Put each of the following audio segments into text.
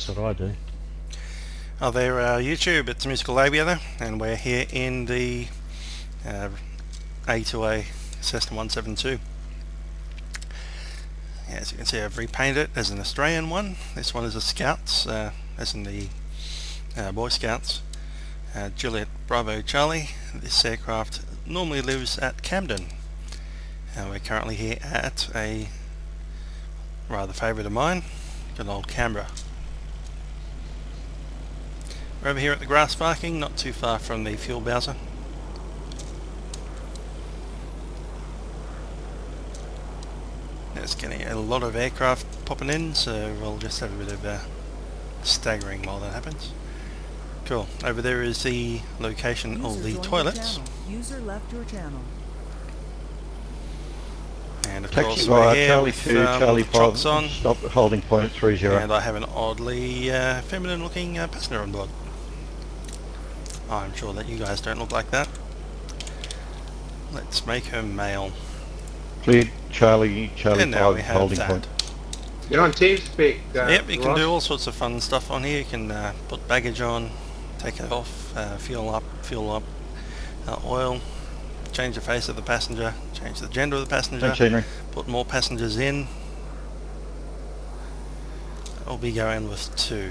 That's what I do. Oh, there, YouTube, it's Musical Aviator, and we're here in the A2A C172. As you can see, I've repainted it as an Australian one. This one is a Scouts, as in the Boy Scouts. Juliet Bravo Charlie. This aircraft normally lives at Camden. We're currently here at a rather favourite of mine, good old Canberra. We're over here at the grass parking, not too far from the fuel bowser. There's getting a lot of aircraft popping in, so we'll just have a bit of staggering while that happens. Cool. Over there is the location of the toilets. User left your channel. And of Taxi course we're here with Charlie chocks on. Stop at holding point 30. And I have an oddly feminine looking passenger on board. I'm sure that you guys don't look like that. Let's make her male. Cleared Charlie And now 5 we have holding that. point. You're on TeamSpeak. Yep, you can Ross. do all sorts of fun stuff on here. You can put baggage on, take it off, fuel up, oil, change the face of the passenger, change the gender of the passenger, Thanks, Henry. put more passengers in. I'll be going with 2.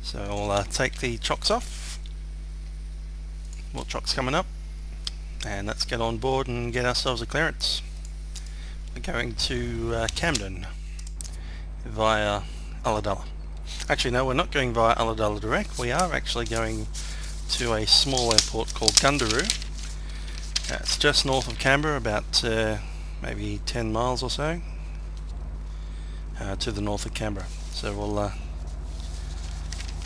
So I'll take the chocks off. More chocks coming up. And let's get on board and get ourselves a clearance. We're going to Camden via Ulladulla. Actually no, we're not going via Ulladulla direct. We are actually going to a small airport called Gundaroo. It's just north of Canberra, about maybe 10 miles or so to the north of Canberra. So we'll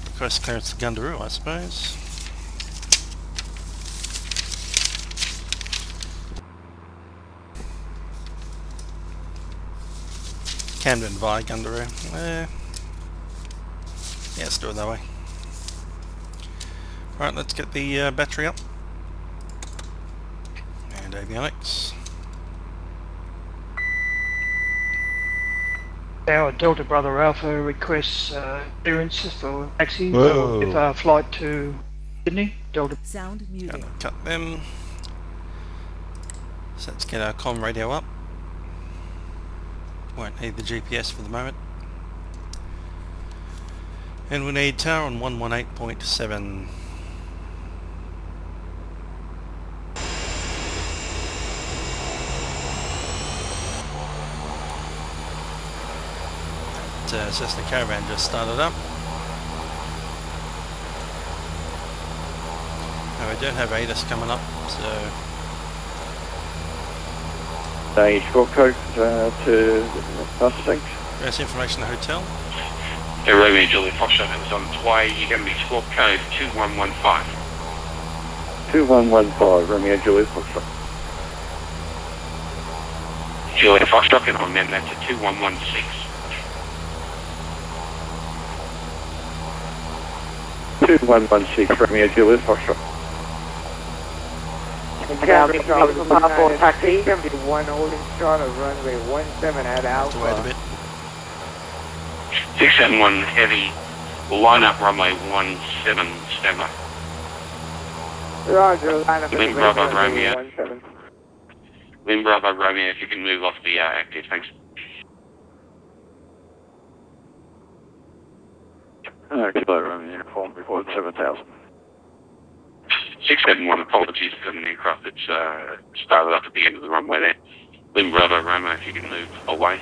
request clearance to Gundaroo, I suppose. Camden via Gundaroo. Yeah, let's do it that way. Right, let's get the battery up. And avionics. Our Delta Brother Alpha requests clearance for taxi Whoa. with our flight to Sydney. Delta. Sound muted. Gonna cut them. So let's get our comm radio up. Won't need the GPS for the moment. And we need tower on 118.7. Cessna Caravan just started up. Now we don't have ATIS coming up, so Stage 4 code to Prospect. there's information at the hotel. Romeo Juliet Foxtrot is on its way. You're going to be squawk code 2115. 2115, Romeo Juliet Foxtrot. Juliet Foxtrot, and on that, that's a 2116. 2116, Romeo Juliet Foxtrot. County Papa Taxi, 71 holding short of runway 17 at Have to wait a Alpha. bit. 671 heavy, line up runway 17, stand by. Roger, line up Wind Bravo runway Romeo. 17. Wind Bravo Romeo, if you can move off the active, thanks. Kilo Romeo Uniform, report 7000. 671, apologies for an aircraft that's started up at the end of the runway there. Wind Bravo Romeo, if you can move away.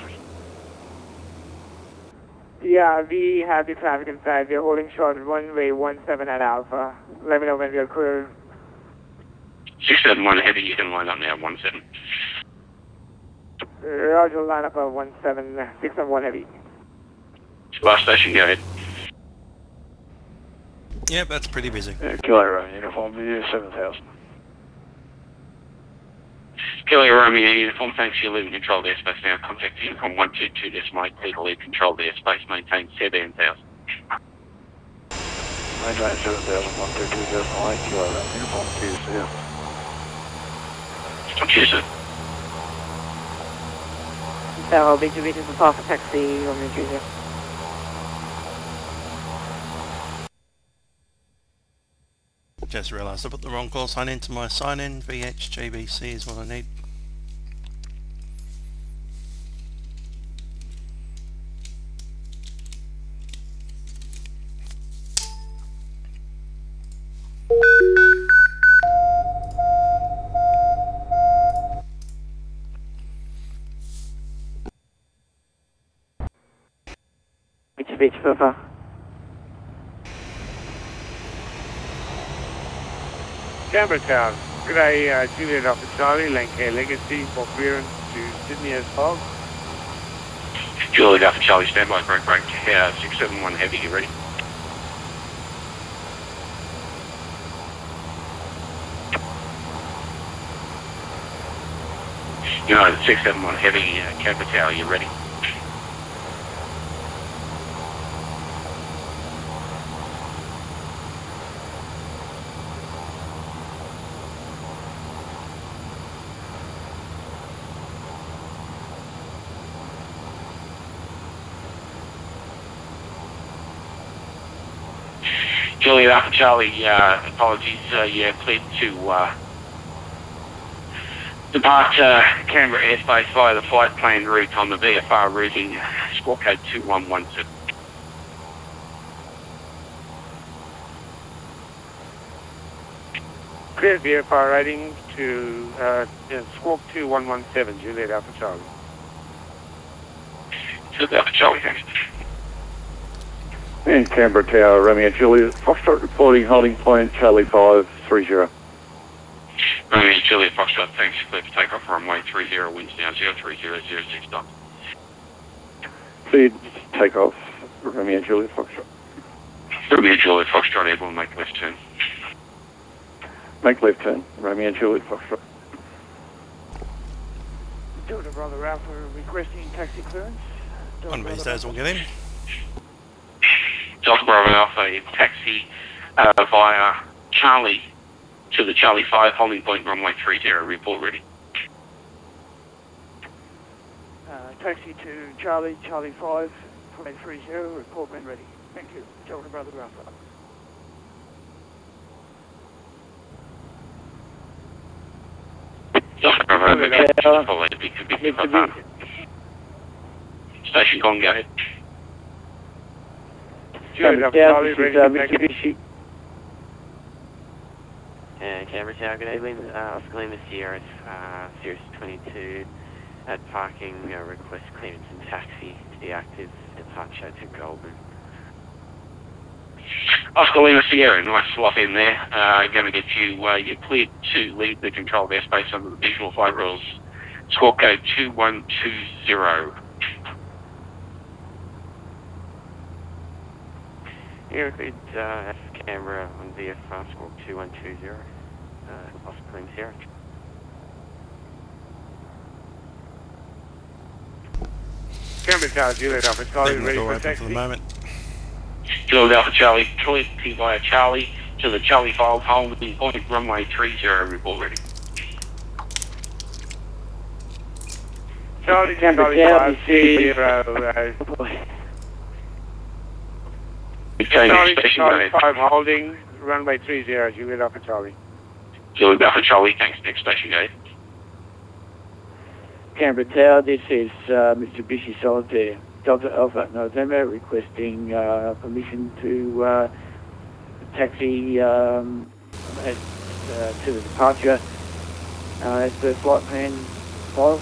Yeah, we have the traffic inside. We're holding short at runway 17 at Alpha. Let me know when we are clear. 671 heavy, you can line up now, 17. Roger, line up at 17, 671 heavy. Last station, go ahead. Yep, that's pretty busy. Kilo Romeo Uniform, view 7000. Kilo Romeo Uniform, thanks, you're leaving controlled airspace now. Contact Unicom 122, decimal 8, clear to leave controlled airspace, maintain 7000. Maintain 7000, 122, decimal 8, Kilo Romeo Uniform, view 7000. Cheers, sir. I'll be to for taxi on the Junior. Just realised I put the wrong call sign into my sign in. VHGBC is what I need. Beach Papa. Canberra Town. G'day, Juliet Alpha Charlie, Lancair Legacy for clearance to Sydney as well. Juliet Alpha Charlie, standby, break, 671 heavy, you ready? United 671 heavy, Canberra Tower, you ready? Juliet Alpha Charlie, apologies, you're cleared to depart Canberra airspace via the flight plan route on the VFR routing, squawk code 2117. Clear VFR rating to squawk 2117, Juliet Alpha Charlie. Juliet Alpha Charlie, thanks. And Canberra Tower, Romeo Juliet, Foxtrot reporting holding point Charlie 530. Romeo Juliet, Foxtrot, thanks. Clear for takeoff, runway 30, winds now 03006 knots. Cleared takeoff, Romeo Juliet, Foxtrot. Romeo Juliet, Foxtrot, airborne, make left turn. Make left turn, Romeo Juliet, Foxtrot. Delta Brother Alpha requesting taxi clearance. One of these days we'll get him. Delta Bravo Alpha, taxi via Charlie to the Charlie 5 holding point, runway 30, report ready. Taxi to Charlie 5, 30, report when ready. Thank you. Delta Brother Alpha. Delta Bravo, follow the Station Con, go ahead. Canberra Tower, this is Mitsubishi. Canberra Tower, good evening. Oscar Lima Sierra, Series 22 at parking, request clearance and taxi to the active departure to Goulburn. Oscar Lima Sierra, nice slot in there. Going to get you, you're cleared to leave the controlled airspace under the visual flight rules. Squawk code 2120. Here with Canberra on VFR squawk 2120, Oscar Lima Sierra. Canberra Tower, Juliet Alpha Charlie, Leaving the ready door for open taxi. for the moment. Juliet Alpha Charlie, cleared via Charlie to the Charlie 5 holding point, runway 30, report ready. Charlie, Canberra Tower, this is Charlie 5 holding, runway 30, Juliet Alpha Charlie. Juliet Alpha Charlie, thanks, next station gate. Canberra Tower, this is Mitsubishi Solitaire. Delta Alpha November requesting permission to taxi to the departure as per flight plan file.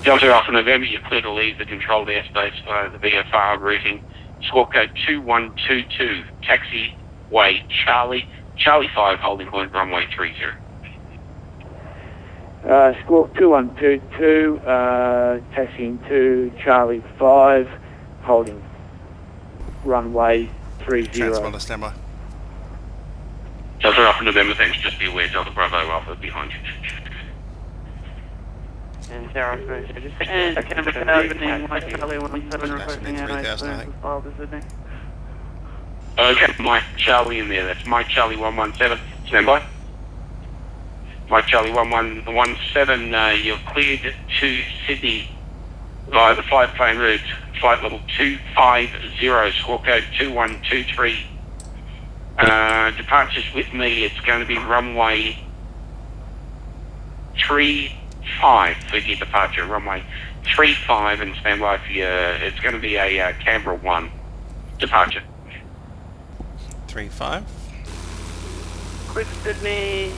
Delta Alpha November, you're clear to leave the controlled airspace via the VFR routing. Squawk code 2122, taxi way Charlie 5 holding point, runway 30. Squawk 2122, taxiing to Charlie 5, holding runway 30. Transponder standby. Delta Alpha November, thanks, just be aware, Delta Bravo Alpha behind you. And Tower, And Canberra Tower, good evening, Mike Charlie 17 requesting a nice 3008. clearance file to Sydney. Okay, Mike Charlie in there, that's Mike Charlie 117, standby. Mike Charlie 1117, you're cleared to Sydney via the flight plane route, flight level 250, squawk code 2123. Departures with me, it's going to be runway 35 for your departure, runway 35, and stand by for your, it's going to be a Canberra 1 departure. 35. Quit Sydney,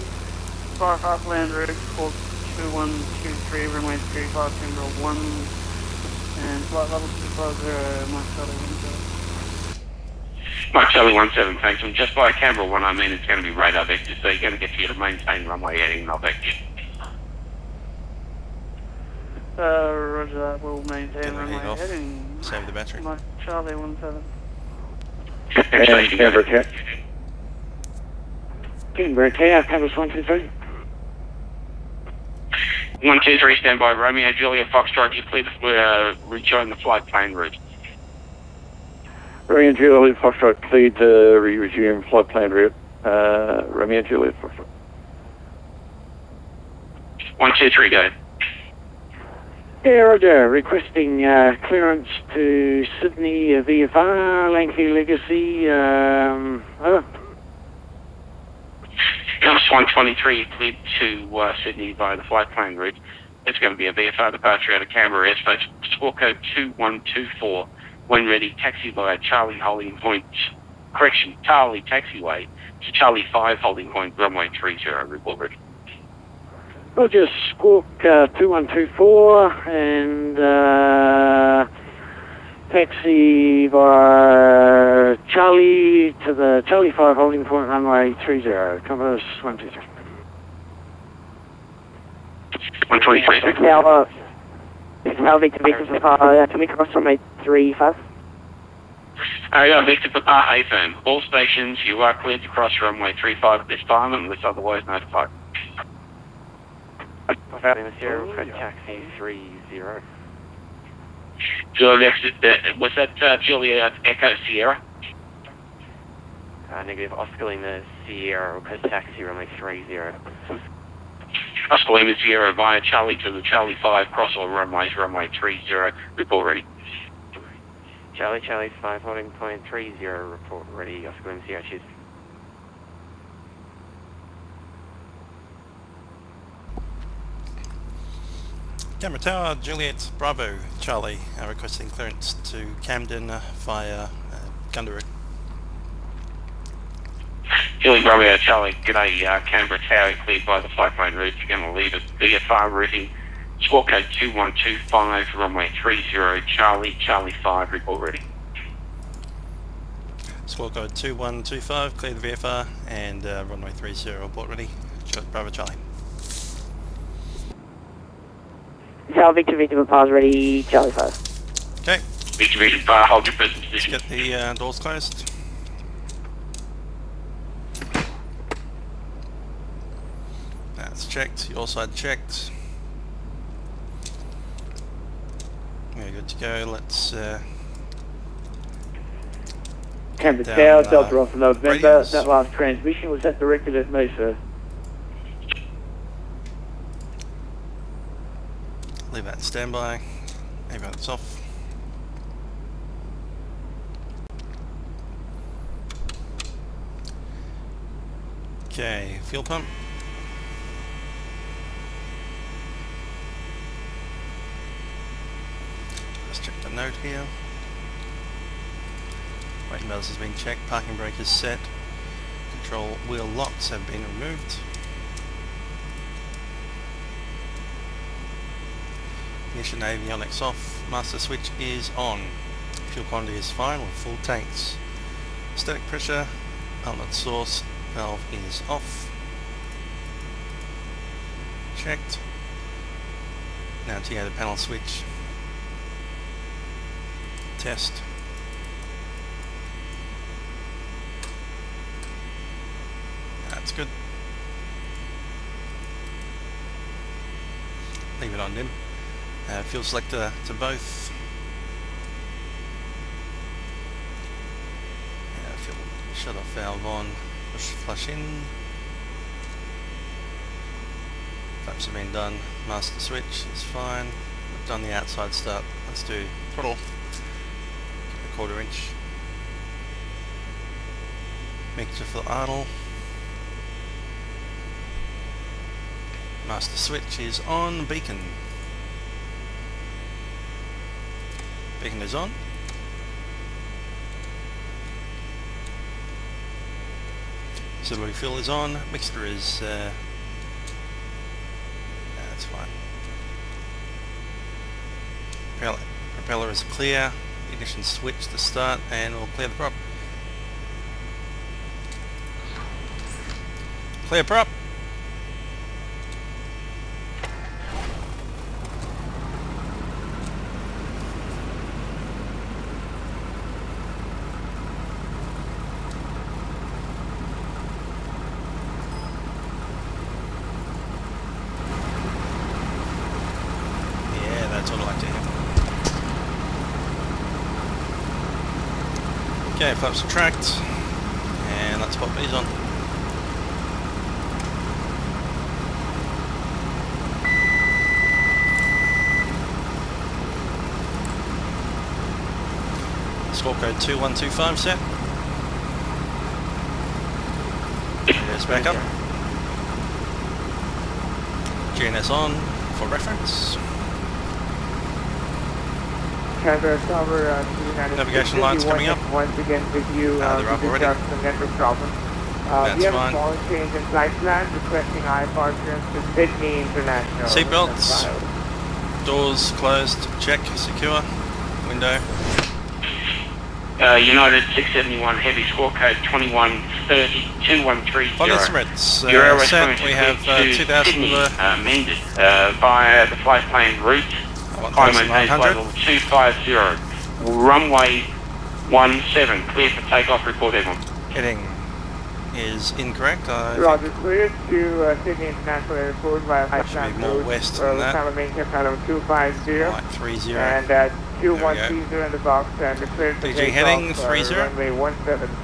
far half land route, called 2123, runway 35, Canberra 1, and flight level 250, Mike Charlie 17. Mike Charlie 17, thanks. And just by Canberra 1, I mean it's going to be radar vector, so you're going to get you to maintain runway heading, and I'll vector. Roger that, we'll maintain Get the runway heat off. heading. Save the battery. Mike Charlie 17. And Canberra Tower. Canberra Tower, Canberra 123. 123, stand by. Romeo Juliet Foxtrot, you clear to rejoin the flight plane route. Romeo Juliet Foxtrot cleared to resume flight plan route. Romeo Juliet Foxtrot. 123, go. Yeah, Roger. Requesting clearance to Sydney VFR, Lanky Legacy. Over. Galston 123, cleared to Sydney via the flight plane route. It's going to be a VFR departure out of Canberra airspace. Squawk code 2124. When ready, taxi via Charlie holding point, Charlie taxiway to Charlie 5 holding point, runway 30, report ready. Roger, squawk 2124 and taxi via Charlie to the Charlie 5 holding point, runway 30, compass 123. 123. Now, Victor can we cross runway 35? Yeah, Victor Papa, A firm. All stations, you are cleared to cross runway 35 at this time unless otherwise notified. Lima Sierra, for taxi 30. Juliet, was that Juliet Echo Sierra? Negative, Oscar Lima Sierra, request taxi runway 30. Oscar Lima Sierra via Charlie to the Charlie 5, cross all runways, runway 30, report ready. Charlie 5 holding point 30, report ready, Oscar Lima Sierra, cheers. Canberra Tower, Juliet, Bravo, Charlie, requesting clearance to Camden via Gundaroo. Julie Bravo, Charlie, g'day, Canberra Tower, cleared by the flight plane route. You're going to leave at VFR routing, squawk code 2125, runway 30, Charlie 5, report ready. Squawk code 2125, clear the VFR, and runway 30, report ready. Bravo, Charlie. Charlie Victor Papa's ready, Charlie 5. Okay, Victor Bar, hold your present position. get the doors closed. That's checked, your side checked. We're good to go, let's Canberra down, Tower, Delta Alpha November. radios. That last transmission, was that directed at me, sir? leave that standby, even it's off. Okay, fuel pump. Let's check the note here. Weight belts has been checked, parking brake is set, control wheel locks have been removed. Ignition avionics off, master switch is on, fuel quantity is fine with full tanks. Static pressure, outlet source valve is off. Checked. Now to the panel switch. Test. That's good. Leave it on dim. Fuel selector to both. Fuel shut off valve on. Push flush in. Flaps have been done. Master switch is fine. We've done the outside start. Let's do throttle. A 1/4 inch. Mixture for idle. Master switch is on. Beacon. Beacon is on. Auxiliary fuel is on. Mixture is that's fine. Propeller is clear. Ignition switch to start, and we'll clear the prop. Clear prop. Okay, flaps retract, and let's pop these on. Score code 2125 set. There's back up. GNS on for reference. Navigation lights coming up. Once again with you they're up already. some network problem. That's we have fine. a small change in flight plan requesting IFR clearance to Sydney International. Seatbelts. Doors closed. Check. Secure. Window. United 671 heavy score code 2130-2130. Final estimates. Euro Set. We have 2000. Amended via the flight plane route. Climb maintained flight level 250. Runway 17. Clear for takeoff. Report everyone. Heading is incorrect. Roger, clear to Sydney International Airport via flight should be plan more route. west than that. Maintain flight level 250. Like 30. And 2130 in the box and declared to PG take heading off, 30. runway 17.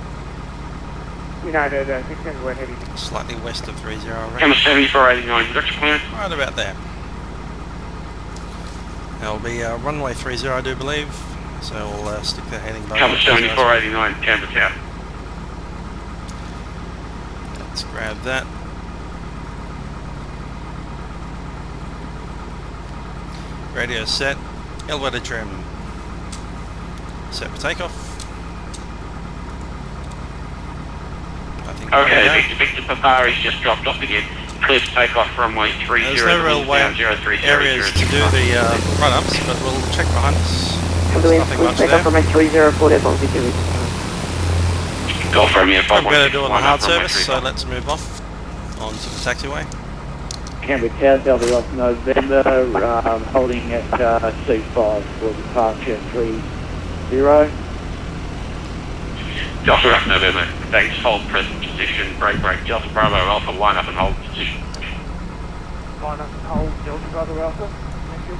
United 671 heavy. Slightly west of 30, I reckon. Camera 7489. Production clearance. Right about there. There'll be runway 30, I do believe. So we'll stick that heading by. Camera 7489. Canberra Tower. Let's grab that. Radio set. Elevator trim. Set for takeoff. I think Okay, Victor Papari's just dropped off again. Clear for takeoff from runway 30. There's no railway areas to do the run-ups, but we'll check behind us. There's nothing much there. From 304 at Bondi Beach. Golf Romeo 516. I'm better doing the hard service, so let's move off onto the taxiway. Canberra Tower, Delta off November, holding at C5 for departure 30. Delta up November. Thanks. Hold present position. Break. Delta Bravo Alpha. Line up and hold position. Line up and hold Delta Bravo Alpha. Thank you.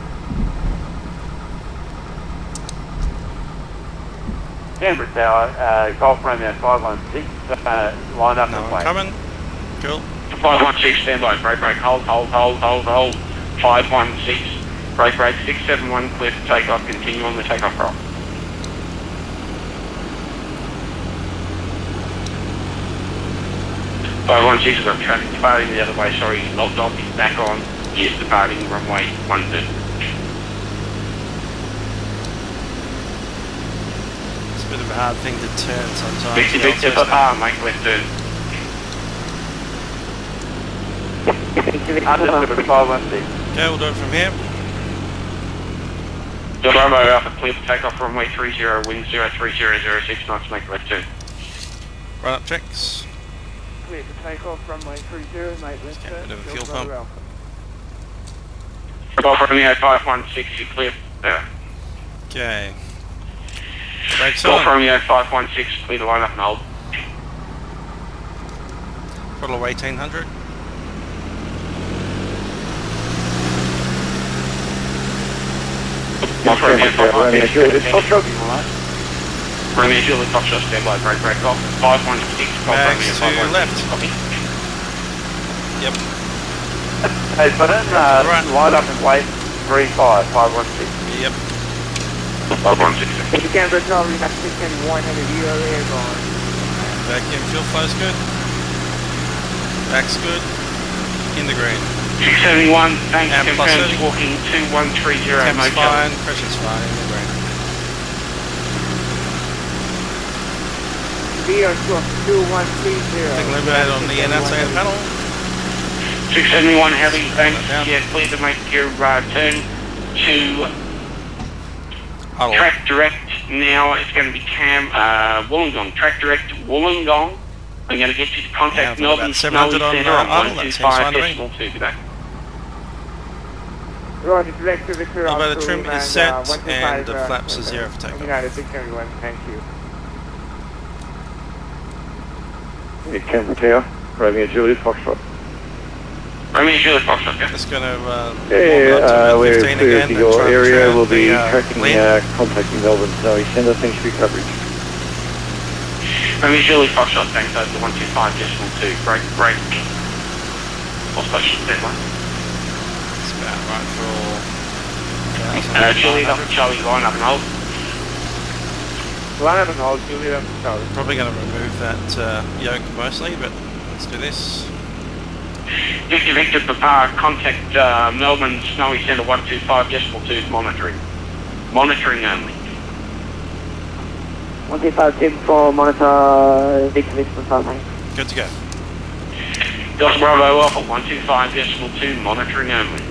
Canberra Tower, Golf Romeo 516, line up No and one play. coming. Cool. 516, stand by. Break. Hold. 516. Break. 671, clear for takeoff. Continue on the takeoff roll. Five 116, we've got traffic departing the other way. Sorry, he's locked off. He's back on. He is departing runway 12. It's a bit of a hard thing to turn sometimes. Victor Papa, make left turn. Understood, 516. Okay, we'll do it from here. Bravo Alpha, clear for takeoff runway 30, wind 03006 knots, make left turn. Run up checks. Clear to take off runway 30, mate, left turn. Bit of a fuel pump. Golf Romeo 516, you clear. Okay. Brakes Golf on. Romeo 516, clear the line up and hold. Throttle 1800. Golf Romeo 516, Romeo Juliet, Foxtrot, stand by, break, Golf 516, Golf Max Romeo to 516. left. Copy. Yep. Hey, but then line up and wait, 35, 516. Yep. 516. If you can resolve, you have 671 and a zero airborne. Vacuum fuel flow's good. Back's good. In the green. 671, thanks, And plus confirmed 30. walking 2130 Temp's motel. fine, pressure's fine, in the green. Leo 2130. Big illuminated on the outside panel. 671 heavy, thanks. Down. Yeah, clear to make your turn to Huddle. track direct. Now it's going to be Wollongong. Track direct Wollongong. I'm going to get you to contact Yeah, Melbourne about Snowy 700 on, Centre on Huddle, that seems fine to me. 125.2 today. Roger, direct to the crew. Although the trim is set and the flaps are 0 for takeoff. United 671, thank you. Canberra Tower, Romeo Juliet Foxtrot. Romeo Juliet Foxtrot, yeah. Just going to We're 15 clear again. to your and try and area. turn We'll be the, tracking, lane. contacting Melbourne Snowy Centre. Thanks for your coverage. Romeo Juliet Foxtrot, thanks over the 125.2. Break. All station deadline. It's about right for all. Juliet up, Charlie, line up and hold. Line up and hold, Juliet up and hold. Probably going to remove that yoke mostly, but let's do this. Victor Papa, contact Melbourne Snowy Centre 125.2 monitoring. Monitoring only. 125.4 monitor Victor Papa, thanks. Good to go. Delta Bravo Alpha 125.2 monitoring only.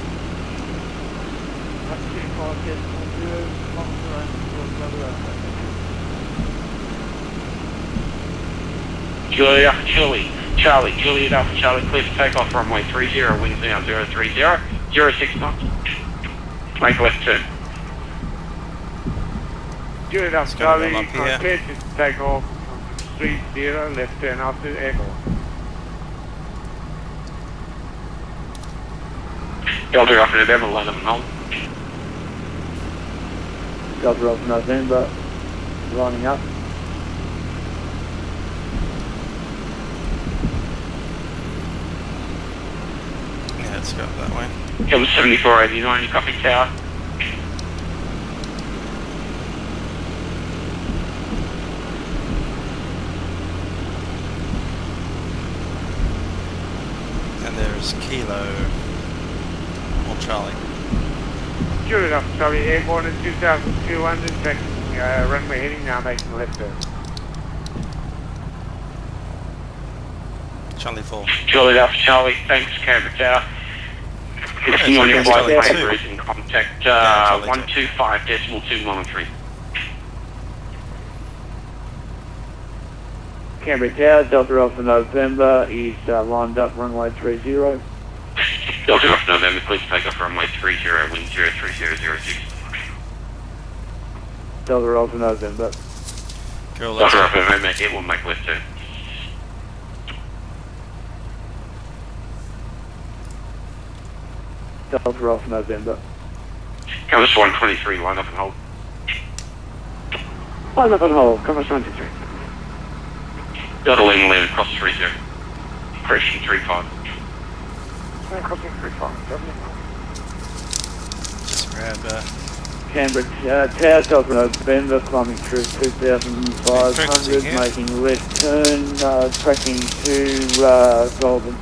Juliet Alpha Charlie, Juliet Alpha Charlie, clear for takeoff runway 30, winds now 030, 06 knots. Make a left turn. Juliet up, It's gonna Charlie, go up here. clear to take off 30, left turn after airborne. Delta Alpha November, London and hold. Delta Alpha November, lining up. Yeah, let's go that way. Kilo 7489, you copy tower. And there's Kilo or Charlie. Juliet up, Charlie, airborne at 2,200, taking runway heading now, making left turn. Charlie 4. Juliet Alpha Charlie, thanks, Canberra Tower. Continuing on your flight plan, reaching contact 125.2 monitoring. Canberra Tower, Delta Alpha November is lined up runway 30. Delta Alpha November, please take off runway 30, wind 03006. Delta Alpha November. Girl, Delta Alpha November, it will make left turn. Delta Alpha November. Compass 123, line up and hold. Line up and hold, Compass 123. Delta Lima land across 30. Correction 35. Crossing 35, just grab Canberra Tower, Delta November, climbing through 2,500, Frequency here. making left turn, tracking to Golden.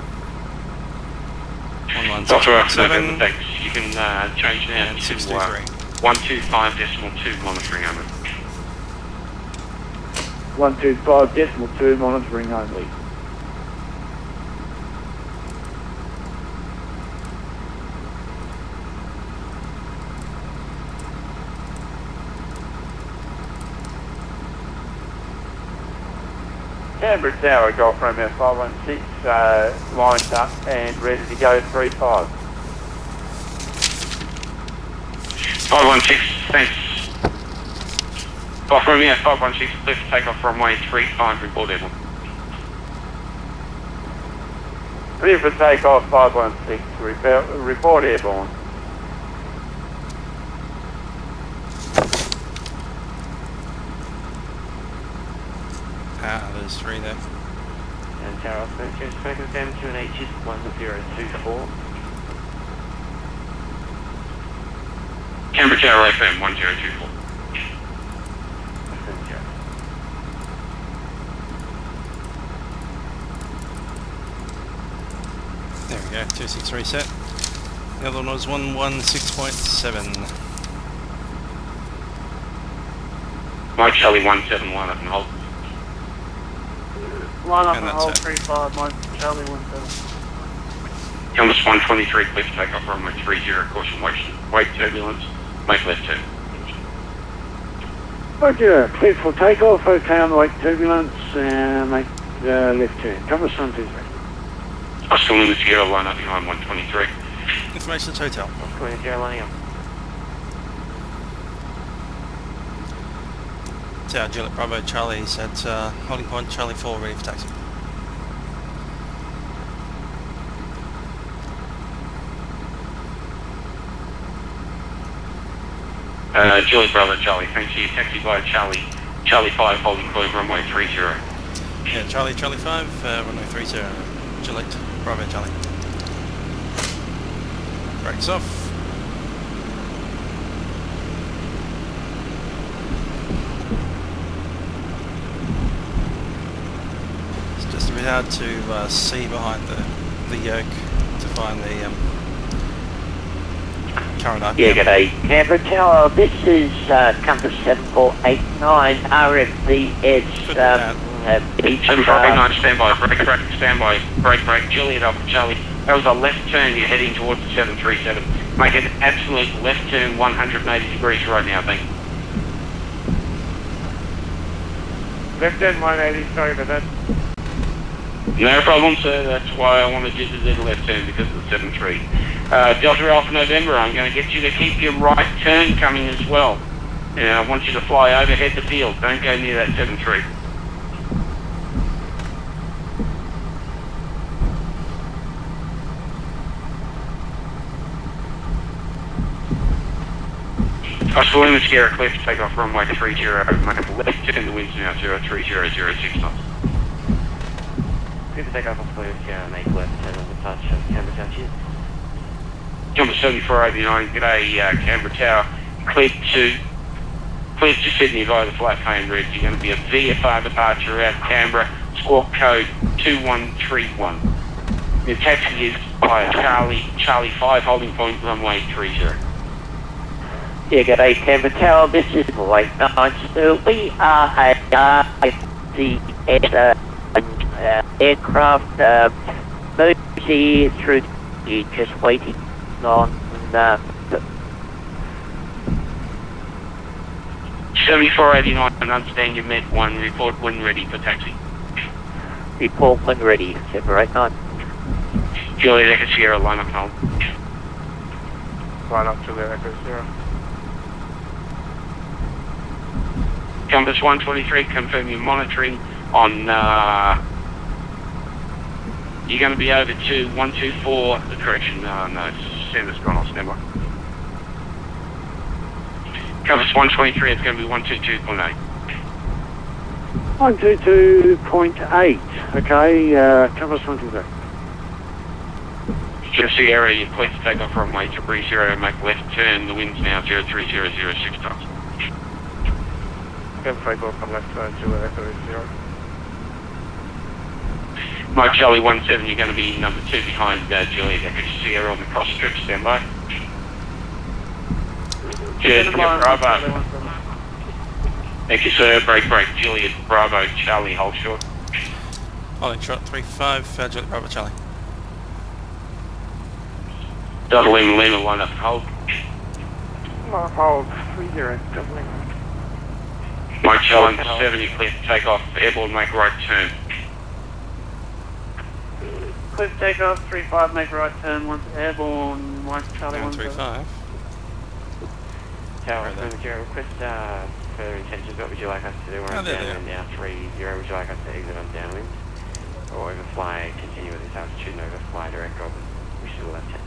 Delta Alpha 117 November, thanks. You can change now and to 623. 125.2 monitoring only. 125.2 monitoring only. Canberra Tower, Golf Romeo 516, lined up and ready to go 35. 516, thanks. Golf Romeo 516, clear for takeoff runway 35, report airborne. Clear for takeoff 516, report airborne. There's 3 there. And Tower Alpha, spoken down to an H is 1024. Canberra Tower FM 1024. There we go, 263 set. The other one was 116.7. Mike Charlie 171 up and hold. Line up And and that's hold it. 35, Mike Charlie 17. Compass 123, clear to take off runway 30, caution wake turbulence, make left turn. Roger, clear for takeoff, okay on the wake turbulence, make left turn. Compass 123. Oscar Lima Sierra, line up behind 123. Information's hotel. Oscar Lima Sierra lining up. Tower Juliet Bravo Charlie at holding point Charlie 4 ready for taxi. Juliet Bravo Charlie, thanks for your taxi via Charlie 5 holding point runway 30. Yeah, Charlie 5, runway 30, Juliet Bravo Charlie. Brakes off. It's just a bit hard to see behind the yoke to find the current up. Yeah, g'day. Canberra Tower, this is Compass 7489, RFVS Beach. 7489, standby, brake, Juliet up Charlie. That was a left turn, you're heading towards the 737. Make an absolute left turn 180 degrees right now, thank you. Left turn 180, sorry about that. No problem, sir. That's why I wanted you to do the left turn, because of the 73. Delta Alpha November, I'm going to get you to keep your right turn coming as well. And I want you to fly overhead the field. Don't go near that 73. Oscar Lima Sierra, clear to take off runway 30, make a left turn, the wind's now 03006 knots. Clear to take off Oscar Lima Sierra, make left turn on the touch of Canberra Tower, cheers. Jumper 7489, g'day Canberra Tower, clear to Sydney via the flat pane route. You're going to be a VFR departure out of Canberra, squawk code 2131. Your taxi is by Charlie 5 holding point runway 30. Yeah, g'day Canberra Tower, this is late night still. We are the aircraft moves here through the just waiting on 7489, and understand you met 1, report when ready for taxi. report when ready, 789. Juliet Echo Sierra, line up and hold. Line up Juliet Echo Sierra. Compass 123, confirm your monitoring on, you're going to be over to 124, correction, no, center's gone off, standby. Compass 123, it's going to be 122.8. 122.8, okay, Compass 123. Juliet Sierra, you're clear to take off runway 30, make left turn, the wind's now 03006 knots. Can take off on left turn, Juliet Echo Sierra. Mike Charlie 17, you're going to be number 2 behind Juliet Echo Sierra on the cross strip, standby. Juliet Bravo. Thank you, sir. Break, Juliet Bravo, Charlie, hold short. Holding short 35, Juliet Bravo Charlie. Delta Lima, line up and hold. Hold 30, doubling. Mike Charlie 7, you're clear to take off, airborne, make right turn. Clear to take off, 35, make right turn, once airborne, Mike Charlie 135. Tower, Zero, request further intentions. What would you like us to do? We're on downwind now, 30. Would you like us to exit on downwind? Or overfly, continue at this altitude and overfly direct over, wish to the left hand.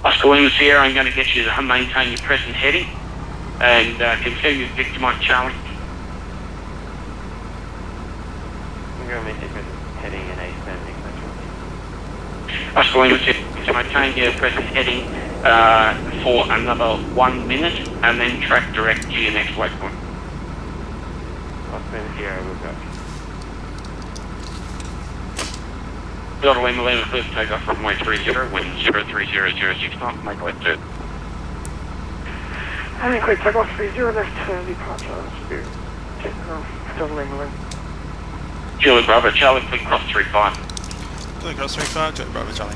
Oscar Lima Sierra, I'm going to get you to maintain your present heading and confirm your Victor Mike Charlie. I'm going to maintain present heading and A standing. Oscar Lima Sierra, to maintain your present heading for another 1 minute, and then track direct to your next waypoint. I've been here, we'll go. Delta Lima Lima, please take off from runway 30, wind 03006 knots, make left turn. Any quick takeoff 30 left turn, departure, Spirit. Delta Lima Lima. Julie Bravo, Charlie, quick cross 35. Quick cross 35, Julie Bravo, Charlie.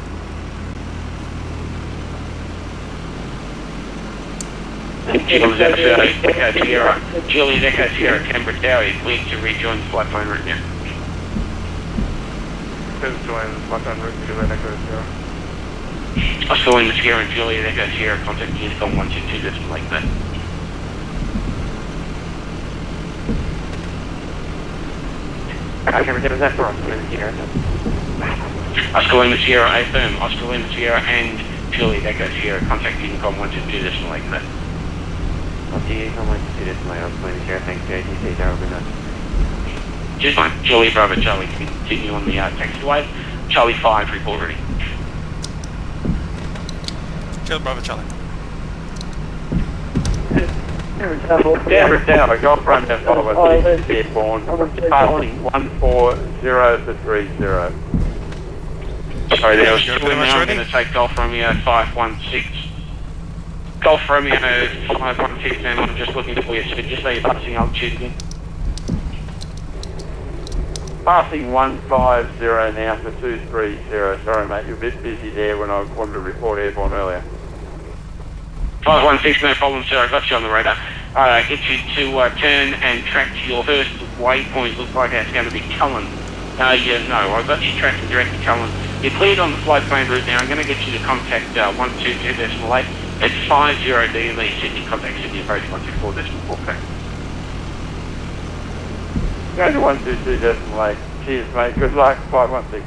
Julie Echo Sierra, Julie Echo Sierra, Canberra Tower, is clear to rejoin the flight plane route now. Please join the flight plane route, Julie Echo Sierra. Oscar Lima Sierra and Julie Echo Sierra, contact Unicom 122, decimal like that. Canberra Tower, is that for Oscar Lima Sierra? Oscar Lima Sierra, affirm, Oscar Lima Sierra and Julie Echo Sierra, contact Unicom 122, decimal like that. Unicom 122, decimal, Oscar Lima Sierra, thanks to ATC, Darryl, good night. Just fine. Julie Bravo Charlie, continue on the taxiway. Charlie 5, report ready. Julie Bravo Charlie. Canberra Tower, Golf Front F5, airborne, passing 140-30. Sorry, there was two in there. I'm going to take Golf Romeo 516. Golf Romeo 516, and I'm just looking for you, so just say you're passing altitude again. Passing 150 now for 230. Sorry mate, you're a bit busy there when I wanted to report airborne earlier. 516, no problem, sir. I got you on the radar. Get you to turn and track to your first waypoint. Looks like that's going to be Cullen. Yeah, no, I got you tracking direct to Cullen. You're cleared on the flight plane route now. I'm going to get you to contact 122.8 at 50 DME Sydney. Contact Sydney approach 124.4. Go to 122.8. Cheers mate, good luck, 516.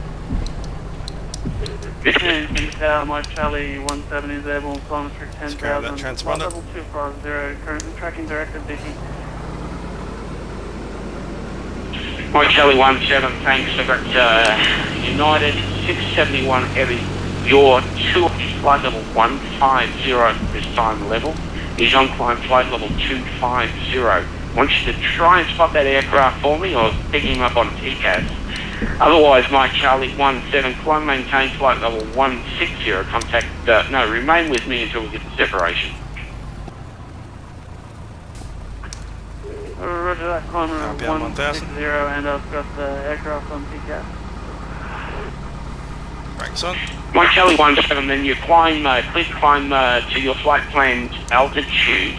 And my Charlie 17 is airborne, climate through 10,000. Transponder. Level 250, currently tracking directive Vicky. My Charlie 17, thanks. I've got United 671 Heavy. Your 2 flight level 150 this time level is on climb flight level 250. I want you to try and spot that aircraft for me or pick him up on TCAS. Otherwise, my Charlie 17, climb maintain flight level 160, contact, no, remain with me until we get to separation. Roger that, climber RPM 160, and I've got the aircraft on PCAS. Brakes on. My Charlie 17, then you climb, please climb to your flight planned altitude.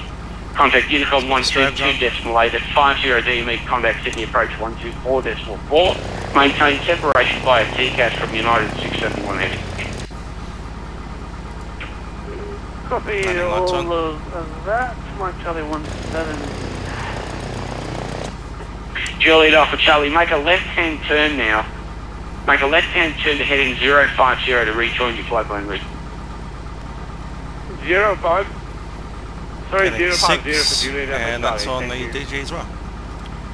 Contact Unicom 122.8 at 50 DME, contact Sydney approach 124.4. Maintain separation via TCAS from United 671 Heavy. Copy all of that, my Charlie 17. Juliet Alpha Charlie, make a left-hand turn now. Make a left-hand turn to heading 050 to rejoin your flight plane route. 05? Sorry, Heading 050 6, for Juliet Alpha and that's Charlie, on the thank you. DG as well.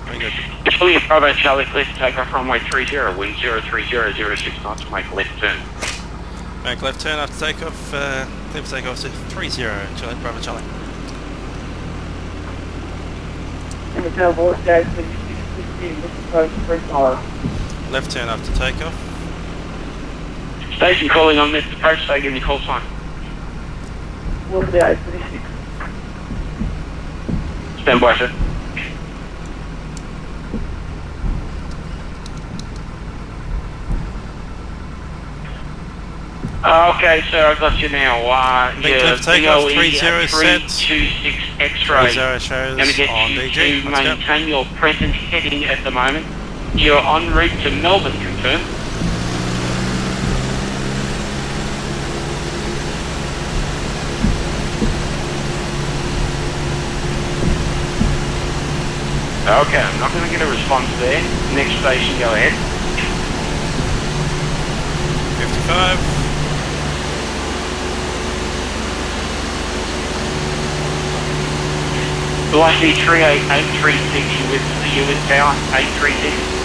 Very good. Juliet Bravo Charlie, please take off runway 30, wind 03006 knots, make a left turn. Make left turn after takeoff, clear for takeoff to 30, Juliet Bravo Charlie. Left turn after takeoff. Station calling on this approach, so give me a call sign. What's the 836? Stand by, sir. Okay, sir, I've got you now. Big left takeoff, 30 set. 326 X-ray. 30 shows Going to get on you DG. to Let's go. maintain your present heading at the moment. You're en route to Melbourne, confirm. Okay, I'm not going to get a response there. Next station, go ahead. 55. Velocity 38836, you with power, 836.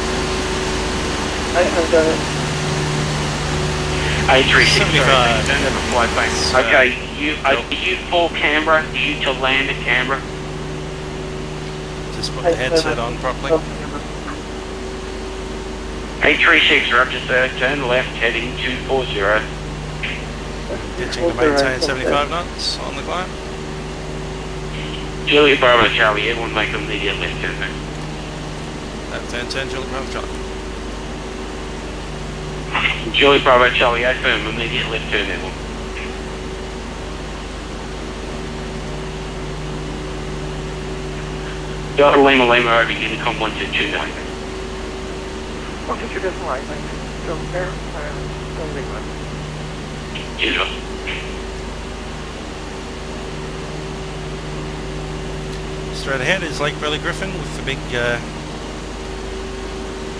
836, 75. don't have a flight plane. Okay, Are you for Canberra? Are you to land at Canberra? Just put the headset on properly. 836, roger sir, turn left heading 240. Pitching to maintain 75 knots on the climb. Juliet Bravo Charlie, everyone make immediate left turn there. Left turn 10, Juliet Bravo Charlie. Juliet Bravo Charlie, affirm immediate left turn everyone. Delta Lima Lima over Unicom 1229. 122 decimal 8, thanks. Delta Lima. Usual. Straight ahead is Lake Burley Griffin with the big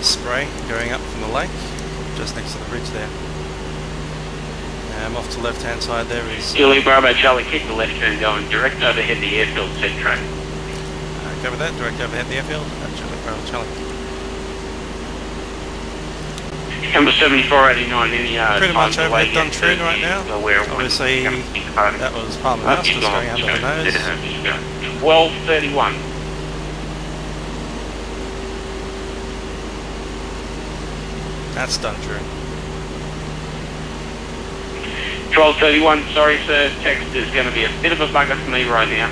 spray going up from the lake, just next to the bridge there. Off to the left hand side there is... Julie Bravo Charlie, keep the left turn going, direct overhead the airfield, set track. Cover that, direct overhead the airfield, Julie Bravo Charlie. Number 7489, any pretty much overhead done true right now. Obviously, that was Palmer House just going under the nose. 1231. That's done true. 1231, sorry sir, text is going to be a bit of a bugger for me right now.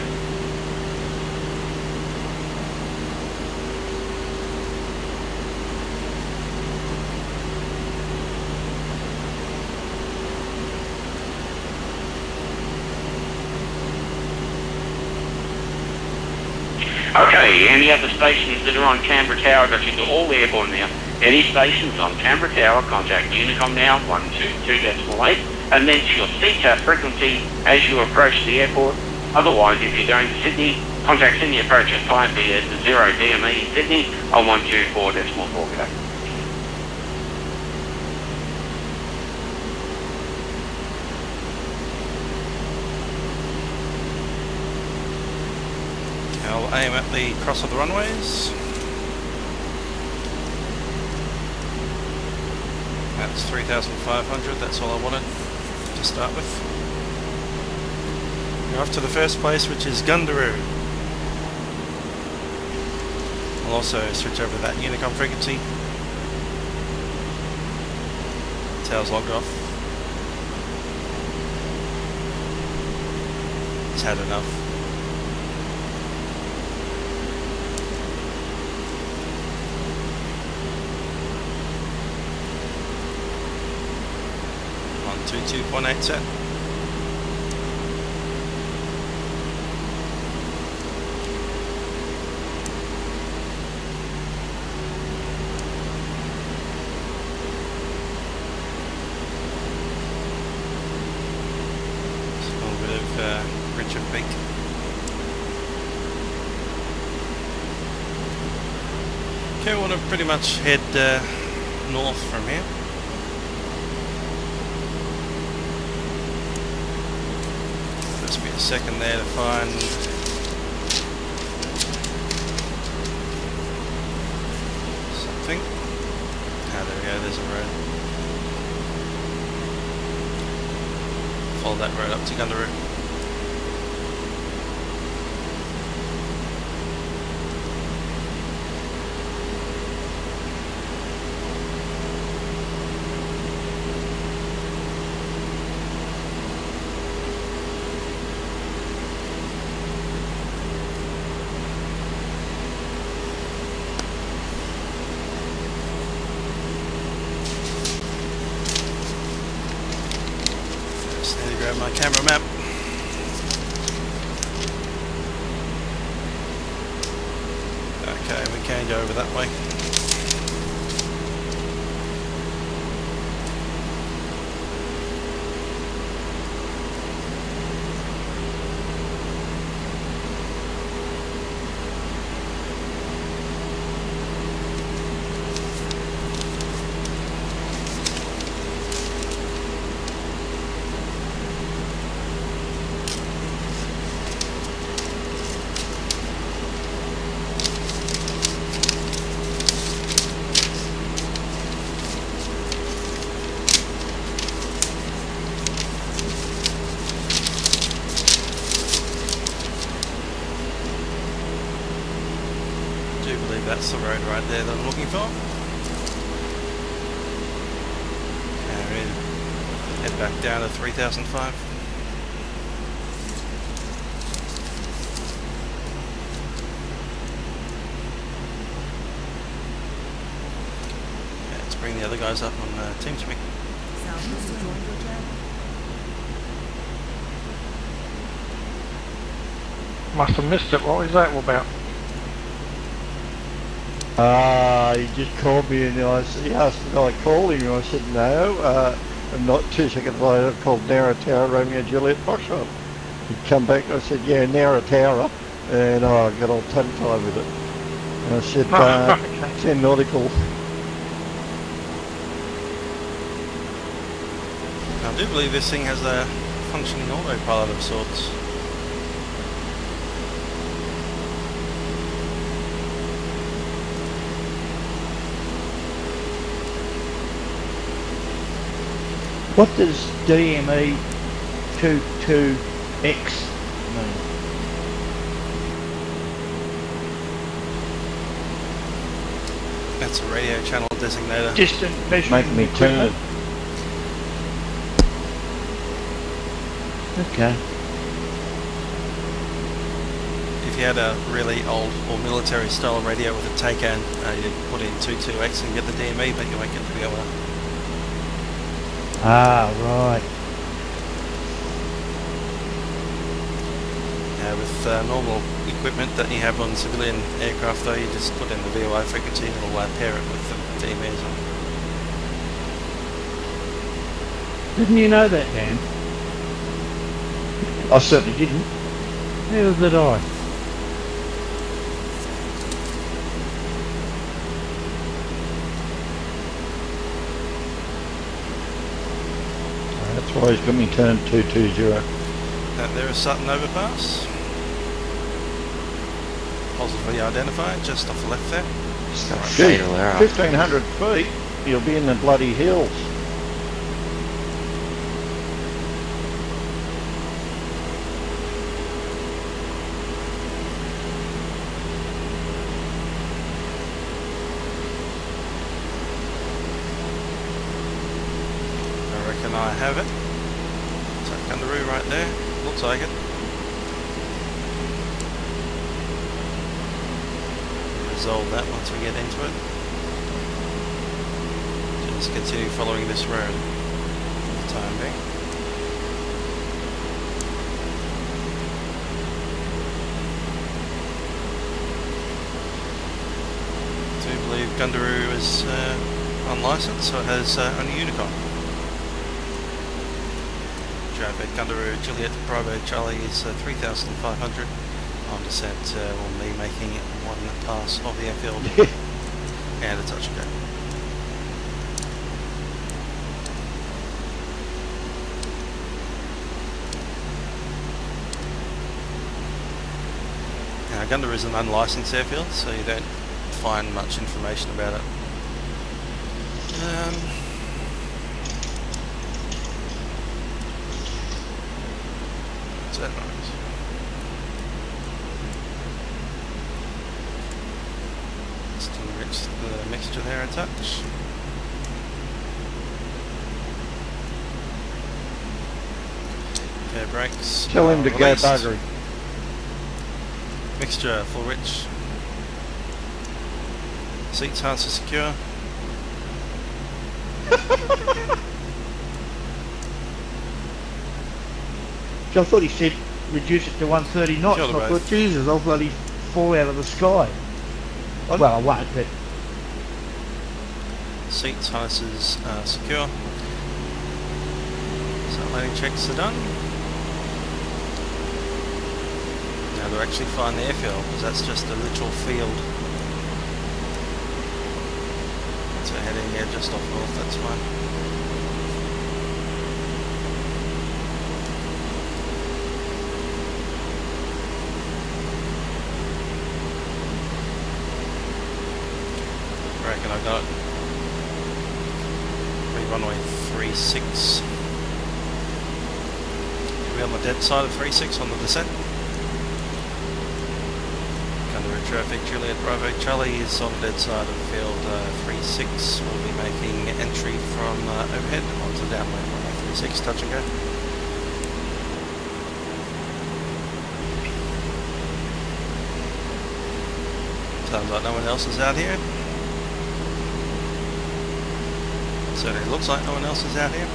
Okay, any other stations that are on Canberra Tower, got you to all airborne now. Any stations on Canberra Tower, contact Unicom now, 122.8, and then to your CTAP frequency as you approach the airport. Otherwise, if you're going to Sydney, contact Sydney Approach at 5 via the 0 DME Sydney on 124.4. I'll aim at the cross of the runways. That's 3,500, that's all I wanted to start with. We're off to the first place, which is Gundaroo. I'll also switch over to that Unicom frequency. Tail's logged off. It's had enough. On 22.8 set. Bridge of Peak. Okay, we want to pretty much head north from here. Just be a second there to find something. Ah, there we go, there's a road. Follow that road up to Gundaroo. Grab my camera map. Okay, we can go over that way. do believe that's the road right there that I'm looking for. And we'll head back down to 3005. Yeah, let's bring the other guys up on TeamSpeak. Sound has joined your channel. Must have missed it. What was that all about? He just called me and he asked if I called him and I said no. And not 2 seconds later I called Nowra Tower, Romeo Juliet Foxtrot. He'd come back and I said, yeah, Nowra Tower. And I got all tongue-tied with it. And I said, 10 nautical. I do believe this thing has a functioning autopilot of sorts. What does DME 22X mean? That's a radio channel designator. Distant measuring Make me turn. Okay. If you had a really old or military style radio with a take-on, you'd put in 22X and get the DME, but you won't get the VOL. Ah, right. With normal equipment that you have on civilian aircraft though, you just put in the VOI frequency and it'll pair it with the DMEs on. Didn't you know that, Dan? I certainly didn't. Neither did I. That's why he's got me turned 220. There is Sutton overpass. Positively identified, just off the left there. Gee, 1,500 feet, you'll be in the bloody hills. I reckon I have it. Is that Gundaroo right there? Looks like it. Resolve that once we get into it. Just continue following this road for the time being. I do believe Gundaroo is unlicensed, so it has only Unicom. Traffic Gundaroo Juliet Bravo Charlie is 3,500 on descent. Will be making one pass of the airfield and a touch and go. Now Gundaroo is an unlicensed airfield, so you don't find much information about it. That right. Just enrich the mixture there a touch. Okay, brakes. Tell him to go buggery. Mixture full rich. Seats hard to secure. I thought he said reduce it to 130 knots. I thought, Jesus, I'll bloody fall out of the sky. Well, I won't, but... Seats, harnesses are secure. So landing checks are done. Now to actually find the airfield, because that's just a literal field. So heading here just off north, that's fine. I got runway 36. We're on the dead side of 36 on the descent. Gundaroo Gundaroo traffic, Juliet Bravo Charlie is on the dead side of field 36. We'll be making entry from overhead onto downwind runway 36, touch and go. Sounds like no one else is out here. Certainly looks like no one else is out here.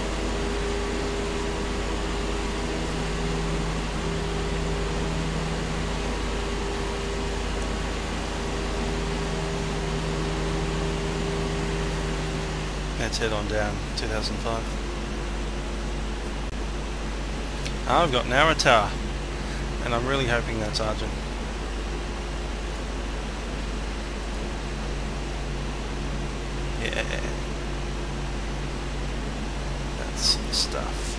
Let's head on down 2005. I've got Nowra Tower, and I'm really hoping that's Argent. Yeah, that's the stuff.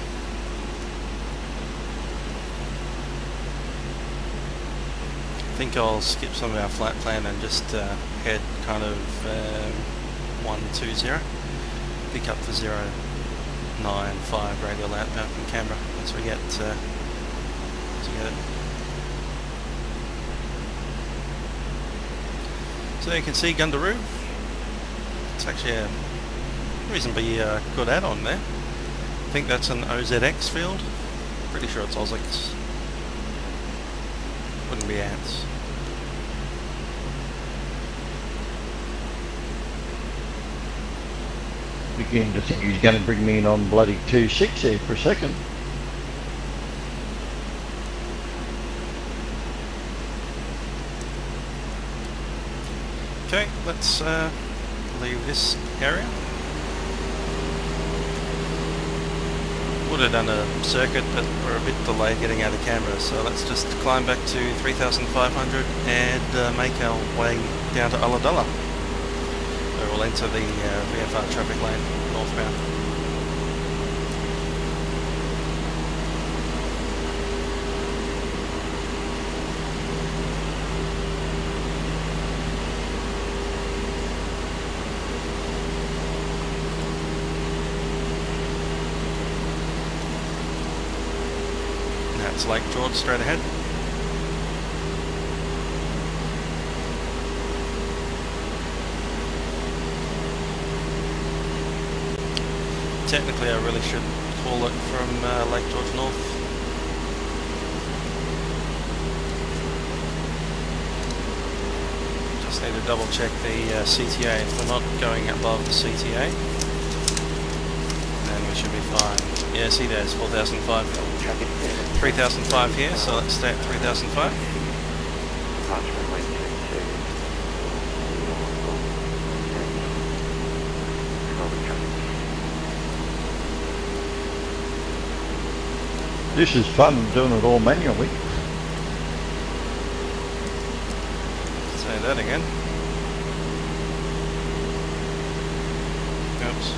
I think I'll skip some of our flat plan and just head kind of 120. Pick up for 095 radial outbound from Canberra once we get it. So you can see Gundaroo. It's actually a reasonably good add-on there. I think that's an OZx field. Pretty sure it's OZx. Wouldn't be ants. Beginning to think he's going to bring me in on bloody 2.6 there for a second. Okay, let's leave this area. Would have done a circuit, but we're a bit delayed getting out of Canberra, so let's just climb back to 3,500 and make our way down to Ulladulla. We'll enter the VFR traffic lane northbound. That's Lake George straight ahead. Technically I really should call it from Lake George North. Just need to double check the CTA. If we're not going above the CTA, then we should be fine. Yeah, see there's 4,005. 3,005 here, so let's stay at 3,005. This is fun, doing it all manually. Say that again. Oops.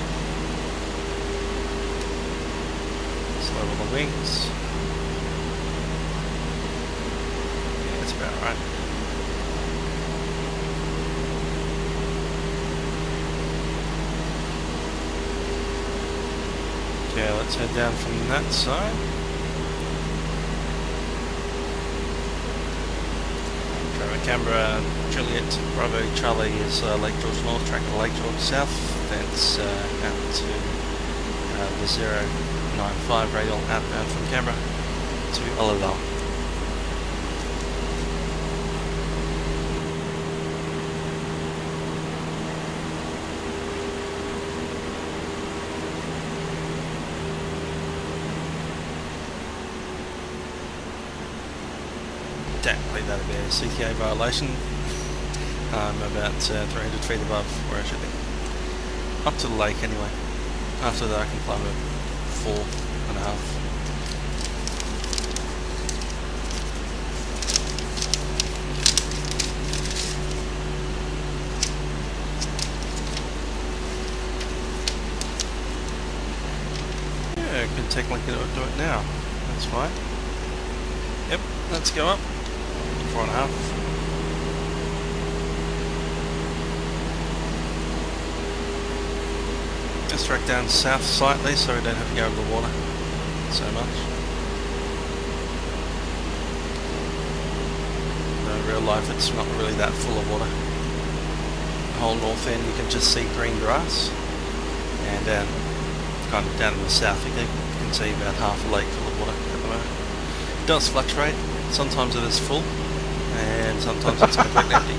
Let's level the wings. Yeah, that's about right. Okay, let's head down from that side. Canberra, Juliet, Bravo, Charlie is Lake George North, track to Lake George South. That's out to the 095 radial outbound from Canberra to Ulladulla. Technically that'd be a CTA violation. I'm about 300 feet above where I should be. Up to the lake anyway. After that I can climb at 4.5. Yeah, I can technically do it now. That's fine. Yep, let's go up. 4.5. Let's track down south slightly so we don't have to go over the water so much. The real life it's not really that full of water. The whole north end you can just see green grass, and kind of down in the south you can see about half a lake full of water at the moment. It does fluctuate. Sometimes it is full, and sometimes it's completely empty.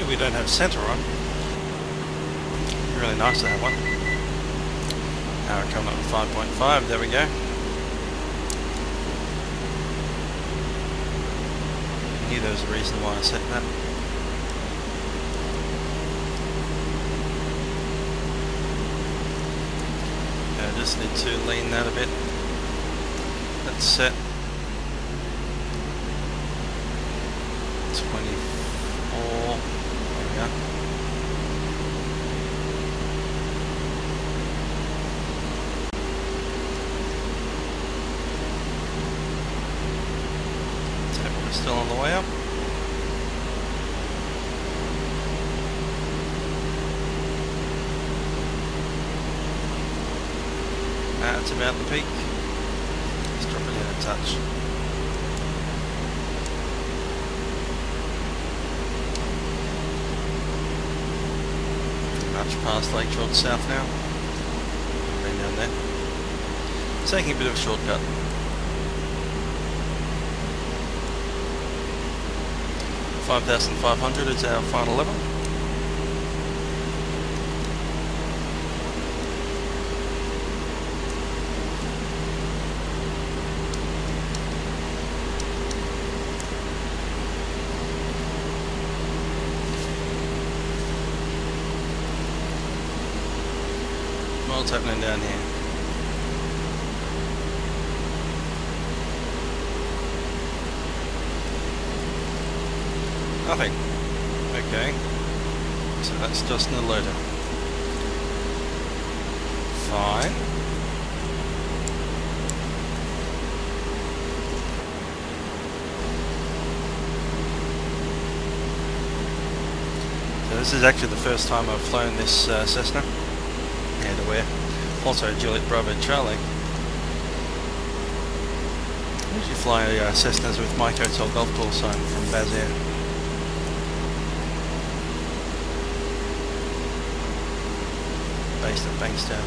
We don't have centre on. Really nice to have one. Now we're coming up with 5.5, there we go. I knew there was a reason why I set that. Okay, I just need to lean that a bit. That's set. 24. Yeah. So we're still on the way up. That's about the peak. Let's drop it in a touch. Past Lake George South now. Been down there. Taking a bit of a shortcut. 5,500 is our final level. What's happening down here? Nothing. Okay. So that's just an alerter. Fine. So this is actually the first time I've flown this Cessna. And aware. Also Juliet Bravo Charlie. I usually fly Cessnas with Mike Hotel Golf Course sign from Baz Air. Based at Bankstown.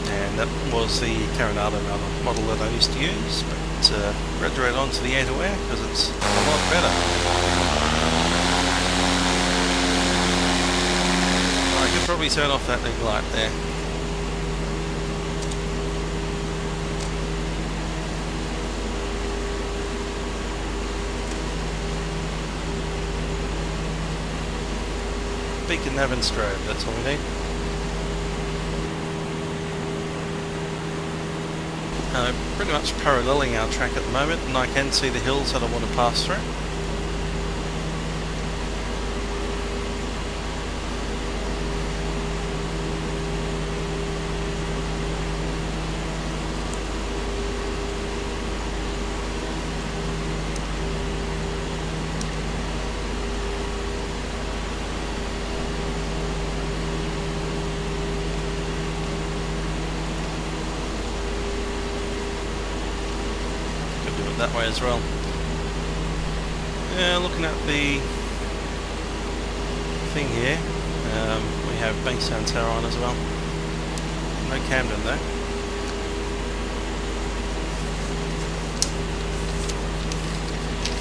And that was the Currandooley model that I used to use, but graduated onto the A2A because it's a lot better. I could probably turn off that big light there. Beacon, nav and strobe, that's all we need. Pretty much paralleling our track at the moment, and I can see the hills that I want to pass through. That way as well. Yeah, looking at the thing here, we have Bankstown Tower on as well. No Camden though.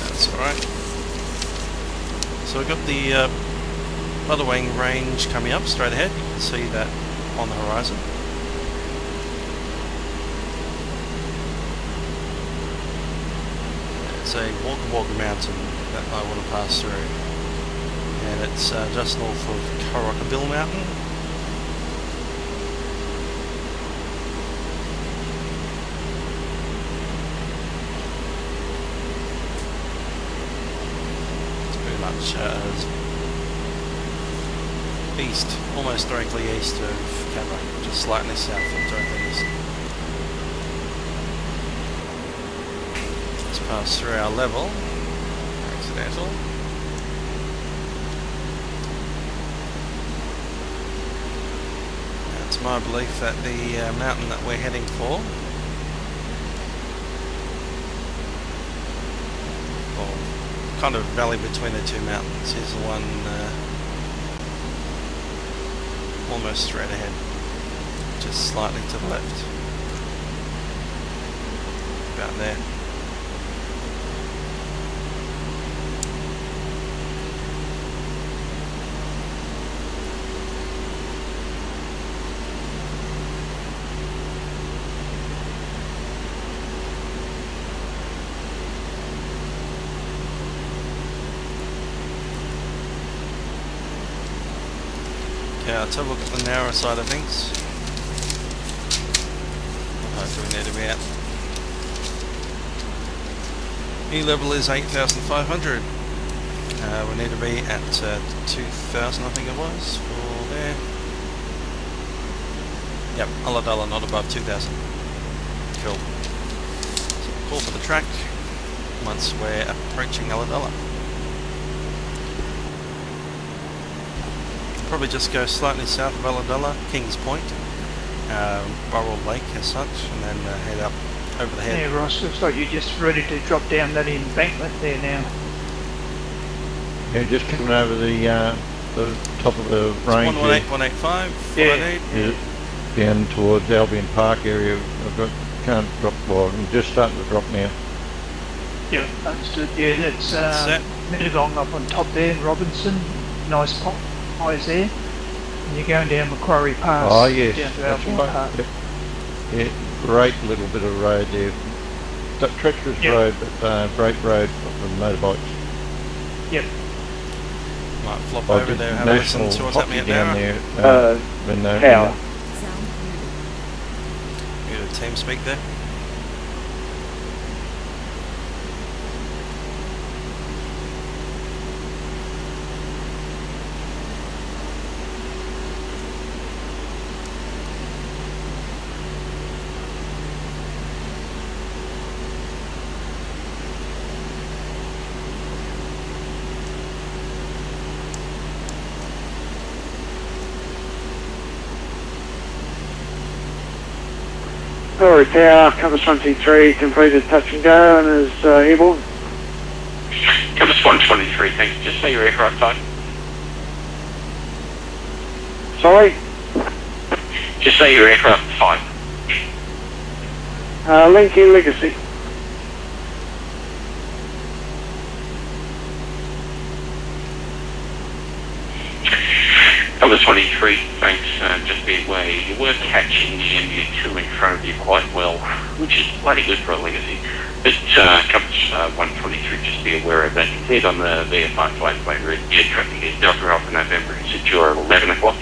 That's alright. So we've got the Other wing range coming up straight ahead. You can see that on the horizon. It's a Wog Wog Mountain that I want to pass through, and it's just north of Currandooley Mountain. It's pretty much east, almost directly east of Canberra, just slightly south of directly east. Let's pass through our level. Accidental. It's my belief that the mountain that we're heading for, or kind of valley between the two mountains, is the one almost straight ahead, just slightly to the left, about there. Yeah, let's have a look at the Nowra side of things. How high do we need to be at? E level is 8,500. We need to be at 2,000, I think it was, for there. Yep, Ulladulla not above 2,000. Cool. So call for the track once we're approaching Ulladulla. Probably just go slightly south of Ulladulla, Kings Point, Burrell Lake as such, and then head up over the head. Yeah, Ross, looks like you're just ready to drop down that embankment there now. Yeah, just coming over the top of the range. 118, 185, yeah. Down towards Albion Park area. Can't drop, well, I'm just starting to drop now. Yeah, understood. Yeah, that's Mittagong up on top there in Robinson. Nice eyes there. And you're going down Macquarie Pass. Oh yes, down to that's Albion right. Park. Yep. Yeah, great little bit of road there. Treacherous road, but great road for motorbikes. Yep. Might flop over there and have a listen to what's happening at there. Tower. You got a team speak there? Berowra Tower, Compass 123, completed touch and go and is airborne. Compass 123, thanks. Just say your aircraft type. Sorry? Just say your aircraft type. Linky Legacy. Compass 23, thanks. Just be aware, you were catching the MU2 in front of you quite well, which is bloody good for a Legacy. But Compass 123, just be aware of that. Cleared on the VFR flightway route. Jet traffic is Delta Alpha November. Secure at 11 o'clock.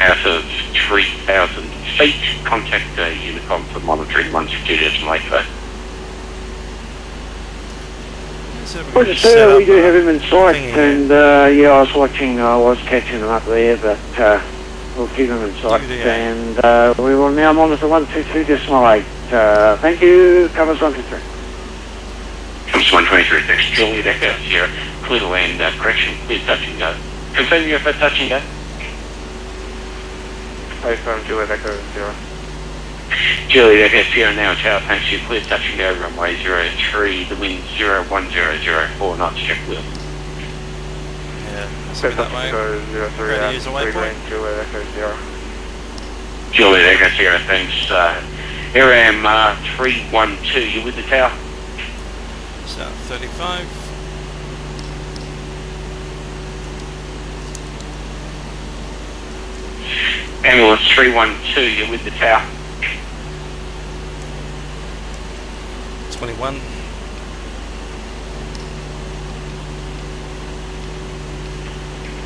Out of 3,000 feet. Contact Unicom for monitoring 162.85. We do have him in sight, and yeah, I was catching him up there, but we'll keep him in sight, and we will now monitor 122.8. Thank you, Compass 123. Compass 123, thanks. Juliet Echo, Sierra, clear to land, correction, clear touch and go. Confirm your first touch and go. Confirm Juliet Echo, Sierra. Juliet Echo, Sierra now, Tower, thanks you, clear touch and go, runway 03, the wind 01004 knots, check wheel. Yeah, that's that way. Ready to use a waypoint. Juliet Echo, Sierra. Juliet Echo, Sierra, thanks. Aram 312, you with the tower? South 35. Ambulance 312, you're with the tower. 21.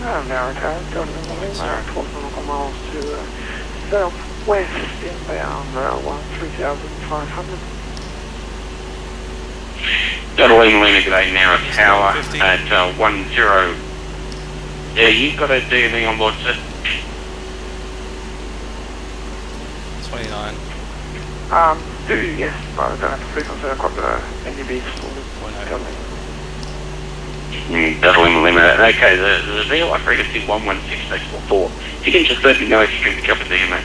Nowra Tower, Golden Woollamia, 12 nautical miles to southwest inbound, 3500. Woollamia, good day, Nowra Tower at 10. Yeah, you've got a DME on board, sir. 29. Yes, but I don't have the frequency, I've got the NUB sorted. Woollamia, okay, the VOI frequency 116.4. If you can just let me know if you can pick up a DME.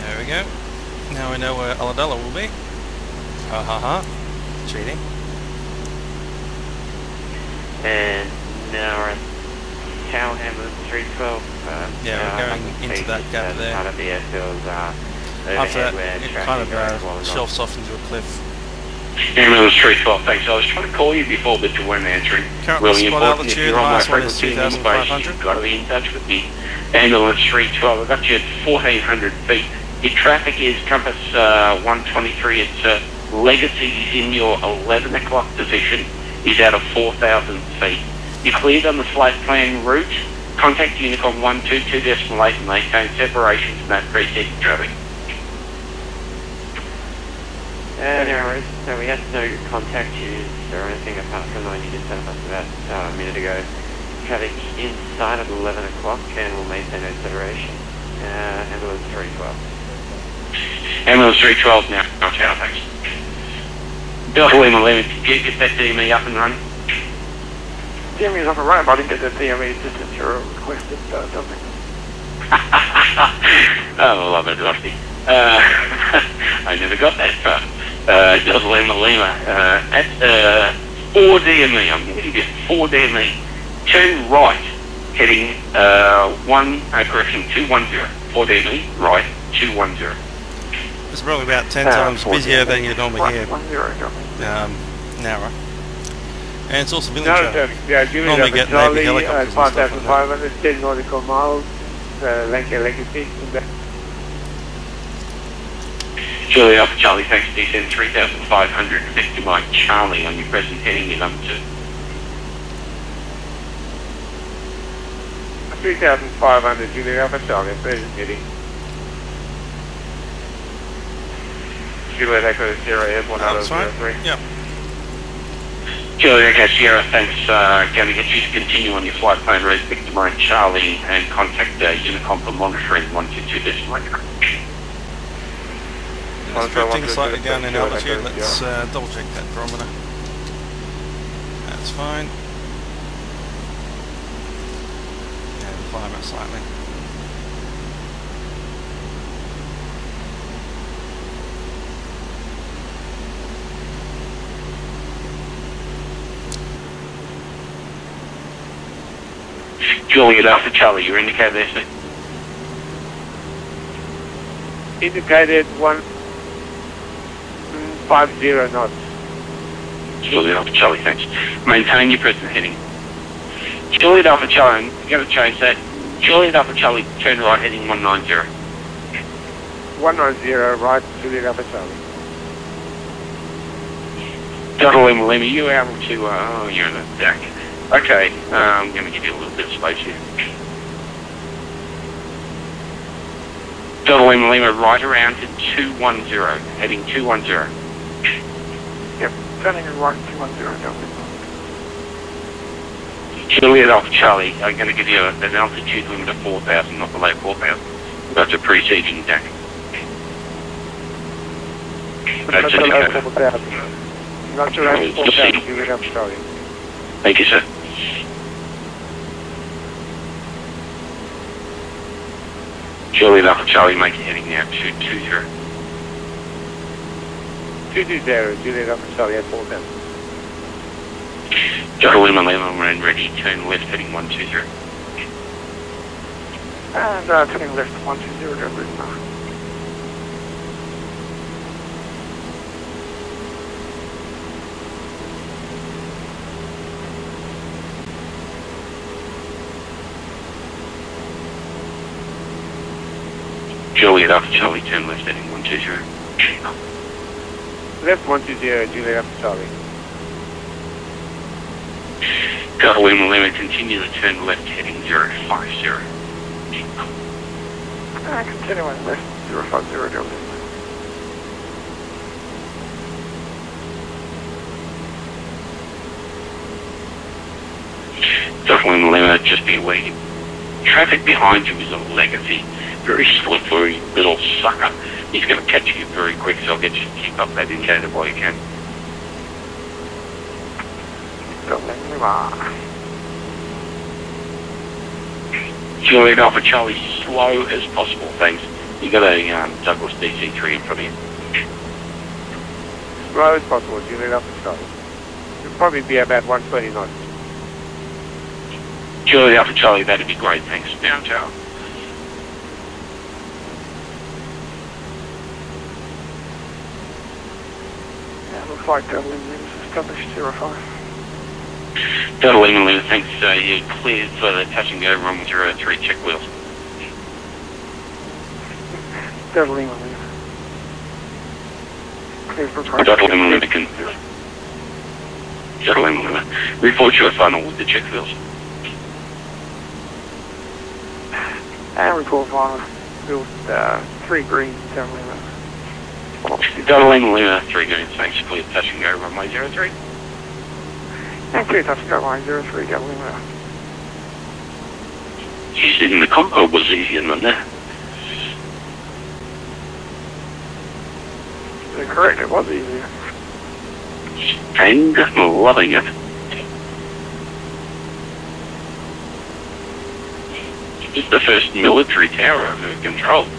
There we go. Now we know where Ulladulla will be. Ha ha ha. Cheating. And now we're at Tower Ambulance 312. Yeah, we're going into that gap there. Part of the airfield, after that, it kind of shelves off into a cliff. Ambulance 312, thanks. I was trying to call you before, but you weren't answering. Current really spot important. If altitude, you're on my last one is frequency 2,500. you've got to be in touch with me. Ambulance 312, I've got you at 1,400 feet. Your traffic is compass 123. It's Legacy is in your 11 o'clock position. Is out of 4,000 feet. You're cleared on the flight plan route. Contact Unicom 122.8 and maintain separation from that preceding traffic. So we had no contact use or anything apart from the one you just sent us about a minute ago. Traffic inside of 11 o'clock and we'll maintain no separation. Ambulance 312. Ambulance 312 now. Okay, thanks. Delta Lima 11, did you get that DME up and running? DME is up and running, but I didn't get the DME distance you requested, something. Oh, I love it, Lofty. I never got that far. Delta Lima, at 4 DME, I'm going to get 4 DME. Turn right, heading 210. 4 DME, right, 210. It's probably about 10 times busier than you normally hear. Nowra. And it's also village. Normally get Navy helicopters and stuff like that. 5,500, 10 nautical miles, Legacy. Julie Alpha Charlie, thanks descend 3,500, Victor Mike Charlie on your present heading in number 2. 3,500, Julie Alpha Charlie, present heading. Juliet Echo Sierra Airborne out of 03. Yep. Juliet Echo Sierra, thanks. Going to get you to continue on your flight plan route, Victor Mike Charlie, and contact Unicom for monitoring 122.8. It's drifting slightly down in altitude. Let's double check that barometer. That's fine. And climb it slightly. Juliet Alpha Charlie, your indicator there, sir. Indicated 150 knots. Juliet Alpha Charlie, thanks. Maintain your present heading. Juliet Alpha Charlie, you got to change that. Juliet Alpha Charlie, turn right heading 190. 190, right, Juliet Alpha Charlie. Delta Lima Lima, you able to, oh, you're in the deck. Okay, I'm going to give you a little bit of space here. Delta Lima Lima, right around to 210, heading 210. Yep, turning right 210, Delta. Juliet Alpha Charlie, I'm going to give you an altitude limit of 4,000, not below 4,000. That's a preceding deck. That's below 4,000. Not below 4,000, Juliet Alpha Charlie. Thank you, sir. Juliet Alpha Charlie, make your heading now, 220. 220, Juliet Alpha Charlie at 4,000. Delta Lima Lima, we're in ready, turn left heading 120. And turning left 120, Delta Lima. Juliet Alpha Charlie, turn left heading 120. Left 120, Juliet Alpha Charlie. Delta Lima, continue to turn left heading 050. Continuing left 050, Delta Lima. Delta Lima, just be waiting. Traffic behind you is a legacy. Very slippery little sucker. He's going to catch you very quick, so I'll get you to keep up that indicator while you can. Juliet Alpha Charlie, slow as possible, thanks. You got a Douglas DC-3 in front of you. Slow as possible, Juliet Alpha Charlie. It'll probably be about 120 knots. Juliet Alpha Charlie, that'd be great, thanks. Down tower. Looks like Delta Lima is established 05. Delta Lima, thanks. You're cleared for the touch and go run 03 check wheels. Delta Lima. Cleared for approach. Delta Lima can. Delta Lima, report your final with the check wheels. And report final. Build 3 green, Delta Lima. Delta Lima, 3 green, thanks. Clear touch and go runway 03. And clear touch and go runway 03, Delta Lima. Geez, even the Concord was easier than that. You're correct, it was easier. And loving it. It's the first military tower I've controlled.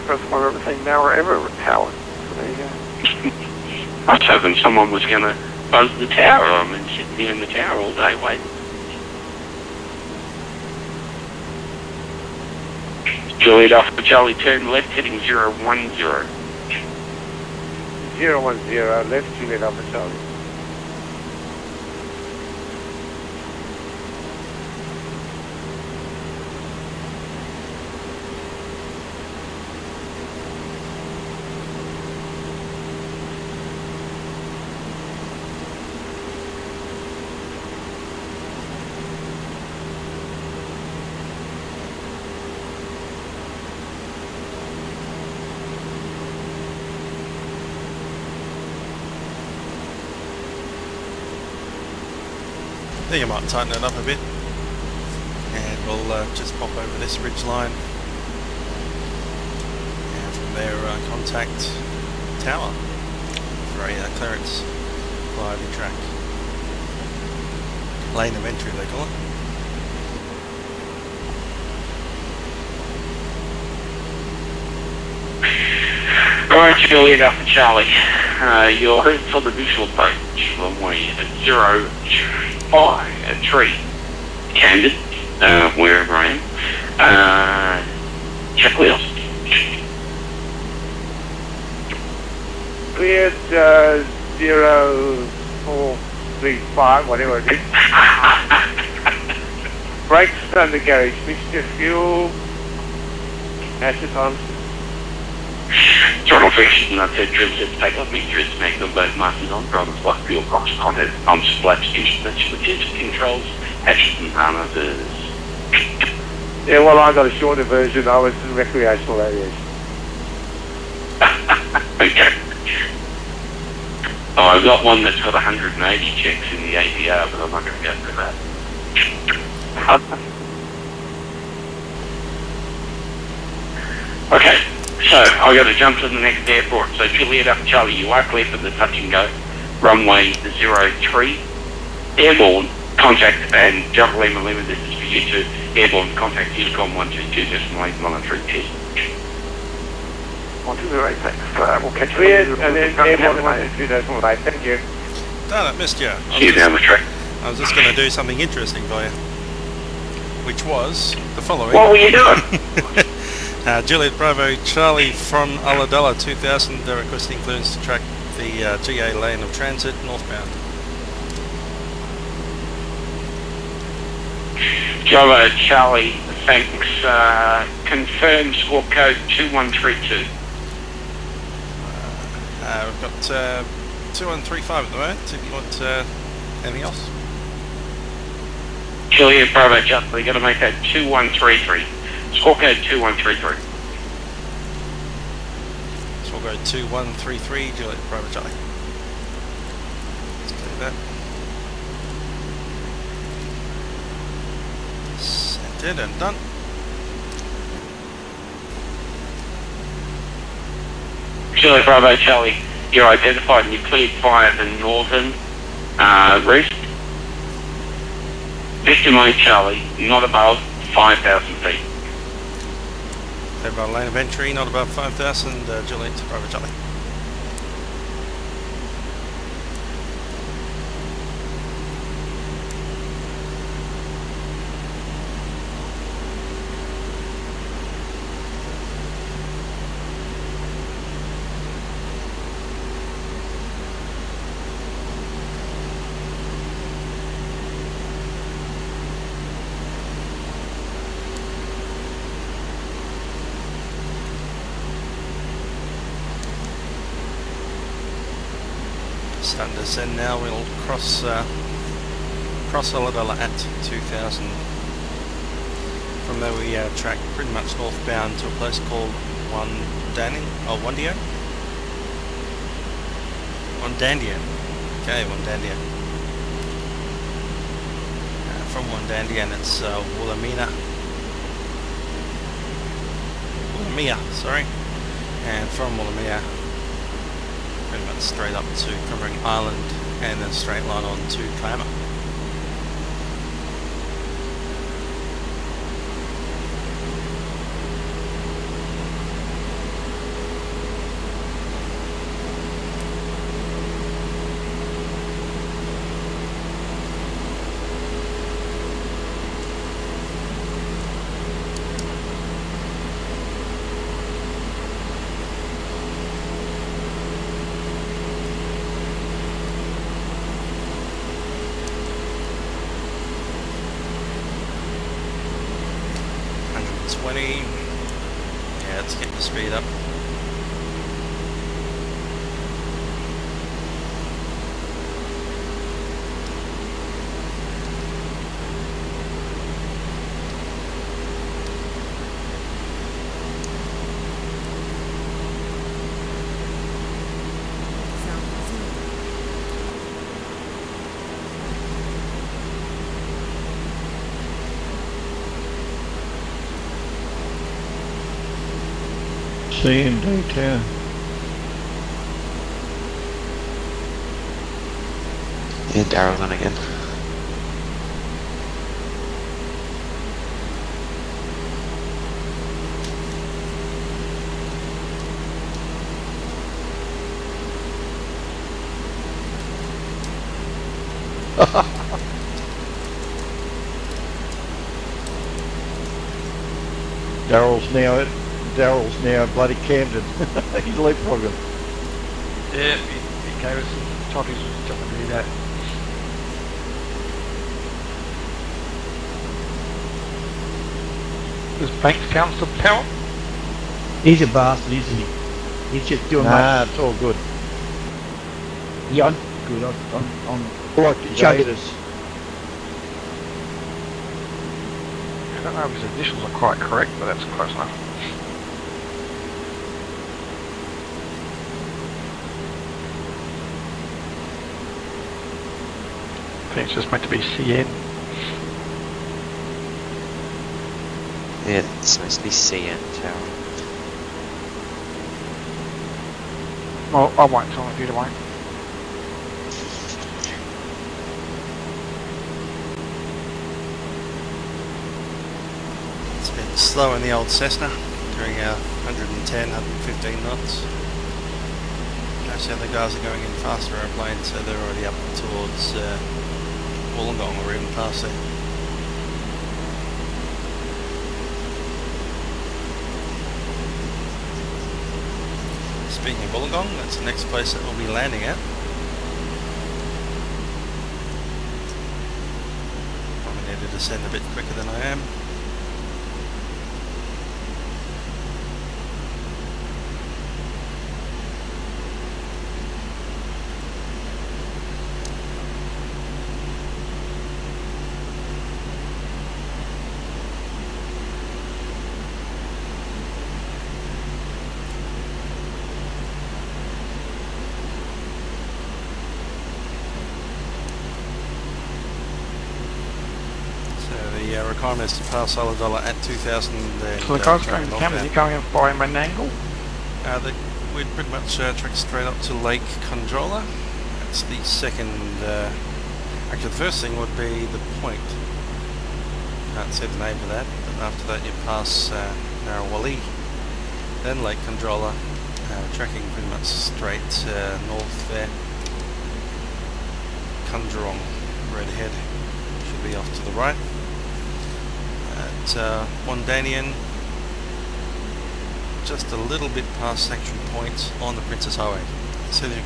First one I've ever seen Nowra ever towered. So there you go. I was hoping someone was going to buzz the tower. I've been sitting here in the tower all day waiting. Juliet Alpha Charlie, turn left heading 010. 010, left Juliet Alpha Charlie. There, you might tighten it up a bit, and we'll just pop over this ridge line, and from there contact tower for a clearance via the track. Lane of entry they call it. Alright, Juliet Alpha Charlie, you're headed for the visual approach, runway 03, Camden, wherever I am. Check wheels. Cleared 0435, whatever it is. Brakes under garage, mixture fuel. That's it on. Throttle friction, that's it, trim sets, take off mixture, it's magnum, both masters on, drivers block, fuel box, content, pumps, flaps, instruments, switches, controls, hatches and harnesses. Yeah, well, I got a shorter version, I was in recreational areas. Okay. Oh, I've got one that's got 180 checks in the APR, but I'm not going to go for that. Okay. So, I've got to jump to the next airport. So, Juliet Alpha Charlie, you are clear for the touch and go. Runway 03. Airborne, contact, and Delta Lima Lima, this is for you too. Airborne, contact Unicom 122.8 monitoring test. 128, thanks. We'll catch you. Cleared, and then airborne 122.8, thank you. Darn it, missed you. See you down the track. I was just going to do something interesting for you, which was the following. What were you doing? Juliet Bravo Charlie from Ulladulla 2000, they're requesting clearance to track the GA lane of transit northbound. Bravo Charlie Thanks. Confirm squawk code 2132. We've got 2135 at the moment. If you want anything else? Juliet Bravo Charlie, we're going to make that 2133. Squawk code 2133. Squawk code 2133, Juliet Bravo Charlie. Let's do that. Sent and done. Juliet Bravo Charlie, you're identified and you're cleared via the northern route. Victim lane Charlie, not above 5,000 feet. Over lane of entry, not above 5,000, Juliet Bravo Charlie. Starting to descend now. We'll cross Ulladulla at 2,000. From there we track pretty much northbound to a place called Wandandian. Okay, Wandandian. From Wandandian it's Woollamia, sorry. And from Woollamia pretty much straight up to Comerong Island and then straight line on to Kiama. Yeah, let's get the speed up. C&D Tower. Yeah, Daryl's on again. Daryl's now bloody Camden. He's leapfrogging. Yeah, he gave us some toddies was jumping to do that. Does Banks count the power? He's a bastard, isn't he? He's just doing Nah, it's all good. Yeah, I'm good. I'm Like the Jaders. I don't know if his initials are quite correct, but that's close enough. I think it's just meant to be CN. Yeah, it's supposed to be CN Tower. Well, I won't tell him if you don't. It's been slow in the old Cessna, doing 110, 115 knots. Most of the other guys are going in faster airplanes, so they're already up towards Wollongong or even past there. Speaking of Wollongong, that's the next place that we'll be landing at. Probably need to descend a bit quicker than I am. the requirement is to pass Ulladulla at 2000. So the car's going to Canberra, you're going by Menangle? We'd pretty much track straight up to Lake Controller. That's the second, actually the first thing would be the point. Can't see the name of that, but after that you pass Nowra, then Lake Controller, tracking pretty much straight north there. Comerong Redhead should be off to the right. At Wandandian, just a little bit past Sanctuary Point on the Princess Highway. So you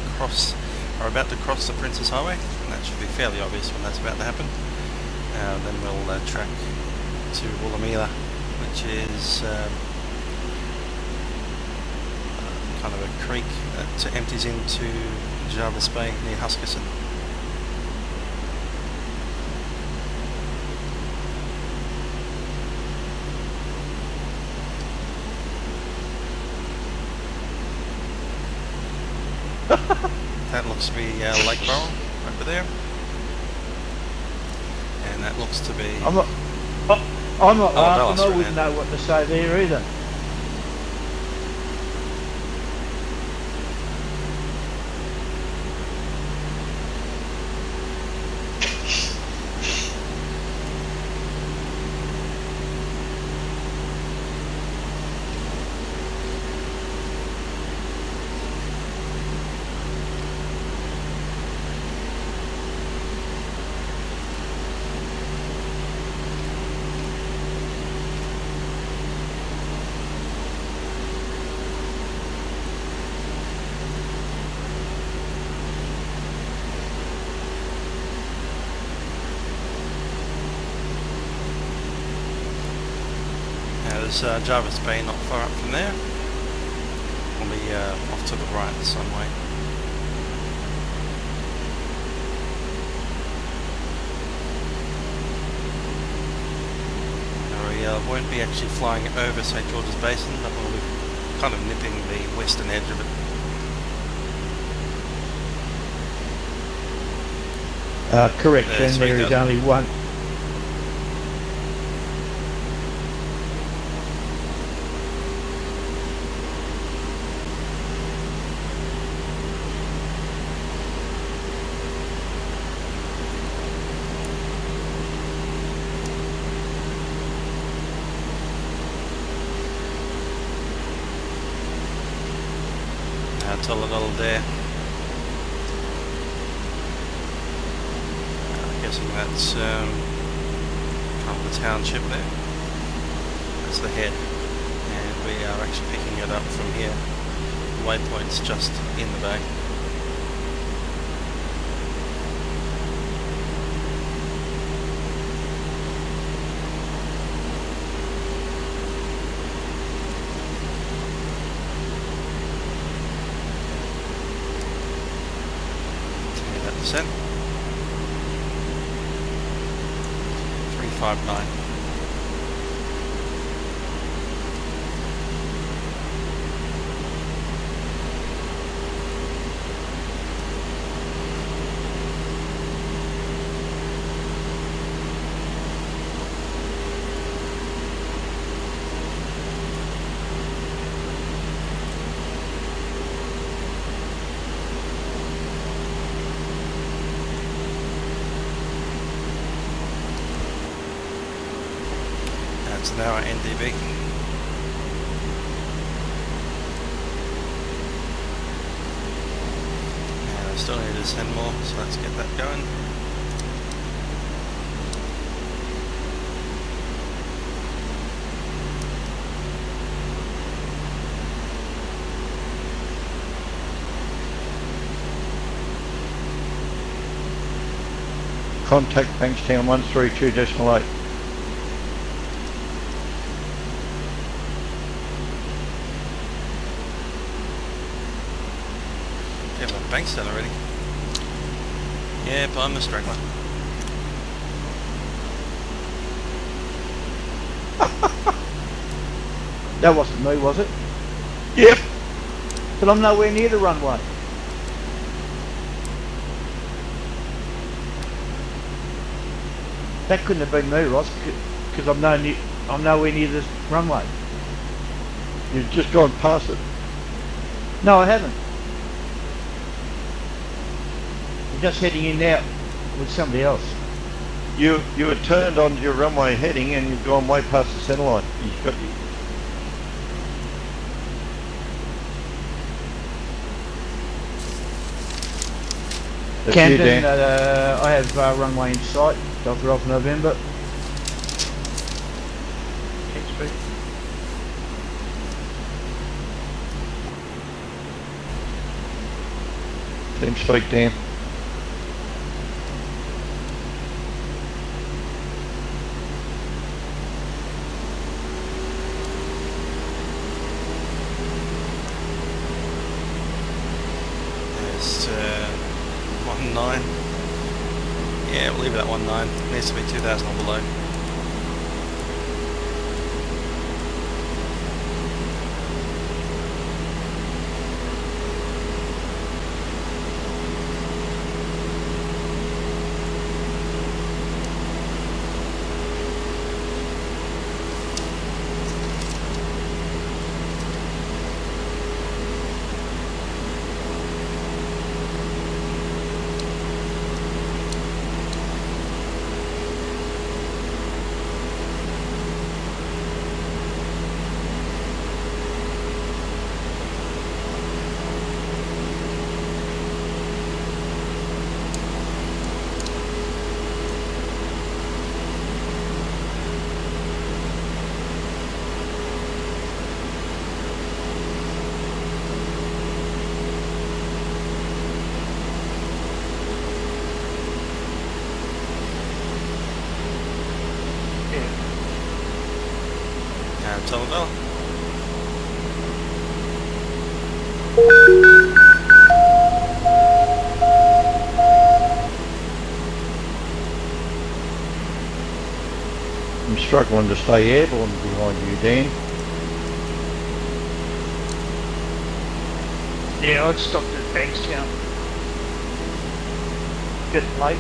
are about to cross the Princess Highway, and that should be fairly obvious when that's about to happen. Then we'll track to Woollamia, which is kind of a creek that empties into Jervis Bay near Huskisson. That looks to be Lake Berowra over there, and that looks to be. I'm not laughing. I wouldn't know what to say there either. There's Jervis Bay not far up from there. We'll be off to the right some way. We won't be actually flying over St George's Basin, but we'll be kind of nipping the western edge of it. Correct, and there is only one. Ulladulla there. I'm guessing that's kind of the township there. That's the head, and we are actually picking it up from here. The waypoint's just in the bay. Descent 359. That's now our NDB. And I still need to send more, so let's get that going. Contact Bankstown 132.8. Bankstown already. Yeah, but I'm a straggler. That wasn't me, was it? Yep. But I'm nowhere near the runway. That couldn't have been me, Ross. because I'm nowhere near this runway. You've just gone past it. No, I haven't. I'm just heading in now with somebody else. You were turned onto your runway heading and you've gone way past the centre line. You've got Camden, I have runway in sight, Delta Alpha November. Team speak, Dan. There's 19. Yeah, we'll leave it at 19. It needs to be 2,000 or below. Ulladulla. I'm struggling to stay airborne behind you, Dan. Yeah, I'd stopped at Bankstown. Bit late.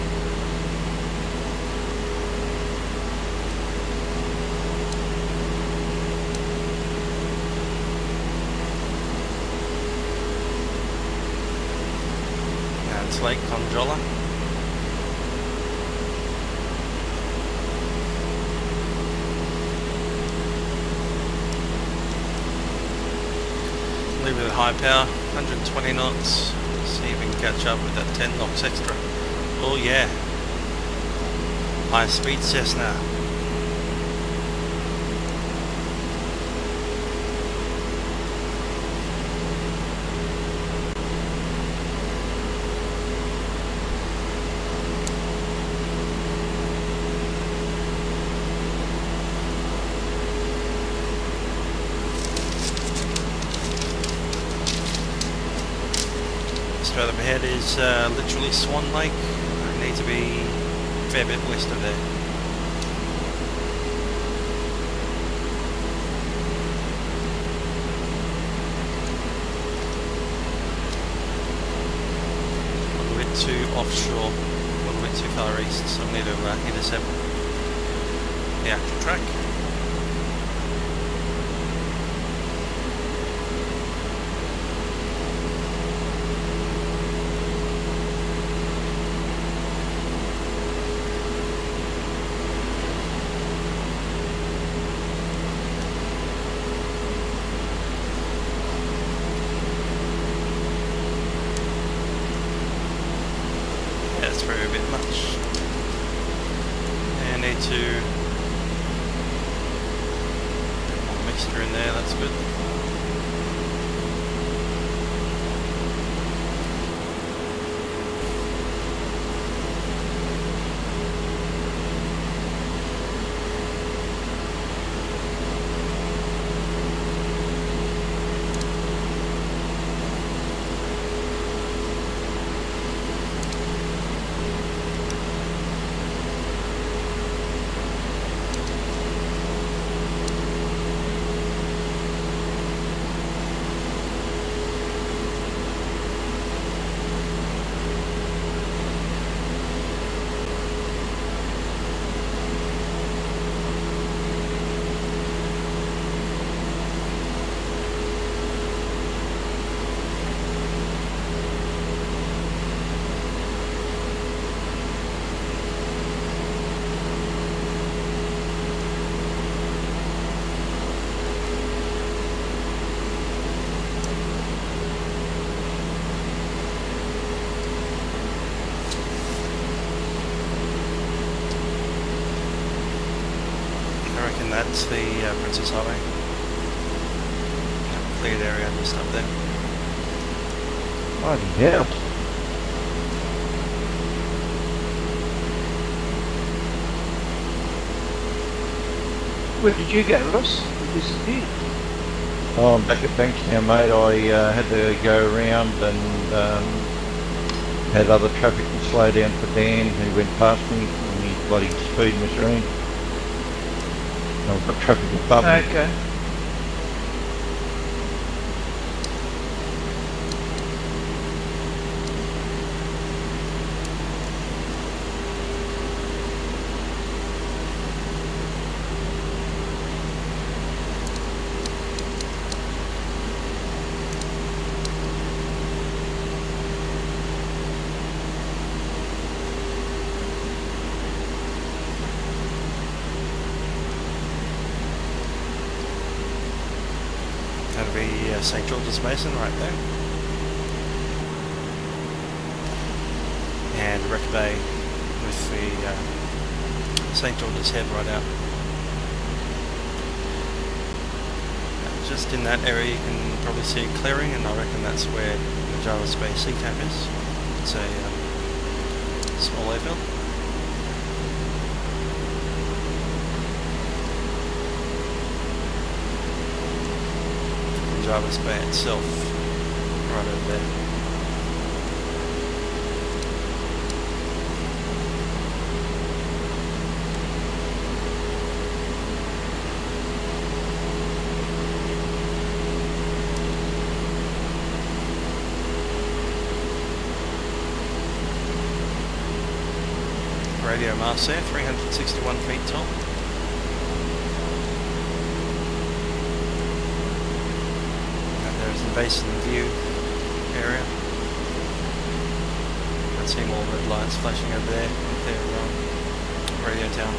Lake Conjola. Leave it at high power, 120 knots. See if we can catch up with that 10 knots extra. Oh yeah. High speed Cessna. Straight up ahead is literally Swan Lake. I need to be a fair bit west of there. A little bit too offshore, a little bit too far east, so I need to intercept the actual track. Through a bit much. And need to put more mixture in there, that's good. reckon that's the Princess Highway. Cleared area just up there. Bloody hell. Where did you go, Ross? You disappeared. Oh, I'm back at Banks now, mate. I had to go around and had other traffic and slow down for Dan, who went past me on his bloody speed machine. I've got traffic above me. Okay. That'll be St George's Mason right there. And Wreck Bay with the St George's Head right out. Just in that area you can probably see a clearing, and I reckon that's where the Jarvis Bay Sea Cap is. It's a small airfield. Jarvis Bay itself, right over there. Radio mast there, 361 feet tall. Basin view area. I see more red lights flashing over there with their radio tower.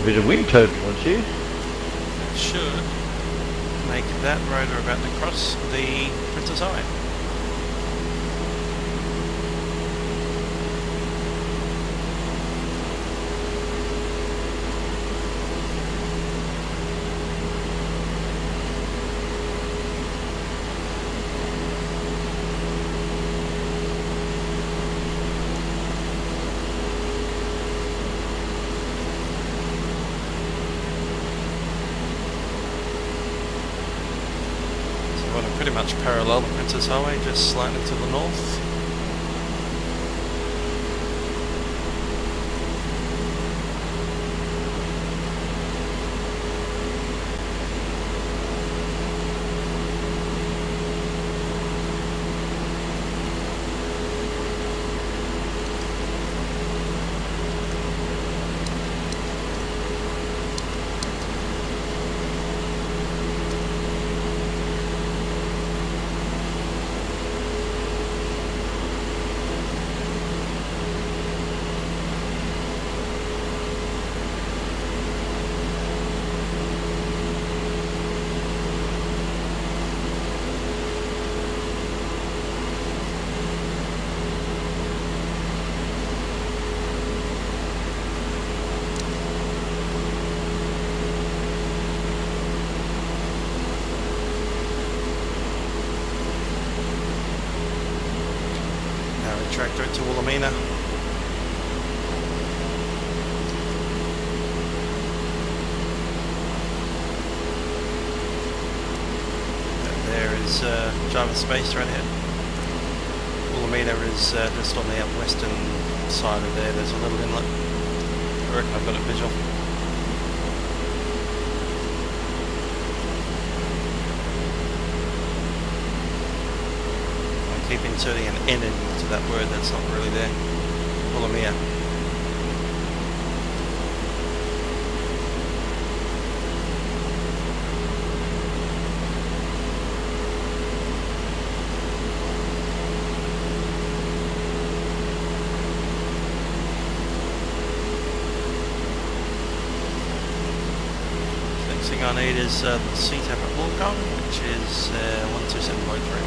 A bit of wind turbulence here. That should make that road we're about to cross the Princess Highway. Pretty much parallel the Princess Highway, just slightly to the north. Tractor to Woollamia. There is Jarvis Space right ahead. Woollamia is just on the western side of there. There's a little inlet. I reckon I've got it visual. Keep inserting an N into that word that's not really there. Woollamia. Next thing I need is the CTAP at Wollongong, which is 127.3.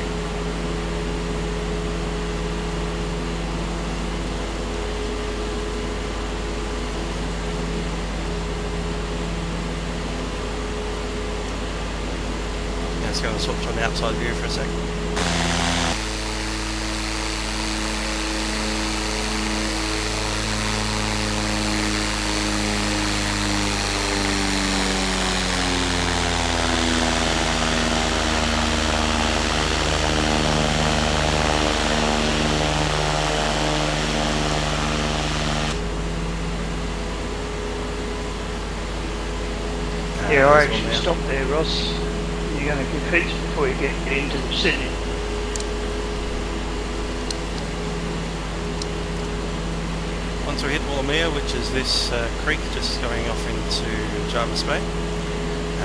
just going to swap to an outside view for a sec. Yeah, I actually stopped there, Ross. You're going to give heaps before you get into Sydney. Once we hit Woollamia, which is this creek just going off into Jervis Bay,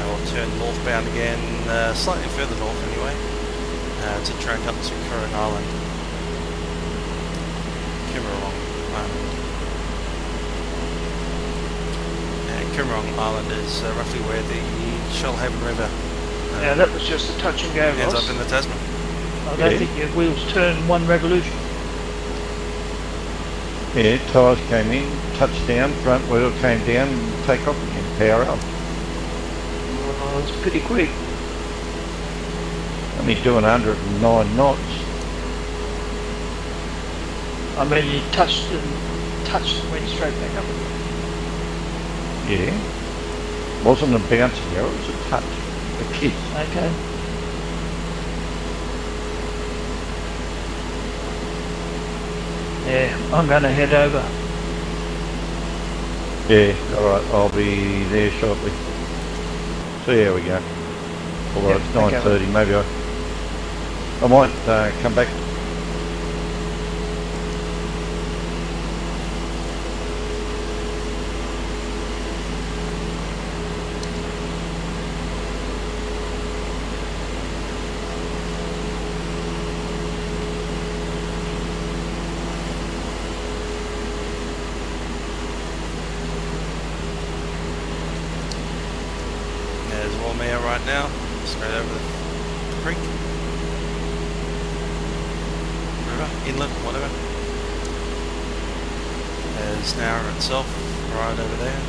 we'll turn northbound again, slightly further north anyway, to track up to Comerong Island. Comerong Island. Comerong Island is roughly where the Shoalhaven River yeah, that was just a touch and go, ends Ross. up in the Tasman. I don't think your wheels turn one revolution. Yeah, tyres came in, touched down, front wheel came down, and take off again, power up. Oh, it's pretty quick. Only doing 109 knots. I mean, you touched and went straight back up again. Yeah. Wasn't a bouncy arrow, it was a touch, a kiss. Okay. Yeah, I'm going to head over. Yeah, alright, I'll be there shortly. See how we go. Although Yep, it's 9:30, maybe I might come back. There's Woollamia right now, straight over the creek. River, inlet, whatever. There's Nowra itself, right over there.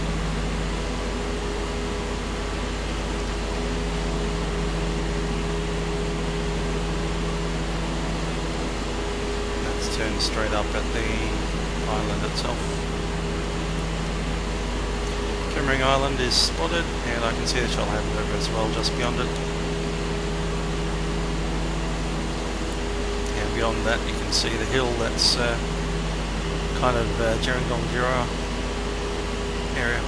That's turned straight up at the island itself. Comerong Island is spotted, and I can see the Shoalhaven River as well just beyond it. And beyond that you can see the hill that's kind of Currandooley area.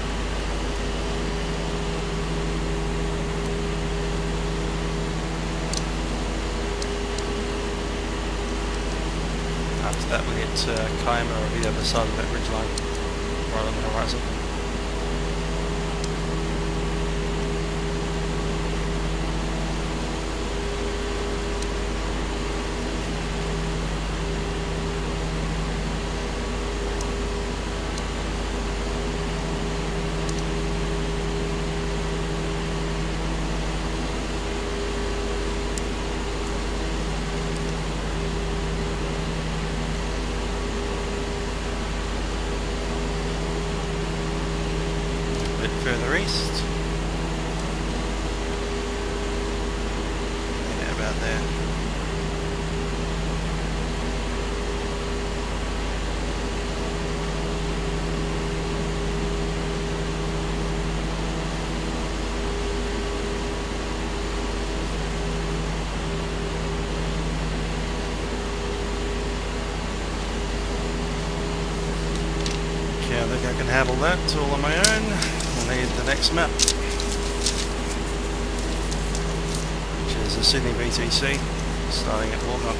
After that we hit Kiama or the other side of that ridgeline, right on the horizon. Further east. Yeah, about there. Okay, I think I can handle that all on my own. Need the next map, which is the Sydney VTC, starting at Wollongong.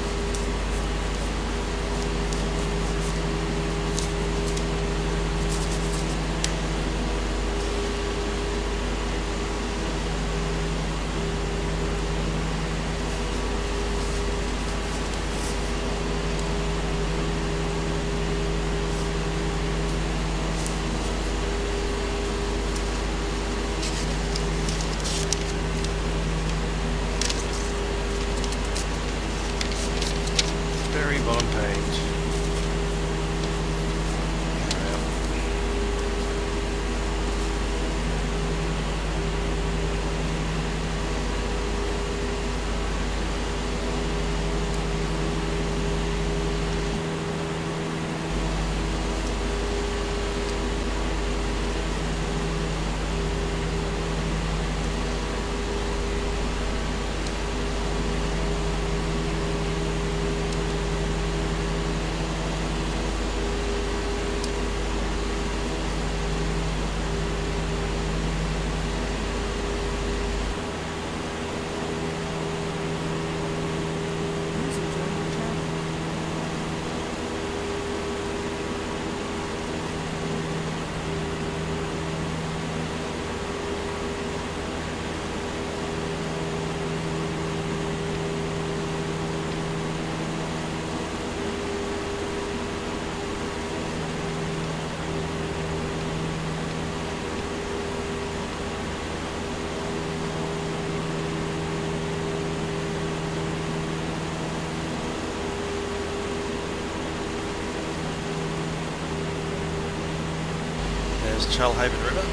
towards Chelhaven River.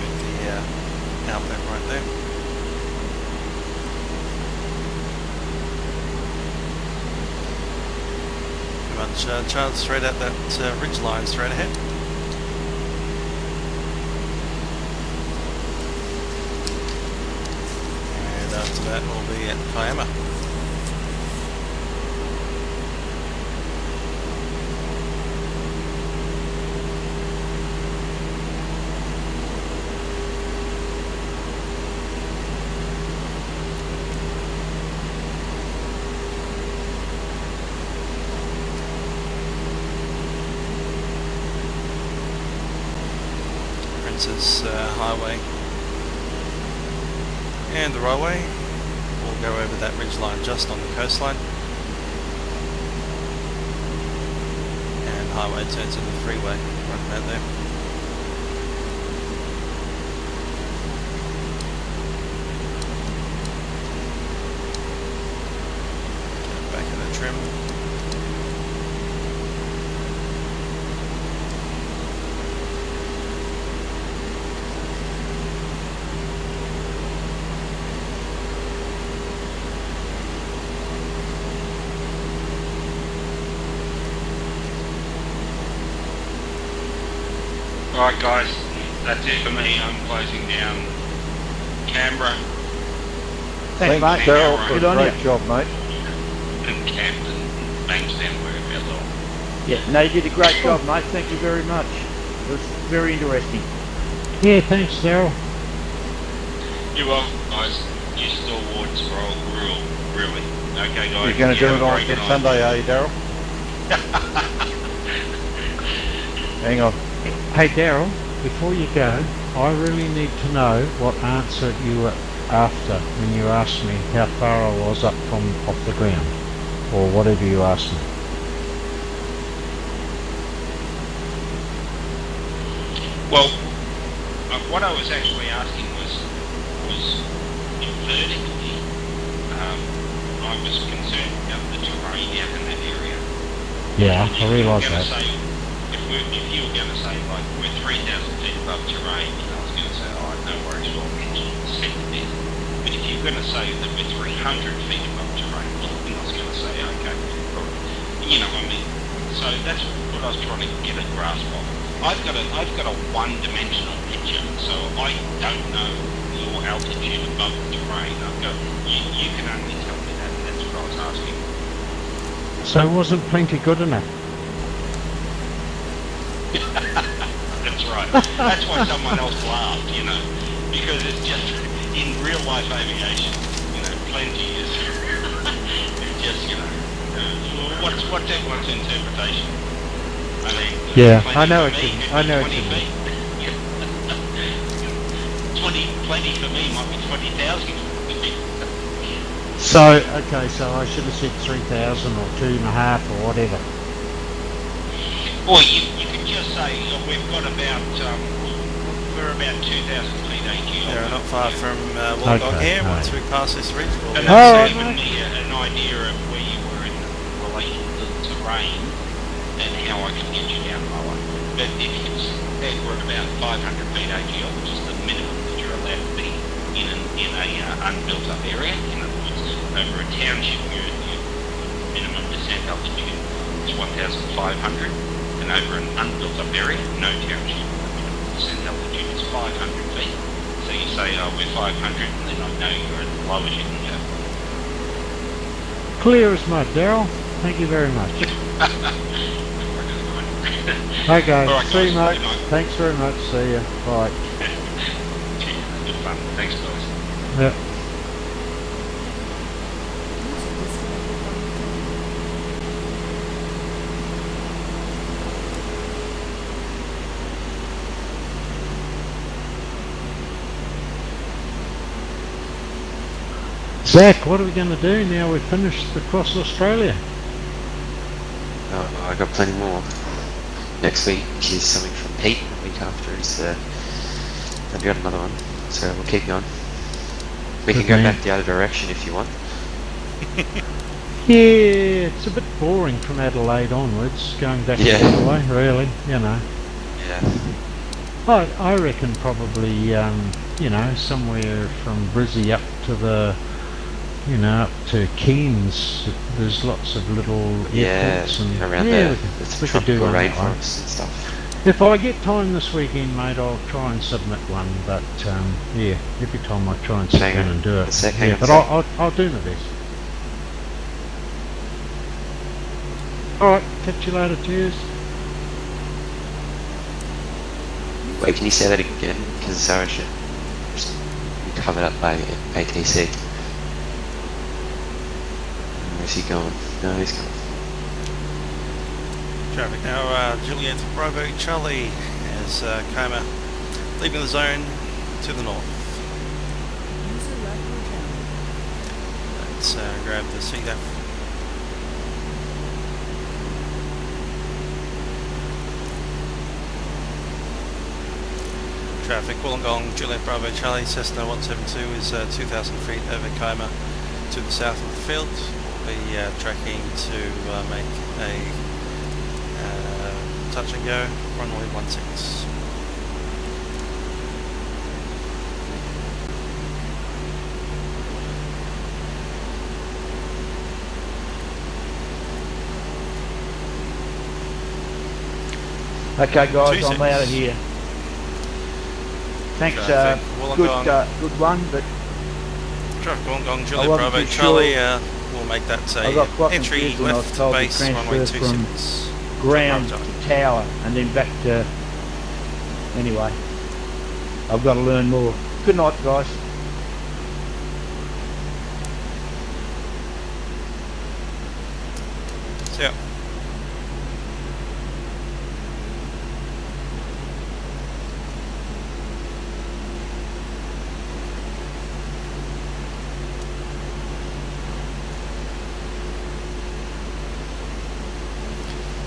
With the outlet right there. Pretty much chance straight at that ridge line straight ahead. And after that we'll be at Kiama. Highway and the railway will go over that ridge line just on the coastline, and highway turns into the freeway right about there. Back in the trim. Alright guys, that's it for me. I'm closing down Canberra. Thanks, mate. Daryl, good on you. Great job, mate. And Camden, Bankstown, wherever else. Yeah, no, you did a great job, mate. Thank you very much. It was very interesting. Yeah, thanks, Daryl. You're welcome, guys. You stalwarts for all rural, really. Okay, guys. You're going to do it on Sunday, are you, Daryl? Hang on. Hey Daryl, before you go, I really need to know what answer you were after when you asked me how far I was up from off the ground, or whatever you asked me. Well, what I was actually asking was vertically, I was concerned about the terrain out in that area. Yeah, I realise that. If you were going to say, like, we're 3,000 feet above terrain, I was going to say, oh, no worries, we'll set the bit. But if you're going to say that we're 300 feet above terrain, then I was going to say, okay, you know what I mean? So that's what I was trying to get a grasp of. I've got a one-dimensional picture, so I don't know your altitude above the terrain. You can only tell me that, and that's what I was asking. So wasn't plenty good enough? That's right. That's why someone else laughed, you know, because it's just in real life aviation, you know, plenty is it's just, you know, what's everyone's interpretation? I mean, yeah, I know what you mean. 20 plenty for me might be 20,000. So okay, so I should have said 3,000 or 2.5 or whatever. Or you could just say, we've got about, we're about 2,000 feet AG. Yeah, not far from Wollongong here. Once we pass this ridge, we'll and that's given me an idea of where you were in relation to the terrain and how I can get you down lower. But if you said we're about 500 feet AGL, which is the minimum that you're allowed to be in a unbuilt up area, in other words, over a township, your minimum descent altitude is 1,500. And over an unbuilt up area, no township, descent altitude is 500 feet. So you say, oh, we're 500, and then I know you're at the lowest you can go. Clear as mud, Daryl. Thank you very much. Okay, right, see you, mate. Thanks very much. See ya. Bye. Good fun. Thanks, guys. Yep. Zach, what are we going to do now we've finished across Australia? Oh, I got plenty more. Next week is something from Pete, the week after is I've got another one, so we'll keep going. We can go back the other direction if you want. Yeah, it's a bit boring from Adelaide onwards, going back the other way, really, you know. Yeah. I reckon probably, you know, somewhere from Brizzy up to the, you know, up to Cairns, there's lots of little airports and around yeah, the tropical rainforests and stuff. If I get time this weekend, mate, I'll try and submit one. But yeah, every time I try and sit down and do it. Yeah, but I'll do my best. All right, catch you later. Cheers. Wait, can you say that again? Because Sarah should just be covered up by ATC. Where's he going? No, he's going. Traffic now, Juliet Bravo Charlie as Coma leaving the zone to the north. Let's grab the Seacliff. Traffic, Wollongong, Juliet Bravo Charlie, Cessna 172 is 2,000 feet over Coma to the south of the field. We'll be tracking to make a touch and go, runway 16. Okay guys, I'm out of here. Thanks, good one, but Traffic Wollongong, Juliet Bravo Charlie, we'll make that entry left base, runway 26. Ground to tower and then back to... Anyway, I've got to learn more. Good night guys. See ya.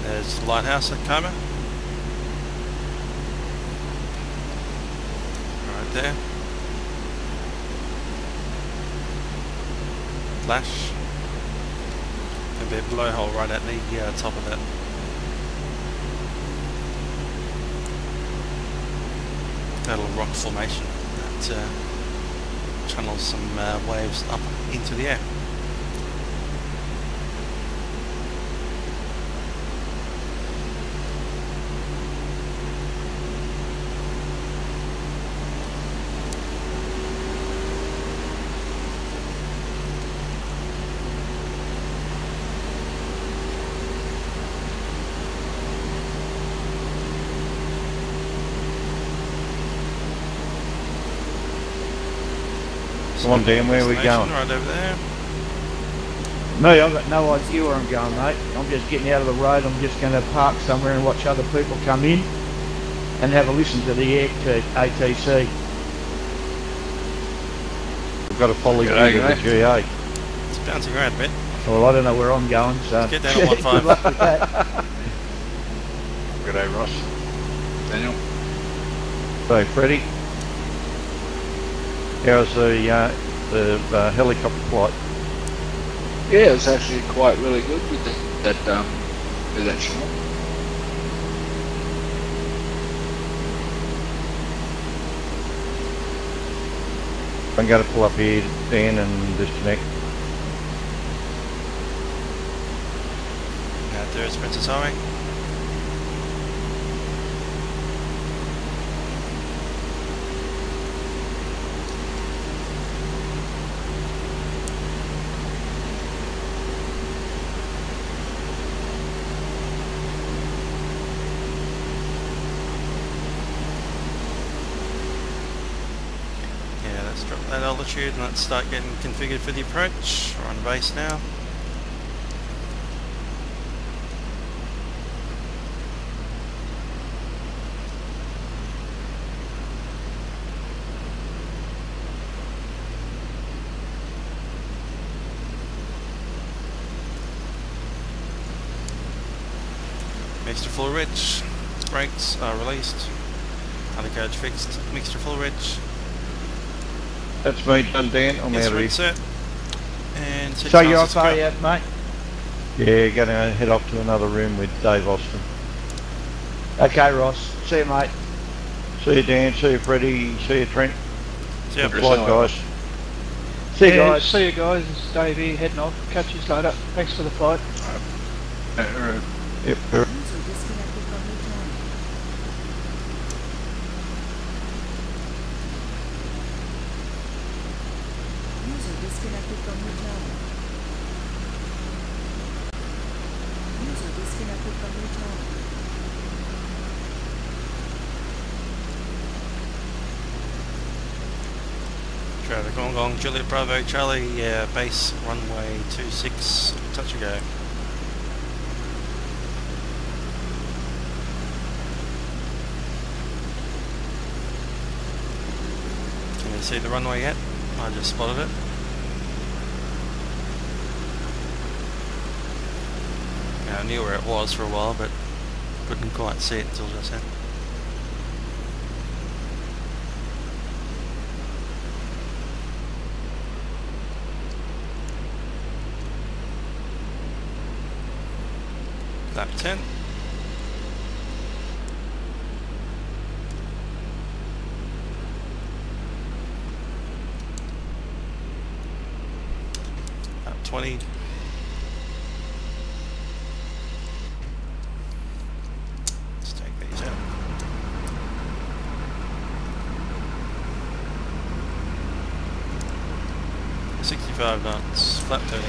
There's the lighthouse at Coma. Right there. Flash. There'll be a blowhole right at the top of that. That little rock formation that channels some waves up into the air. Come on, Dan, where are we going? Right over there. Me, I've got no idea where I'm going, mate. I'm just getting out of the road. I'm just going to park somewhere and watch other people come in and have a listen to the ATC. We've got to follow you to the GA. It's bouncing around a bit. Well, I don't know where I'm going, so... Let's get down at 1.5. Good luck with that. G'day, Ross. Daniel. So, Freddie, how's the helicopter flight? Yeah, it's actually quite really good with that channel. I'm going to pull up here, Dan, and disconnect. There's Princess Highway. That altitude and let's start getting configured for the approach. We're on base now. Mixture full rich, brakes are released, undercarriage fixed, mixture full rich. That's me done, Dan. I'm out of here. Set. And so you're off, are you, mate? Yeah, going to head up to another room with Dave Austin. Okay, Ross. See you, mate. See you, Dan. See you, Freddie. See you, Trent. See you, good flight, guys. See you, guys. See you guys. It's Dave here, heading off. Catch you later. Thanks for the flight. Yep. Traffic Wollongong, Juliet Bravo Charlie, base runway 26, touch and go. Can you see the runway yet? I just spotted it. I knew where it was for a while, but couldn't quite see it until just then. Lap 10. Lap 20. Let's take these out. 65 knots, flat 30.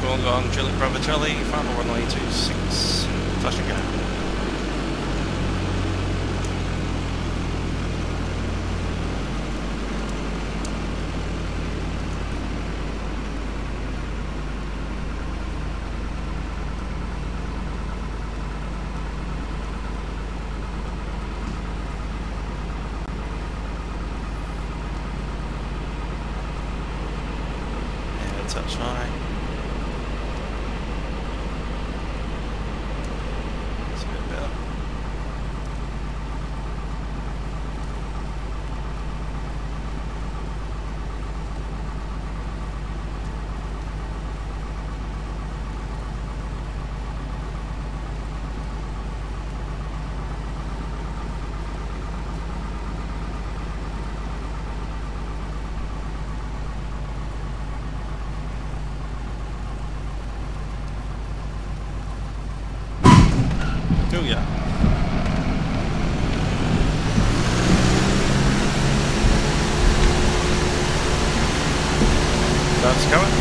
Wollongong, Juliet Bravo Charlie, final runway 26, touch and go. Yeah, touch high. Oh yeah. That's going.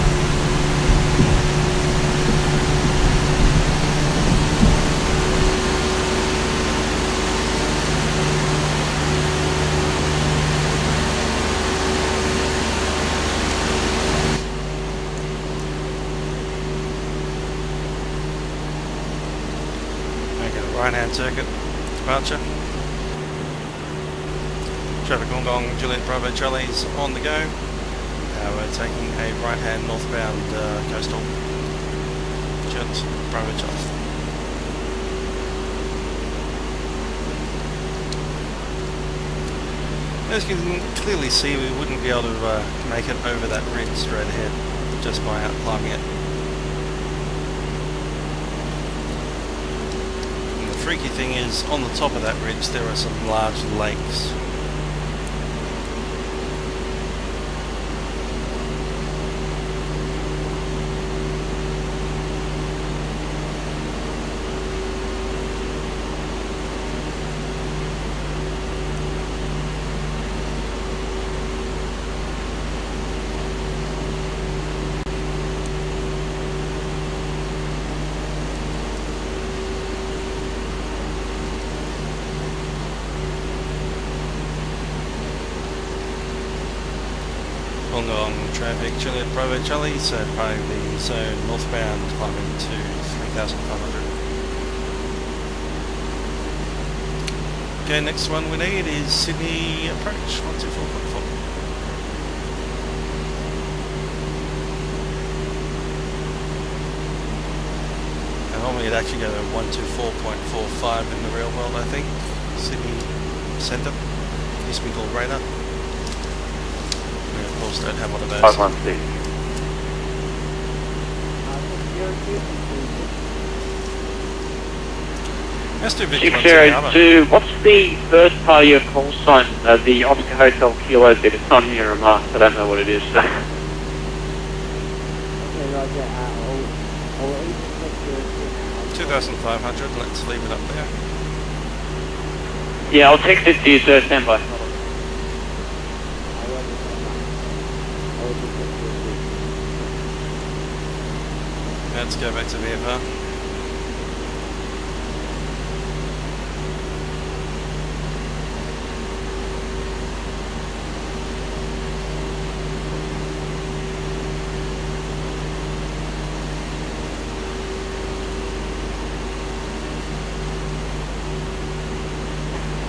Right-hand circuit departure. Traffic Wollongong, Juliet Bravo Charlie's on the go. We're taking a right-hand northbound coastal jet Bravo Charlie. As you can clearly see, we wouldn't be able to make it over that ridge straight ahead just by out-climbing it. The freaky thing is, on the top of that ridge there are some large lakes. Wollongong traffic, Juliet Bravo Charlie, so departing the zone northbound, climbing to 3,500. Okay, next one we need is Sydney approach 124.4. Normally it'd actually go to 124.45 in the real world, I think. Sydney Centre. Used to be called Radar. We of course don't have one of those. 516. Let's do 602, what's the first part of your call sign? The Oscar Hotel Kilo bit, it's not in your remarks, I don't know what it is. Okay, Roger, 2,500, let's leave it up there. Yeah, I'll text it to you, sir, stand by. Let's go back to VFR.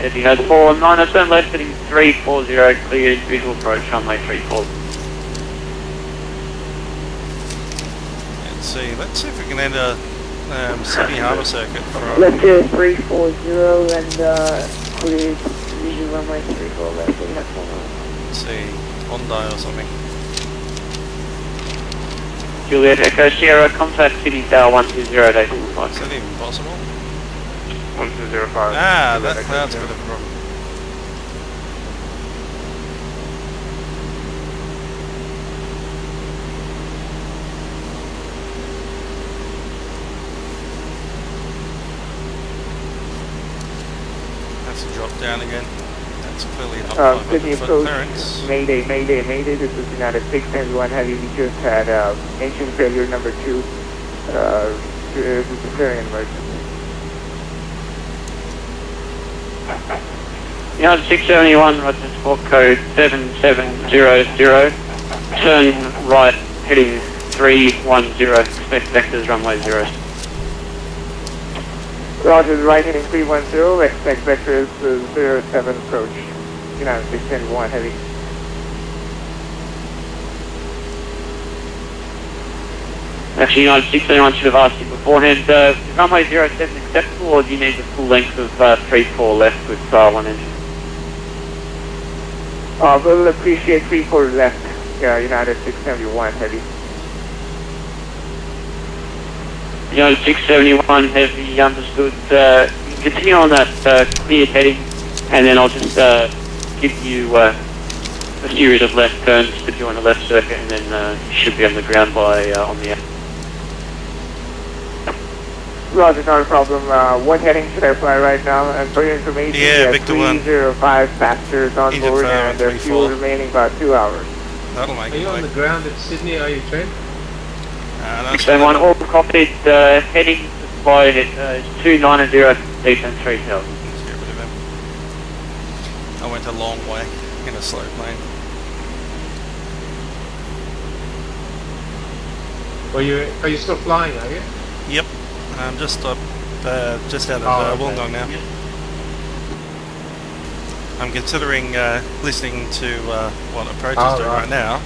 If you had 419, turn left, heading 340, cleared, visual approach, runway 34. Let's see if we can enter Sydney Harbour Circuit for... Let's do 340 and clear visual runway 34 left. Let's see, Bondi or something. Juliet Echo Sierra, contact Sydney Tower 120 days. Is that even possible? 1205. Ah, that cloud's got a problem. That's a drop down again. That's clearly not 500 foot clearance. Mayday, this is United 671 Heavy. We just had engine failure number 2. This is declaring an emergency. United 671, Roger, sport code 7700. Turn right, heading 310, expect vectors runway 0. Roger, right heading 310, expect vectors 07 approach. United 671 Heavy. Actually, United 671 should have asked you beforehand, is runway 07 acceptable, or do you need the full length of 34 left with one engine? We'll appreciate 34 left, United 671 Heavy. United 671 Heavy, understood. You can continue on that cleared heading, and then I'll just give you a series of left turns to join the left circuit, and then you should be on the ground by on the... Roger, not a problem. What heading should I fly right now? And for your information, we have Victor 305 passengers on board, and there's fuel remaining about 2 hours. That'll make it. Are you on the ground at Sydney? Are you trained? 671, all copied. Heading to fly at 290, descent 3000. Let's get rid of him. I went a long way in a slow plane. Are you still flying, are you? Yep. I'm just up, just out of Wollongong now. Yep. I'm considering listening to what approach is doing right now,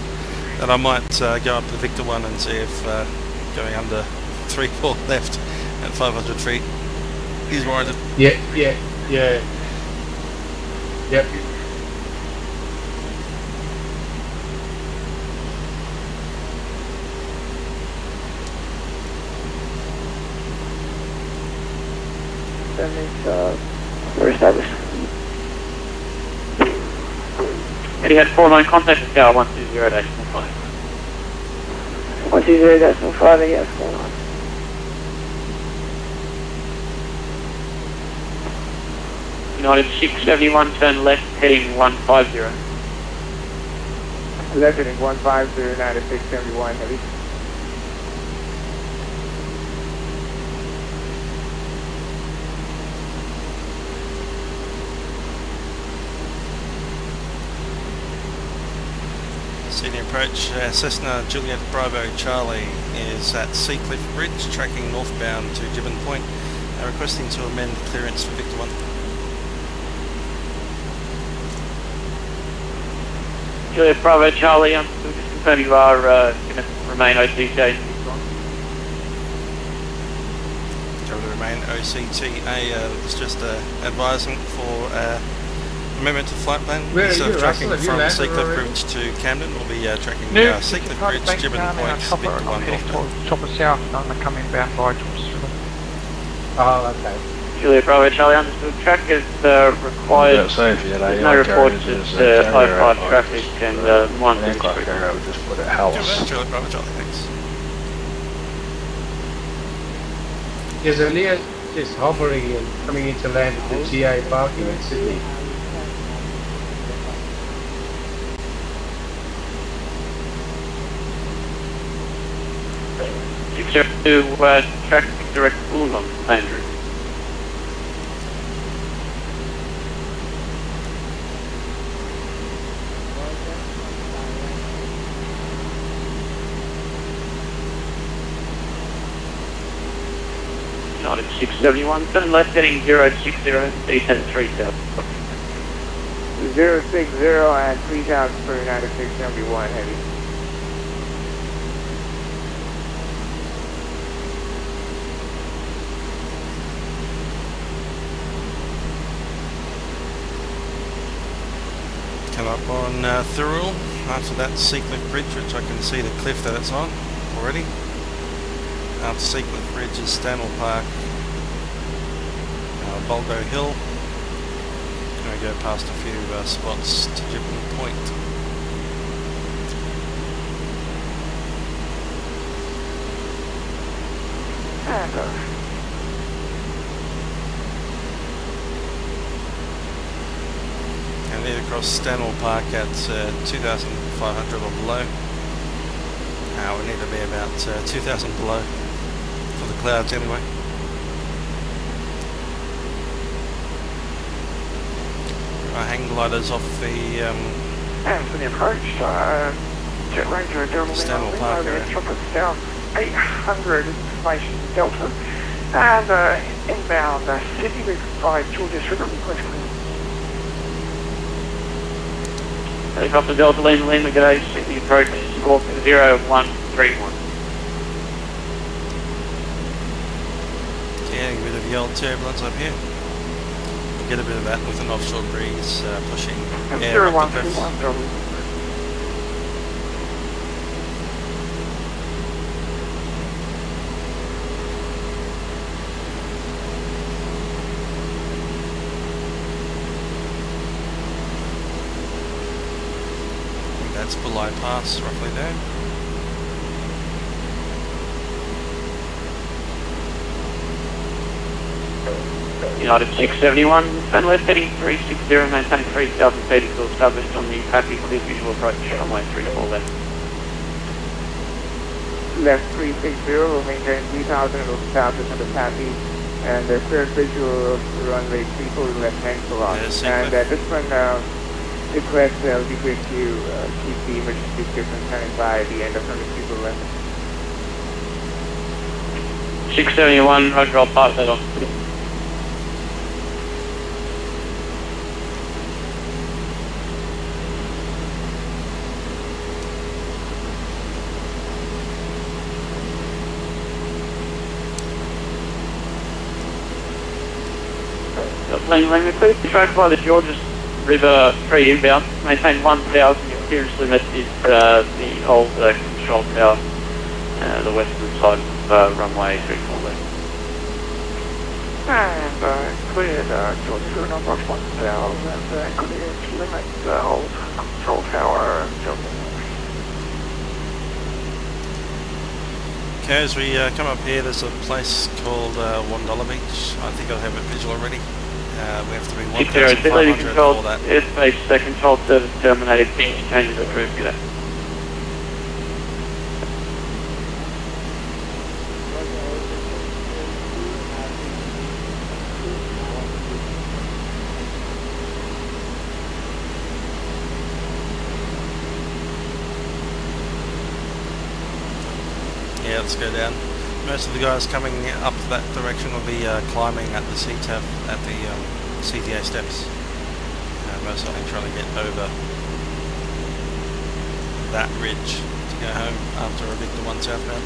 and I might go up to Victor 1 and see if going under 3-4 left at 500 feet is warranted. Yeah. Yep. That makes we're established. Eddie had 49 contact with Tower 120 dash 5. 120 dash 5, yes, going on. United 671, turn left, heading 150. Left heading 150, United 671, heavy. Sydney approach, Cessna Juliet Bravo Charlie is at Seacliff Bridge, tracking northbound to Gibbon Point, requesting to amend clearance for Victor 1. Juliet Bravo Charlie, just confirm you are going to remain OCTA. Going to remain OCTA. It's just advising for amendment to flight plan. Instead of tracking from Seacliff Bridge to Camden, we'll be tracking Seacliff Bridge, Gibbon Point, Vic to 1 Northbound. Chopper south, I'm coming bound by George River. Oh, okay. Juliet Bravo Charlie, understood. Track is required. There's no reports of high traffic and one thing. Just put it house. Juliet Bravo Charlie, thanks. Yes, earlier just hovering and coming into land at the GA parking in Sydney. To track direct Wollongong, Andrew. United 671, turn left heading 060, descent 3000. 060 and 3000 for United 671 heavy. Come up on Thurul, after that Seacliff Bridge, which I can see the cliff that it's on already. After Seacliff Bridge is Stanwell Park, Bulgo Hill. Going to go past a few spots to Gibbon Point. And then across Stanwell Park at 2,500 or below. We need to be about 2,000 below for the clouds anyway. Hang gliders off the for the approach, Jet Ranger Stanwell Park area. Chopper South 800 information Delta and inbound Sydney with 5 Georges River request clear. Helicopter Delta Lima, g'day, Sydney approach, squawk 0131. Getting a bit of yield turbulence up here. Get a bit of that with an offshore breeze pushing air up the cliff. 0131. That's Bulli Pass roughly there. United 671, turn left heading 360, maintain 3,000 feet until established on the Pappy for the visual approach, runway 34 left. Left 360, will maintain 3,000 until established on the Pappy, and the third visual runway 34 left hand for us. And this one request will be quick to keep the emergency description standing by the end of 100 people left. 671, roger, I'll pass that on. Lane clear to track by the Georges River 3 inbound. Maintain 1,000. Your clearance limit is the old control tower, the western side of runway 34 left. And cleared Georges River number 1,000 and cleared limit old control tower. Okay, as we come up here, there's a place called Ulladulla Beach. I think I have it visual already. We have to be 1,500 for that. Airspace control service terminated. Beach changes approved. Get that. Yeah, let's go down. Most of the guys coming up that direction will be climbing at the CTAF, at the CTA steps. Most likely trying to get over that ridge to go home after a Victor 1 southbound.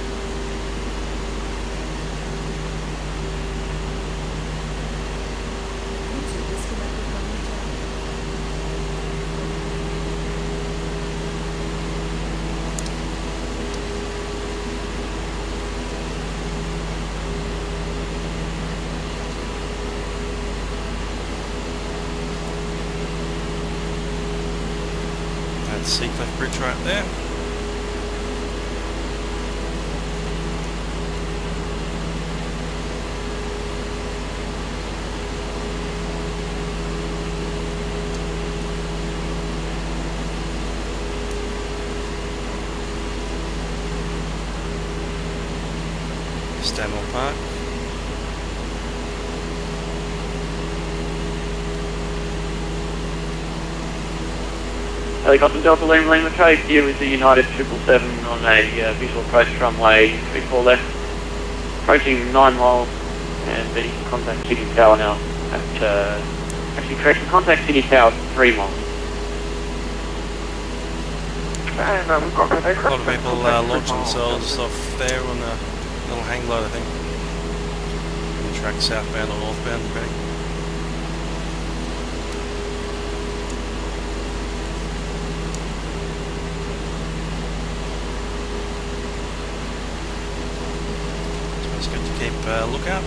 Seacliff Bridge right there. Stanwell Park. Helicopter Delta Lima Lima trade here with the United 777 on a visual approach runway 34 left, approaching 9 miles and the contact City Tower now at, actually correction, contact City Tower 3 miles. And we've got a lot of people launch themselves off there on a little hang glide, I think. And track southbound or northbound, depending. Keep a lookout.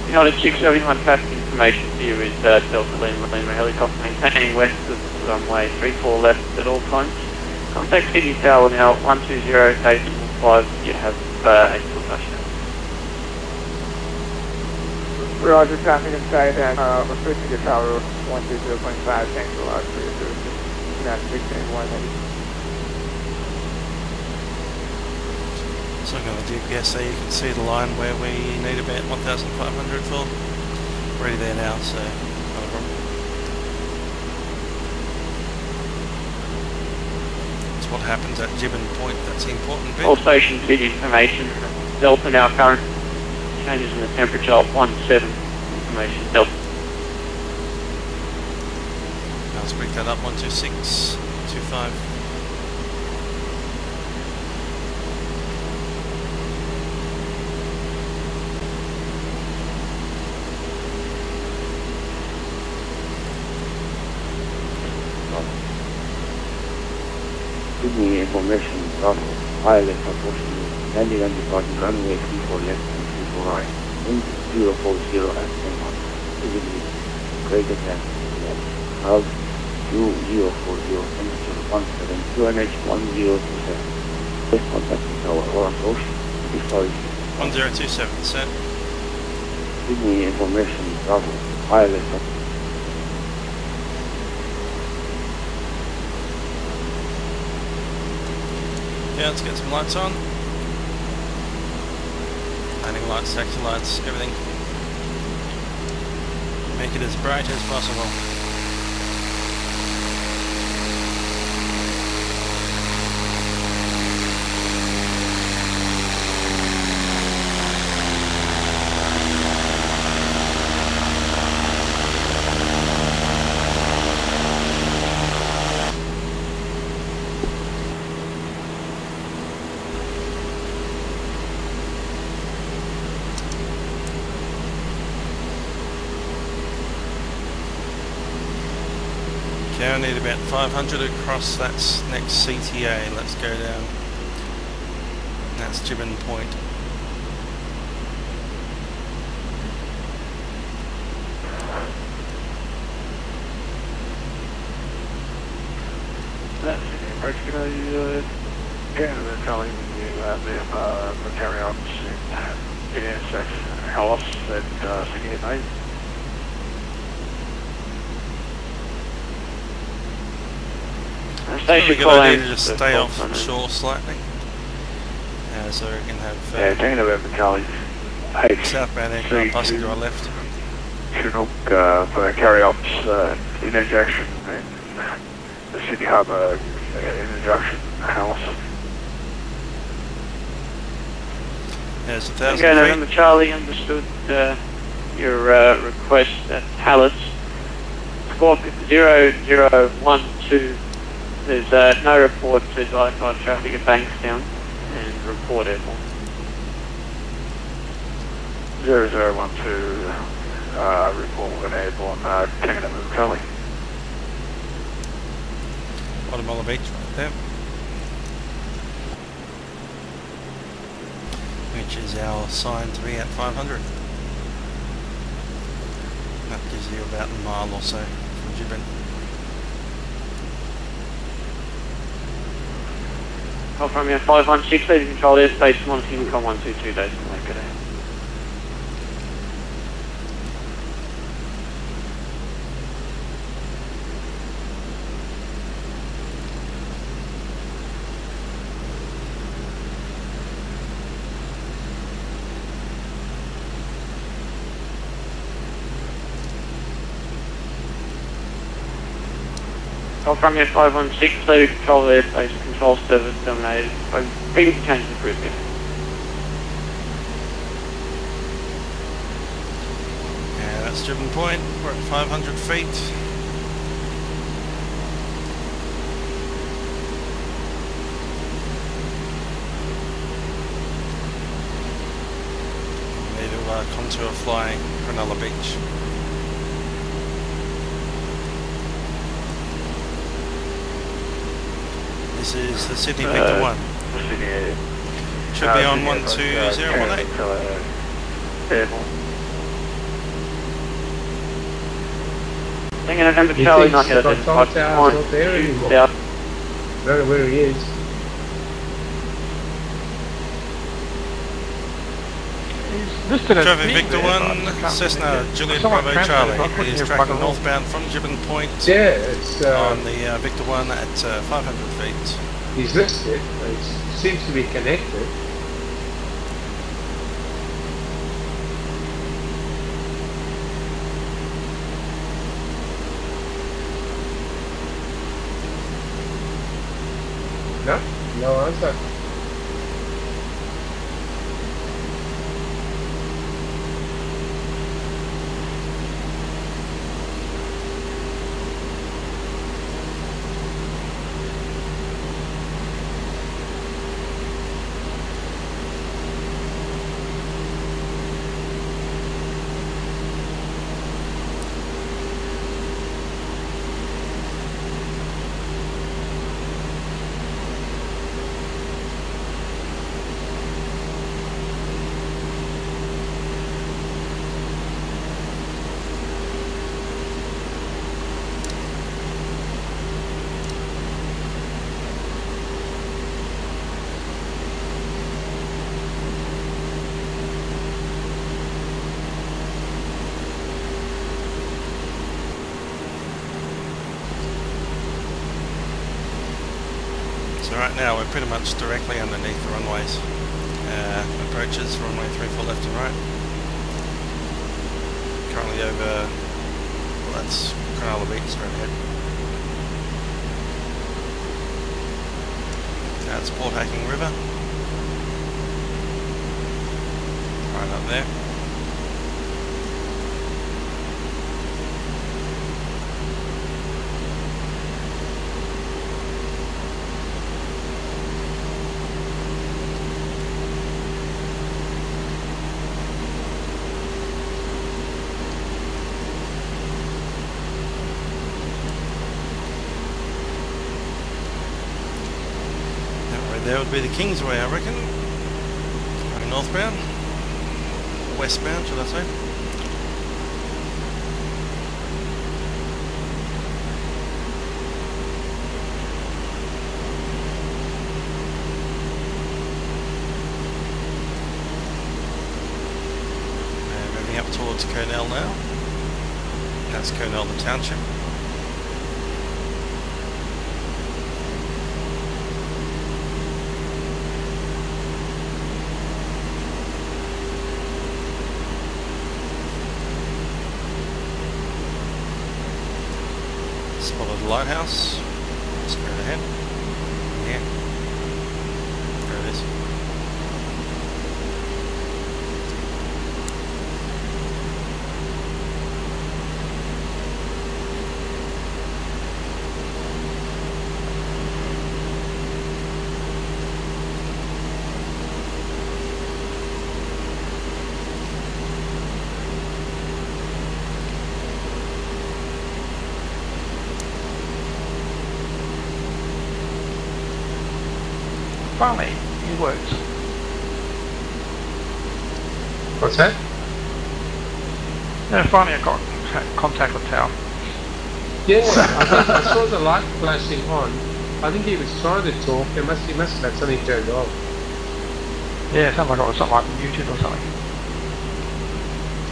United 671 traffic information here is Delta Lima Lima helicopter maintaining west of runway 34 left at all times. Contact City Tower now 120.875. You have 8 full touchdown. Roger, traffic inside and we're switching to Tower 120.5. Thanks a lot for your services. United 671. So I'm going to GPS there, you can see the line where we need about 1,500 for. Already there now, so not a problem. That's what happens at Gibbon Point, that's the important bit. All station feed information. Delta now current changes in the temperature 17 information. Delta. I'll speak that up 126.25. Sydney information Bravo, pilot approaching landing and departing runway 34 left and 34 right, wind 040 at 10 knots, visibility greater than left, half 2040, temperature 17, QNH 1027, first contact tower or approach 35. 1027, set. Sydney information Bravo, pilot Yeah, let's get some lights on. Landing lights, taxi lights, everything. Make it as bright as possible. I need about 500 across that next CTA. Let's go down. That's Gibbon Point. That's the approach. Can I Canada telling you the materials in GNS430 Hellas at Sydney Bay? Probably a good idea to just stay off shore slightly, so we can have... yeah, taking about the Charlie. Southbound aircraft passing to our left. Chinook for carry-ops interjection in the Sydney Harbour interjection house. There's 1,000 Okay, feet. November Charlie, understood your request at Hallett's. Squawk 0012. There's no report to I-5 traffic at Bankstown and report airborne. 0012, report an airborne, Kangaroo Charlie. Botany Beach right there. Which is our sign to be at 500. That gives you about a mile or so from Gibbon. Call from your 516, leading control airspace, monitoring com 122 days from Lake today. Call from your 516, leading control airspace, control service terminated. I'm ready to change the cruise here. Yeah, that's Gibbon Point. We're at 500 feet. We need to contour flying Currandooley Beach. This is the Sydney Victor 1. Should be on 12018. Thinking November Charlie, not yet. Don't know where he is. Traffic Victor 1, Cessna Juliet Bravo Charlie. He is tracking northbound from Gibbon Point on the Victor 1 at 500 feet. He's listed, it seems to be connected. No answer. So right now we're pretty much directly underneath the runways. Approaches runway 34 left and right. Currently over, well, that's Currandooley Beach straight ahead. That's Porthacking River. Right up there. There would be the Kingsway, I reckon. Going northbound. Westbound, should I say. And moving up towards Cornell now. That's Cornell, the township. the lighthouse. Straight ahead. Yeah. There it is. Finally, it works. What's that? No, finally I got contact with Tao. Yeah, I saw the light flashing on. I think he was trying to talk. He must have had something turned off. Yeah, it sounds like it was something like muted or something.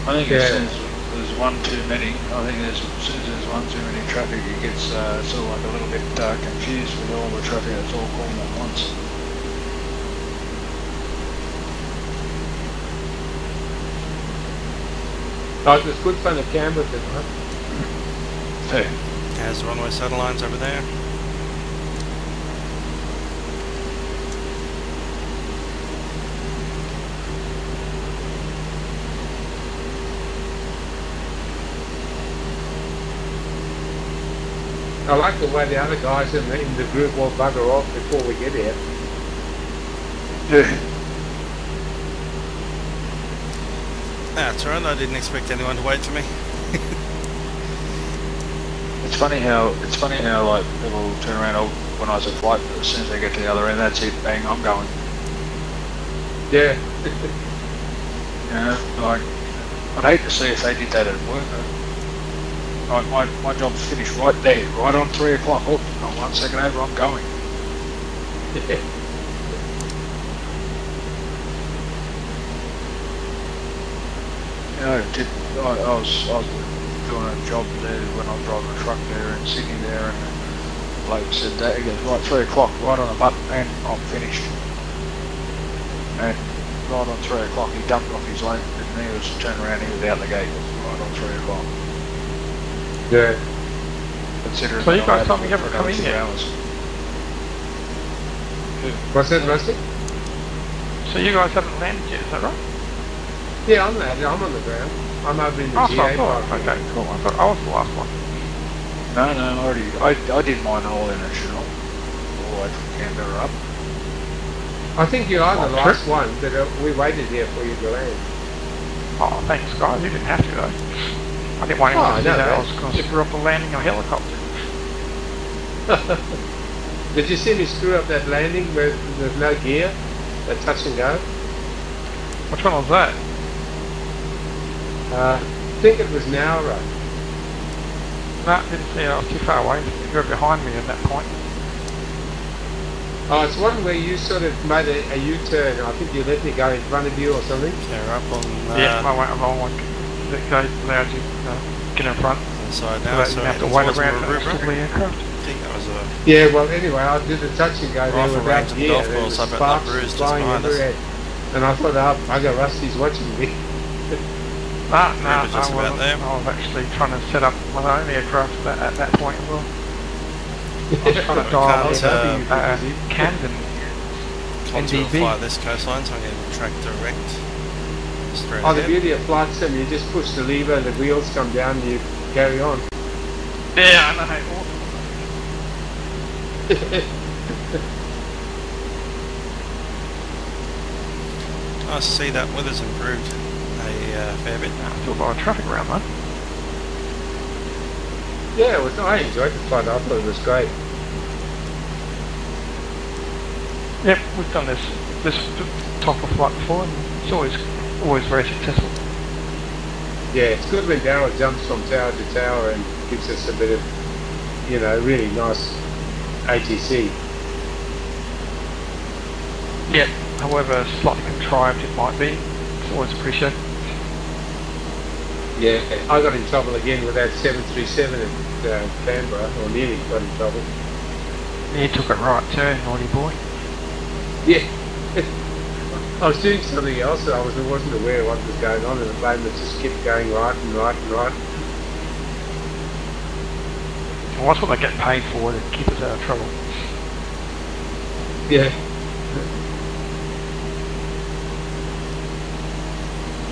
I think as soon as there's one too many, I think as soon as there's one too many traffic, it gets sort of like a little bit confused with all the traffic that's all calling at once. Oh, it was good fun at Canberra tonight. Hey. There's the runway saddle lines over there. I like the way the other guys in the group will bugger off before we get here. Yeah. That's right, I didn't expect anyone to wait for me. It's funny how like people turn around, organise a flight, but as soon as they get to the other end, that's it, bang, I'm going. Yeah. You know, like, I'd hate to see if they did that at work. My job's finished right there, right on 3 o'clock. Oh, not 1 second over, I'm going. You know, I was doing a job there when I was driving a truck there in Sydney there, and the bloke said that, he goes, right, 3 o'clock, right on the button, and I'm finished. And right on 3 o'clock he dumped off his lane, and he was turned around, he was out the gate, right on 3 o'clock. Yeah. Considering so you guys told me you haven't come in yet. What's that, Rusty? So you guys haven't landed yet, is that right? Yeah, I'm landed. I'm on the ground. I'm over in the GA park. Okay, cool. I thought I was the last one. No, I did mine all international, all the way from Canberra up. I think you are the last one, but we waited here for you to land. Oh, thanks guys. You didn't have to though. I didn't want anyone to do that. I was going to screw up the landing of a helicopter. Did you see me screw up that landing where there's no gear? That touch and go? Which one was that? I think it was Nowra. No, didn't see it. I was too far away. You were behind me at that point. Oh, it's one where you sort of made a U-turn. I think you let me go in front of you or something. Yeah, up on... yeah, I went along one. That guy allowed you to get in front. Inside now, so you have to wait around for the aircraft. I think that was a... Yeah, well, anyway, I did the touch and go there without gear. There was up sparks at flying everywhere. And I thought, oh, bugger, Rusty's watching me. No, I was actually trying to set up my own aircraft at that point as well. I was trying to dial Camden NDB. Fly this coastline, so I'm going to track direct straight ahead. The beauty of flight sim, you just push the lever and the wheels come down and you carry on. Yeah, I know how Nice to see that weather's improved a fair bit. Still a lot of traffic around though. Yeah, I enjoyed the flight. I thought it was great. Yep, we've done this type of flight before, and it's always very successful. Yeah, it's good when Daryl jumps from tower to tower and gives us a bit of, really nice ATC. Yep, however slightly contrived it might be, it's always appreciated. Yeah, I got in trouble again with that 737 at Canberra, or nearly got in trouble. You took it right too, naughty boy. Yeah. I was doing something else and I wasn't aware of what was going on, and the plane just kept going right and right and right. Well, that's what they get paid for, to keep us out of trouble. Yeah.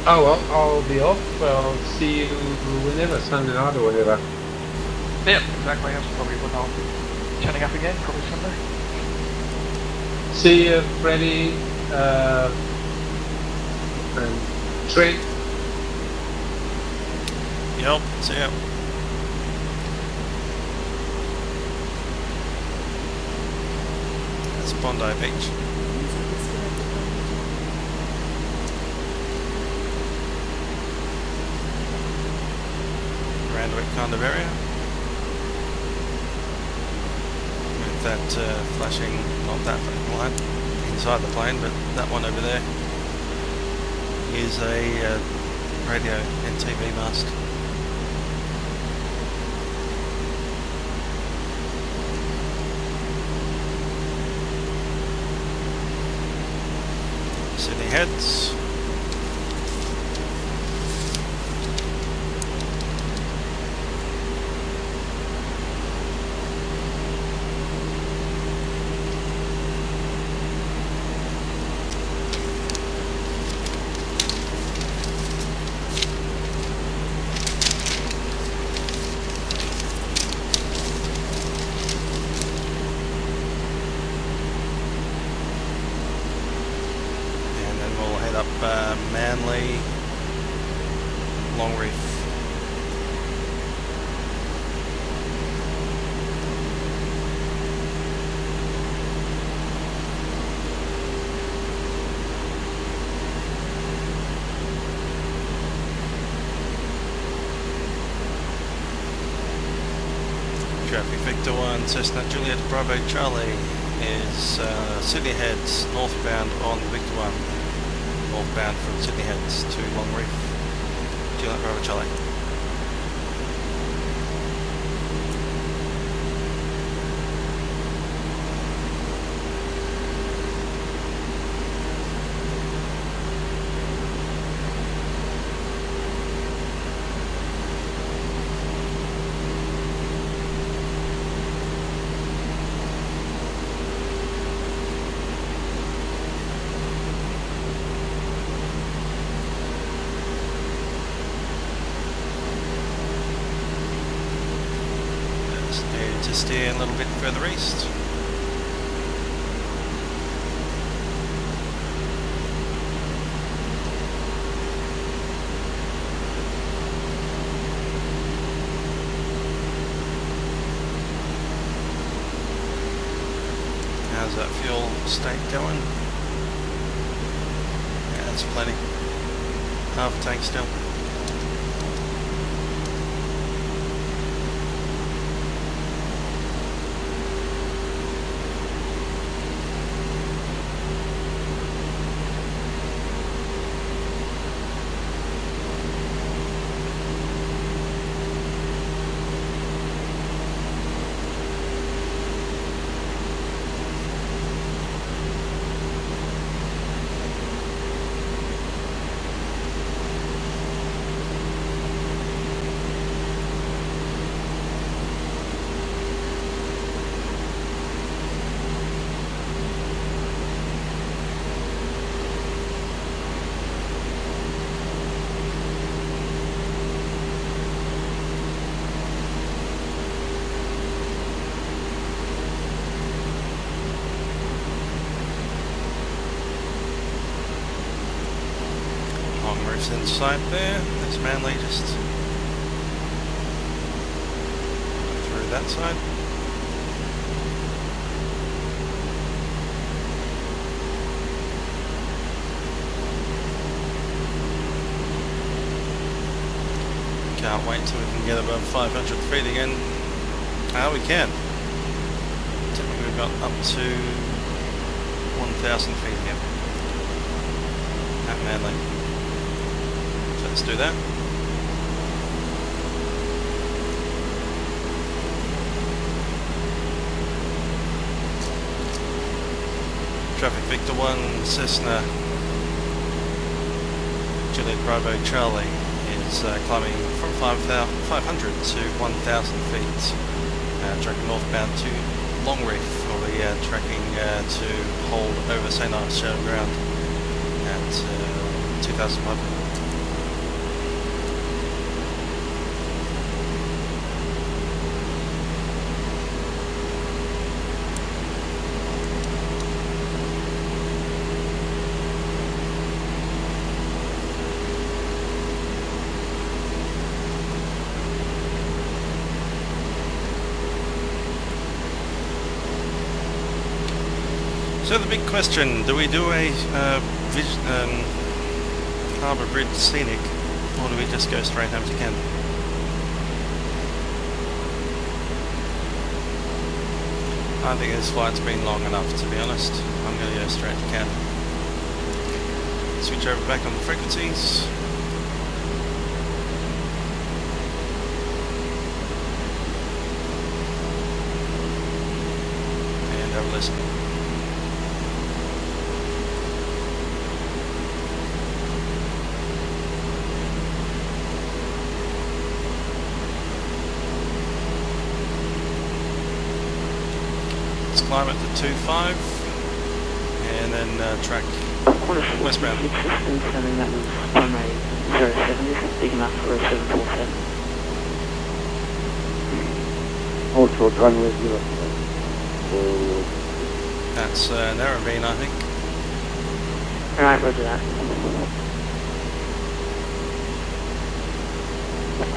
Oh well, I'll be off. I'll see you whenever, Sunday night or whatever. Yep, exactly. That's probably when I'll be turning up again, probably Sunday. See you, Freddie, and Trent. Yep, see ya. That's Bondi Beach. Randwick kind of area. With that flashing, not that flashing light inside the plane, but that one over there is a radio and TV mast. Sydney Heads. Manly, Long Reef. Traffic Victor 1, Cessna Juliet Bravo Charlie is Sydney Heads, northbound on Victor 1. Northbound from Sydney Heads to Long Reef. Juliet Bravo Charlie. To steer a little bit further east. How's that fuel state going? Yeah, that's plenty. Half a tank still. Inside there, there's Manly just through that side. Can't wait till we can get above 500 feet again. We can. Typically we've got up to 1,000 feet here at Manly. Let's do that. Traffic Victor 1, Cessna Juliet Bravo Charlie is climbing from 500 to 1,000 feet tracking northbound to Long Reef. We'll be tracking to hold over St. Ives Show Ground at 2,500. So the big question, do we do a Harbour Bridge scenic, or do we just go straight home to Canberra? I think this flight's been long enough, to be honest. I'm going to go straight to Canberra. Switch over back on the frequencies. And have a listen. Climb it to 2.5 and then track westbound. Also runway 0. That's Nowra VFR, I think. Alright, roger that.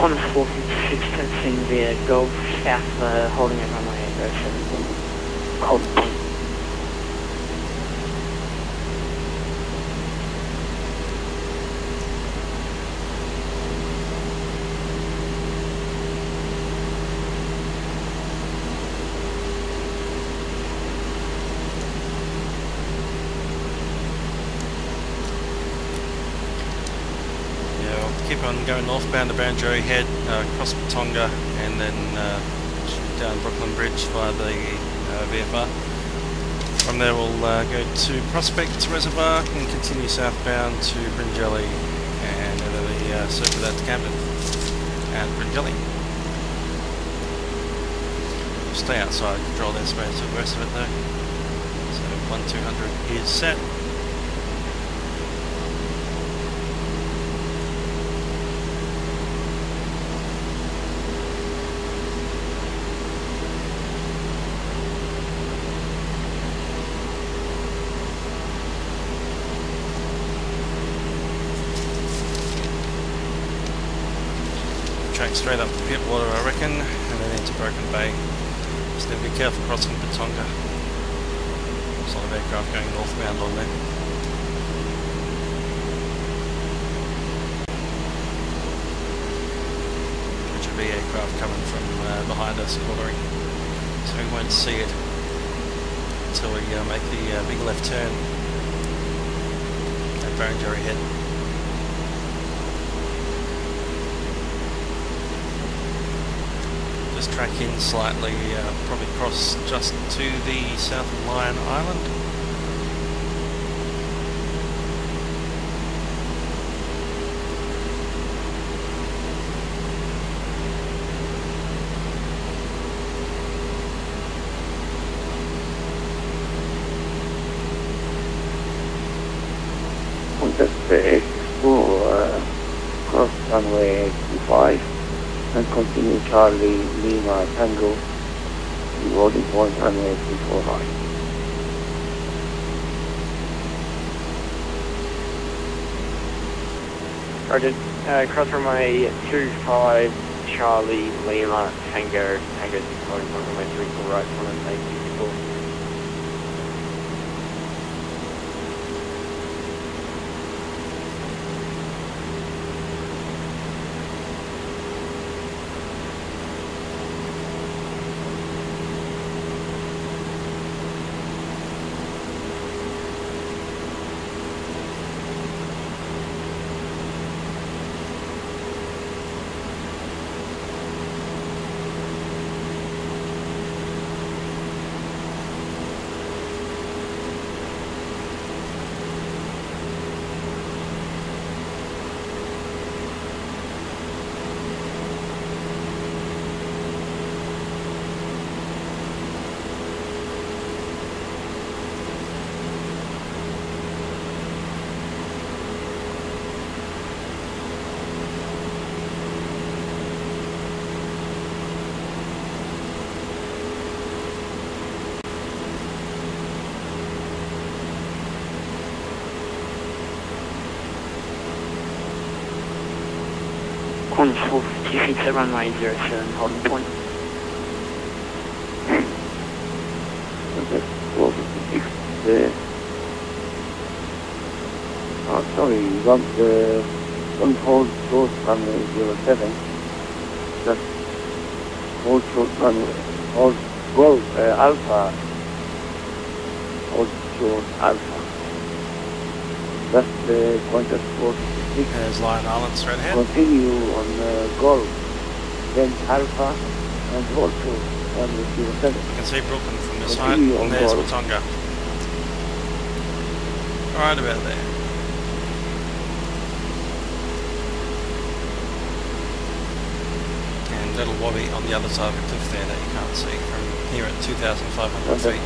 On 456, testing via Gulf South, holding at runway 07. Cold point. Yeah, we'll keep on going northbound to Berowra Head, across Tonga, and then down Brooklyn Bridge via the VFR. From there we'll go to Prospect Reservoir and continue southbound to Bringelly, and then the circle out to Camden and Bringelly. Stay outside control airspace for the rest of it though. So 1200 is set. Straight up to Pittwater, I reckon, and then into Broken Bay. Just need to be careful crossing Tonga. There's a lot of aircraft going northbound on there. Which would be aircraft coming from behind us quartering. So we won't see it until we make the big left turn at Berowra Head. Just track in slightly, probably cross just to the south of Lion Island. Contest for cross runway 25. And continue Charlie Lima Tango, loading point runway 345. Roger, cross runway 25 Charlie Lima Tango, loading point runway 34 right, on and 864. Con 456 at runway 07, holding point. Contact 456 there. Oh, sorry, don't hold short runway 07. Just hold short runway, hold Golf Alpha, hold short Alpha. That's the contact 456. There's Lion Island straight ahead. Continue on Golf, then Alpha, and hold short runway 07. You can see Brooklyn from this side, Continue and on there's Golf. Watonga. Right about there. And little Wobby on the other side of the cliff there that you can't see from here at 2,500 feet.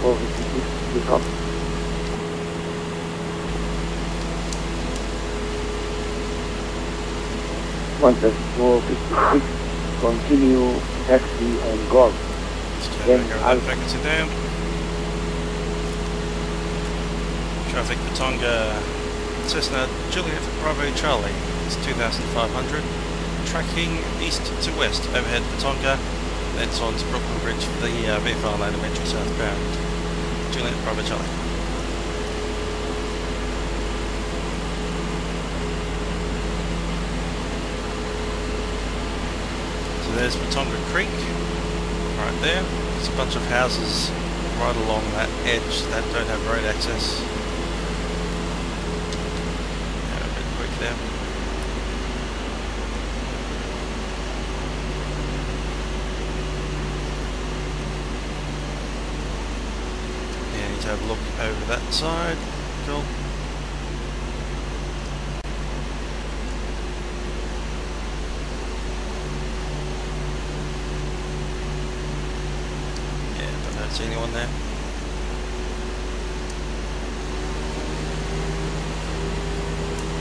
Contact 456, continue taxi on Golf. Then Alpha. Frequency down. Traffic Watonga, Cessna Juliet Bravo Charlie. It's 2,500. Tracking east to west overhead Watonga. That's on to Brooklyn Bridge for the VFR Land Metro southbound. Juliet Bravo Charlie. So there's Watonga Creek, right there. There's a bunch of houses right along that edge that don't have road access. A bit quick there. Have a look over that side. Cool. Yeah, don't see anyone there.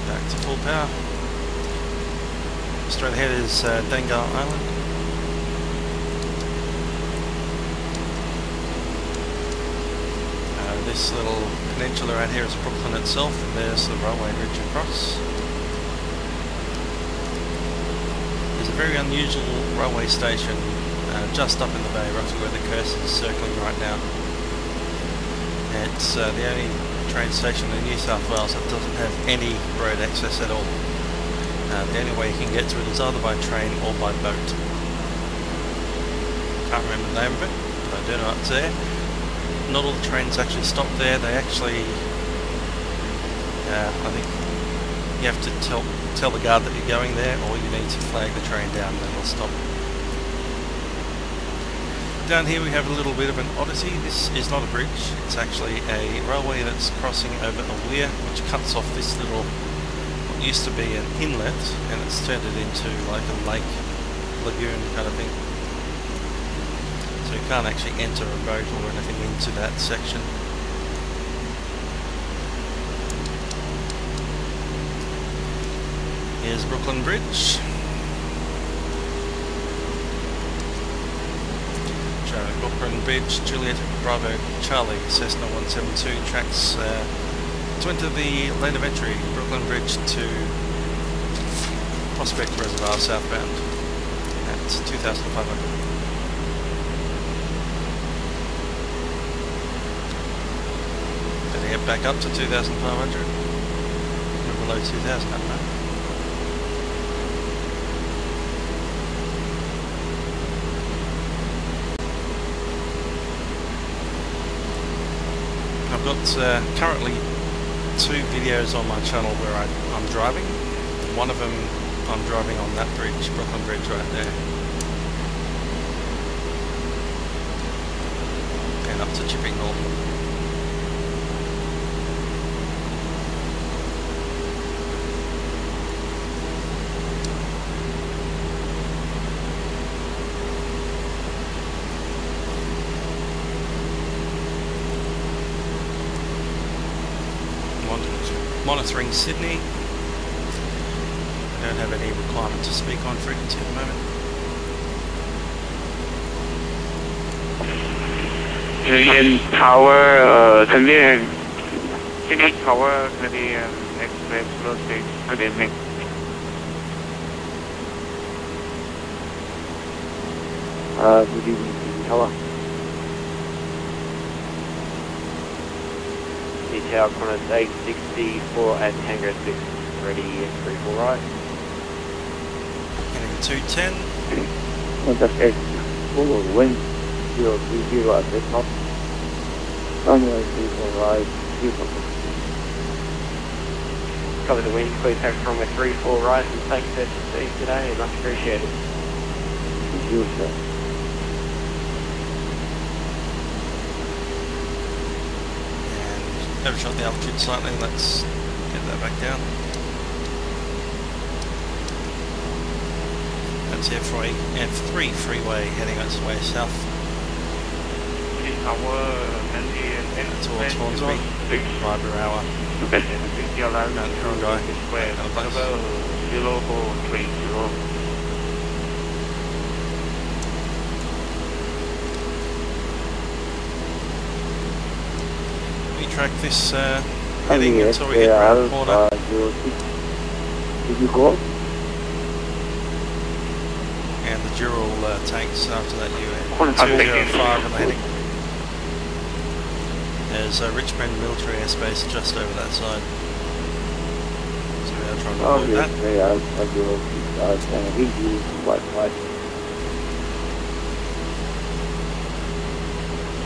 Back to full power. Straight ahead is Dangar Island. This little peninsula right here is Brooklyn itself, and there's the railway bridge across. There's a very unusual railway station just up in the bay, roughly where the cursor is circling right now. It's the only train station in New South Wales that doesn't have any road access at all. The only way you can get to it is either by train or by boat. Can't remember the name of it, but I do know it's there. Not all the trains actually stop there. They actually, I think you have to tell the guard that you're going there, or you need to flag the train down, then it'll stop. Down here we have a little bit of an oddity. This is not a bridge. It's actually a railway that's crossing over a weir, which cuts off this little, what used to be an inlet, and it's turned it into like a lake, lagoon kind of thing. So you can't actually enter a boat or anything into that section. Here's Brooklyn Bridge. Showing Brooklyn Bridge, Juliet Bravo Charlie, Cessna 172 tracks to enter the lane of entry, Brooklyn Bridge to Prospect Reservoir southbound at 2,500. Get back up to 2,500. We're below 2,000 at the moment. I've got currently 2 videos on my channel where I'm driving. One of them I'm driving on that bridge, Brooklyn Bridge right there. And up to Chipping Norton. Monitoring Sydney. I don't have any requirement to speak on frequency at the moment. Canadian Tower, Canadian Tower, Canadian Express, Road 6, Canadian Mix. Good evening, Tower. Detail Qantas 864 at Tango 6, ready at 34 right. Heading 210. Qantas 864, wind 030 at the top. Runway 34 right, 34. Cover the wind, please have runway 34 right and take that speed today, much appreciated. Thank you, sir. Overshot the altitude slightly, let's get that back down. That's F3 freeway heading its way south. Towards Hornsby, by Berowra. Mount Currandooley, we track this heading until we hit round corner. Did you go? And the dual tanks after that UN 205 on the heading. There's Richmond military airspace just over that side. So we are trying to avoid that.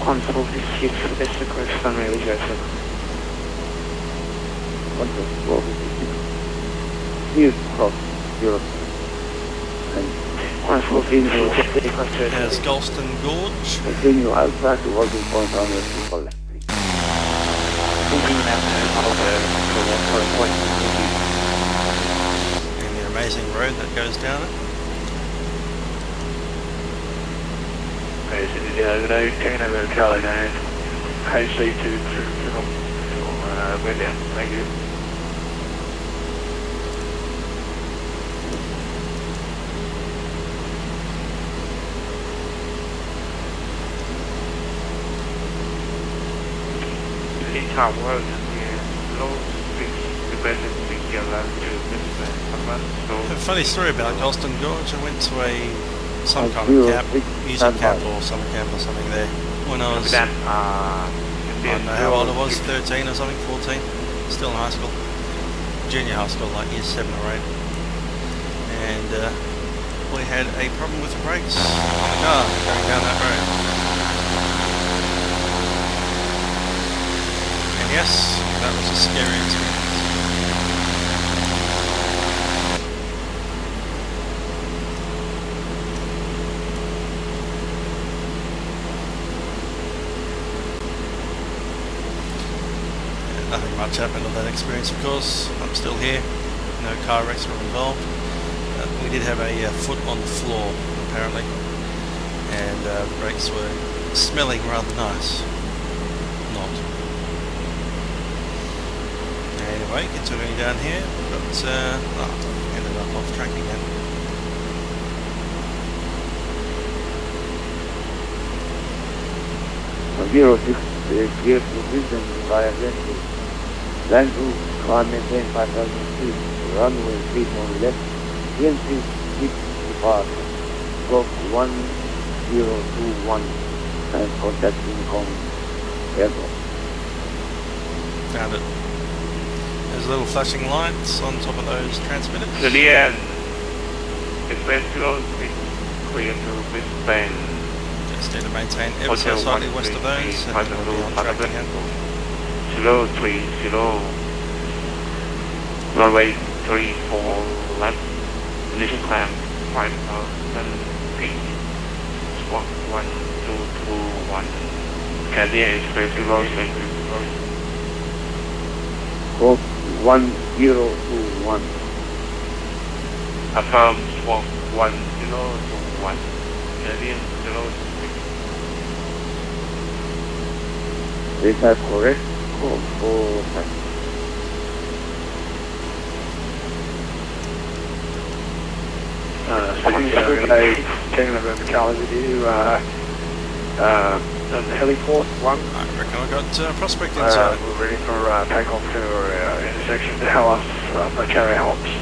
On 46 for the best request on really Joseph. Here's across Europe. There's Galston Gorge. Continue outside the working point on the people left. And the amazing road that goes down it. Taking over Charlie down. HC2 went down. Thank you. A funny story about Galston Gorge. I went to some kind of camp, music camp or summer camp or something there when I was, I don't know how old I was, 13 or something, 14, still in high school, junior high school, like year 7 or 8, and we had a problem with the brakes on the car going down that road. And yes, that was a scary experience. Nothing much happened on that experience, of course. I'm still here. No car wrecks were involved. We did have a foot on the floor, apparently, and brakes were smelling rather nice. Not. Anyway, continuing down here, but ended up off track again. Clear provision via land to climb maintain 5,000 feet, runway 34 left, TNC 6 departure, scope 1021, and contacting airport. Found it. There's little flashing lights on top of those transmitters. Clear. Express close, clear to Brisbane. Just need to maintain ever so slightly west of those, and then we'll be on track again. 030, runway 34 left, initial climb 5,000 feet, squawk 1221, Canadian Express below, squawk 1021. Affirm squawk 1021, Canadian below. Is that correct? Call for taking over Charlie with you. The heliport one. I reckon I got Prospect inside. We're ready for takeoff to intersection to Dallas, Carry Hops.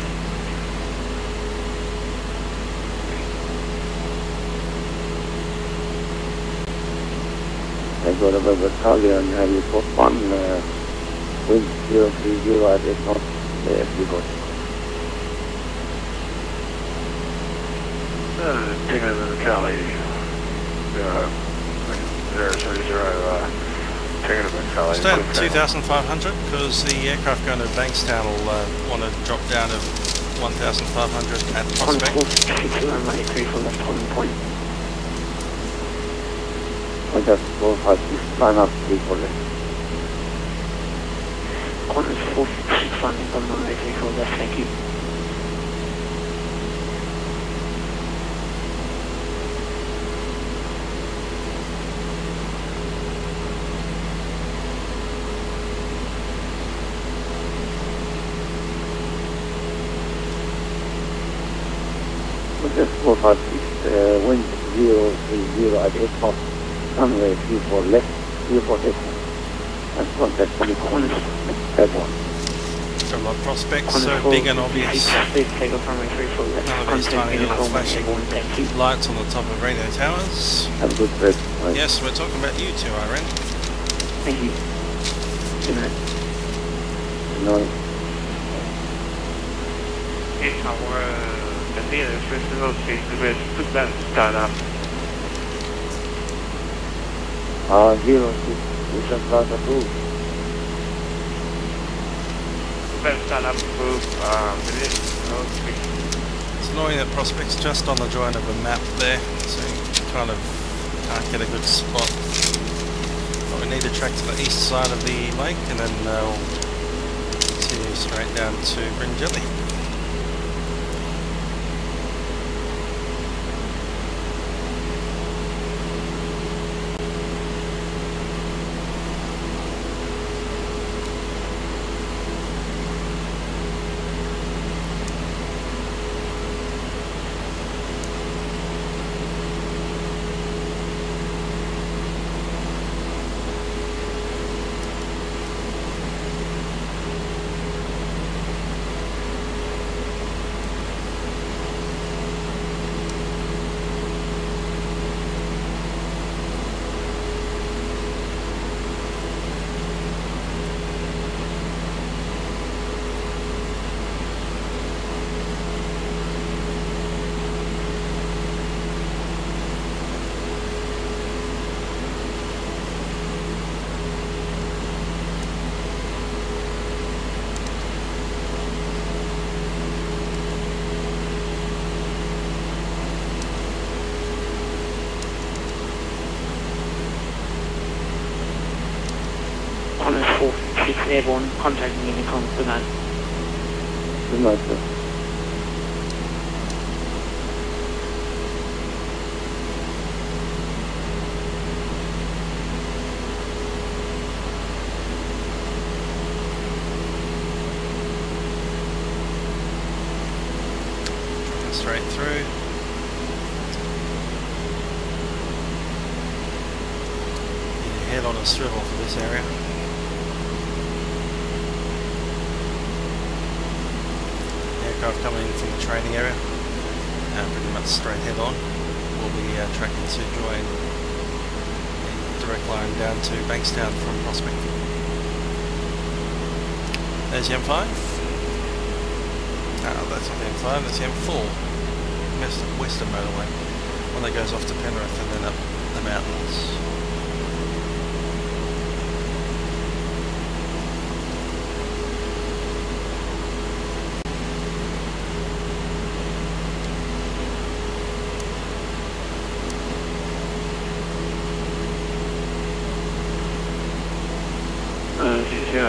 got a bit of a Australia and have you put one wind 030 at it not there if you got taking it to Charlie 030 taking it to Charlie. Stay at 2,500 because the aircraft going to Bankstown will want to drop down to 1,500 at Prospect. Just 456, line up 3 for left. Qantas 456 landing on runway 34 left, thank you. Just 456, wind 030 at 8 knots. Runway 34 left, 34 Cessna, and contact 24 that one. Got a lot of prospects, so big and obvious. None of these tiny little flashing lights on the top of radio towers. Have a good trip. Yes, we're talking about you two, Irene. Thank you. Good night. Good night. Yes, our Bundeena festival is the best startup. 06, we shall start approved. Best startup approved, It's annoying that Prospect's just on the join of a map there, so you kind of can't get a good spot. But we need to track to the east side of the lake and then we'll continue straight down to Bringelly. Airborne, contacting Unicom, good night. Good night, sir. Straight through. Head on a swivel for this area. Aircraft coming in from the training area, pretty much straight head on. We'll be tracking to join the direct line down to Bankstown from Prospect. There's the M5. Oh, that's not the M5, that's the M4. Western motorway. One that goes off to Penrith and then up the mountains.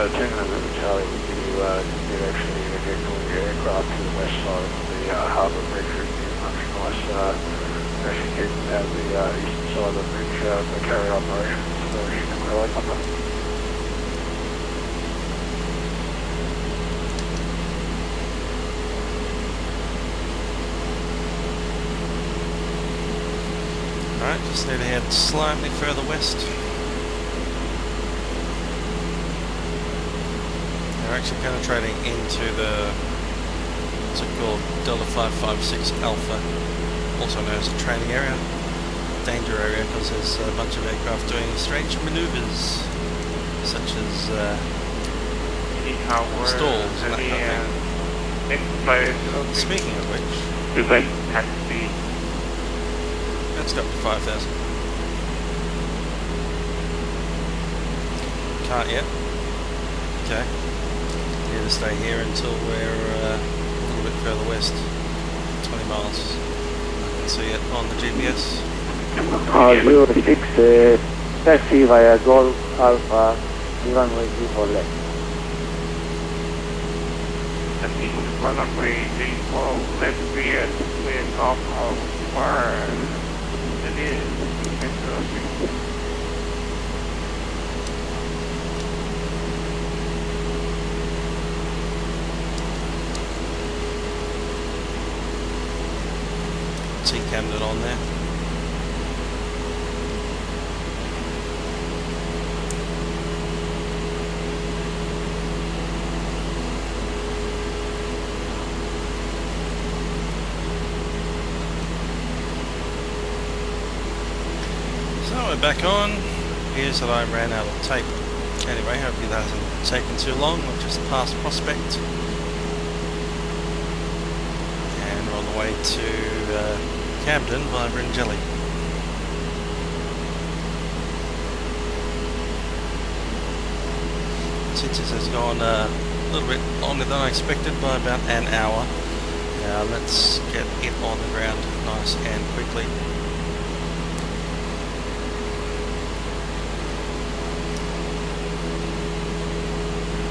Taking a little Charlie, we can do actually get going your aircraft to the west side of the harbour bridge. It would be much nice actually get out the eastern side of the bridge to carry operations so you can really come up. Alright, just need to head slightly further west. They're actually penetrating into the, what's it called, Delta 556 Alpha, also known as the training area. danger area because there's a bunch of aircraft doing strange manoeuvres, such as stalls and that kind of thing. Speaking of which, let's go up to 5,000. Can't yet. Okay. Need to stay here until we're a little bit further west. 20 miles. I can see it on the GPS. 06, taxi via Golf Alpha, runway 24 left. Taxi runway 24 left via Golf Alpha. It is interesting. See Camden on there. So we're back on. Here's that I ran out of tape. Anyway, hopefully that hasn't taken too long. We're just past Prospect. And we're on the way to Camden via Bringelly. Since it has gone a little bit longer than I expected by about an hour, let's get it on the ground nice and quickly.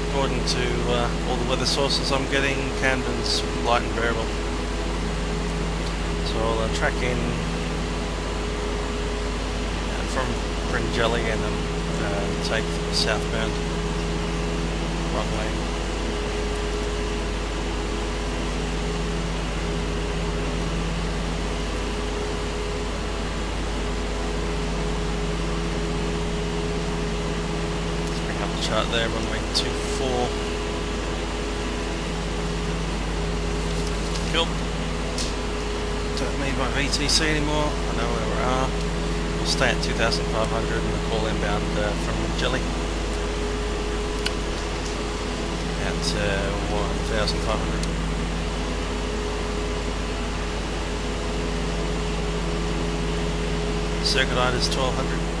According to all the weather sources I'm getting, Camden's light and variable. So I'll track in from Bringelly and then take the southbound runway. Let's bring up the chart there, runway 24. Cool. Don't need my VTC anymore, I know where we are. We'll stay at 2,500 and we'll call inbound from Bringelly at 1,500. Circuit height is 1,200.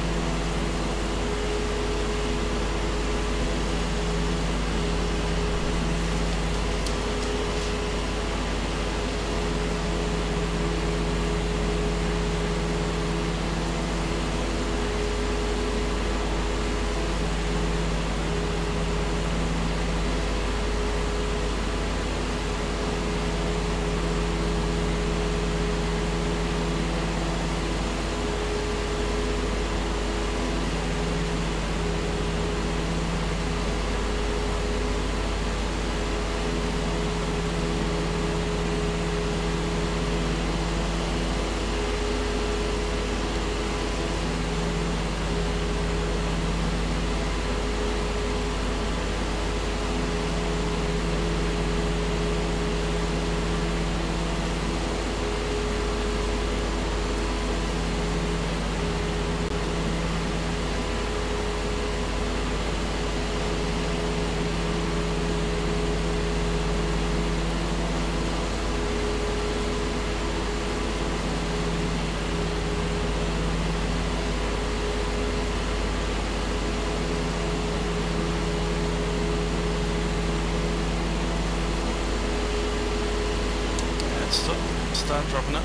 Start dropping it.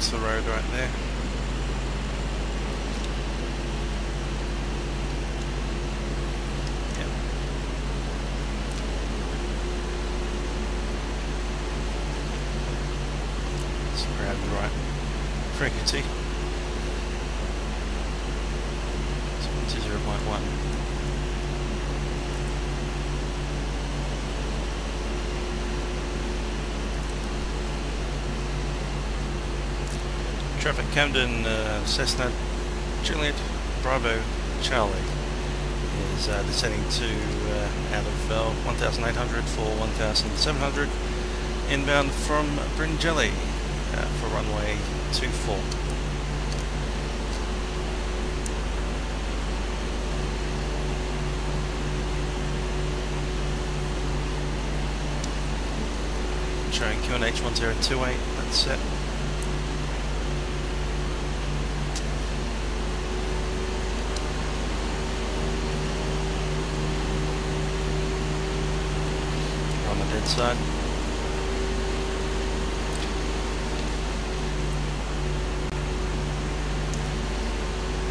across the road right there. Yep. Let's grab the right frequency. It's 0.1. Traffic Camden, Cessna Juliet Bravo Charlie is descending to out of 1,800 for 1,700 inbound from Brindjelly for runway 24. Showing QNH 1028, that's set. On the dead side.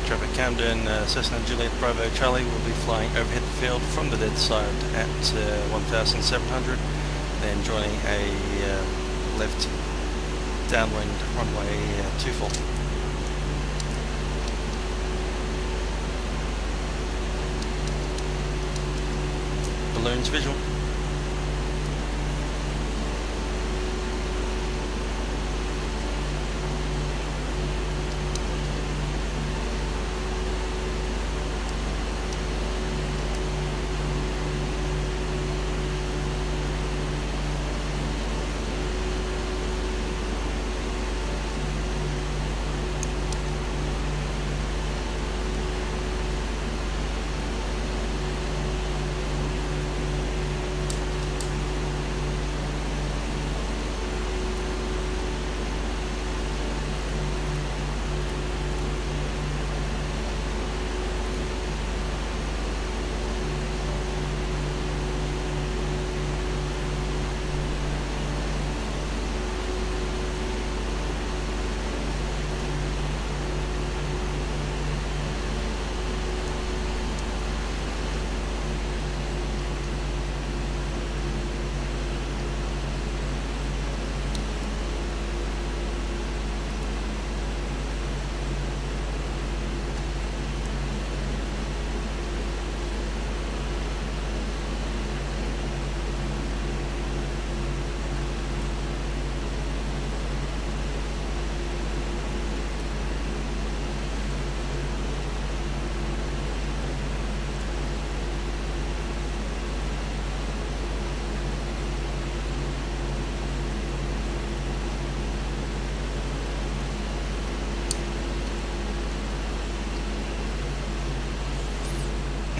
Traffic Camden, Cessna Juliet Bravo Charlie will be flying overhead the field from the dead side at 1,700. Then joining a left downwind runway 24. Balloons visual.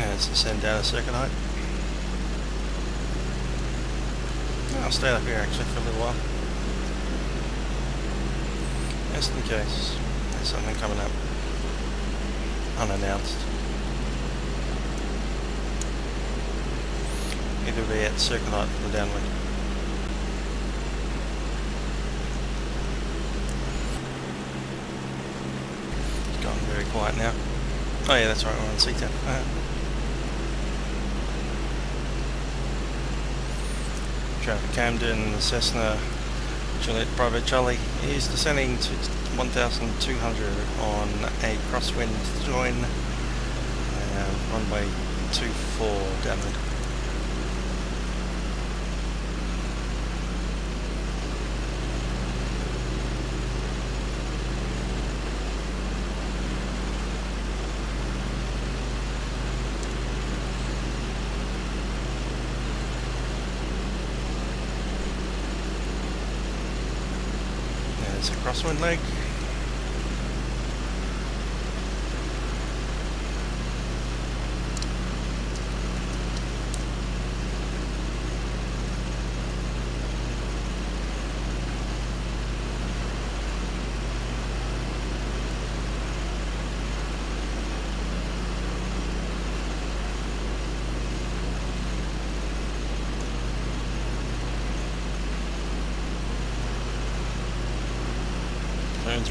Let's descend down a circuit height. I'll stay up here actually for a little while, just in case there's something coming up unannounced. It'll be at circuit height for the downwind. It's gone very quiet now. Oh yeah, that's right, we're on C10. Traffic Camden, Cessna Juliet Bravo Charlie is descending to 1,200 on a crosswind join, runway 24 downwind. There's a crosswind leg.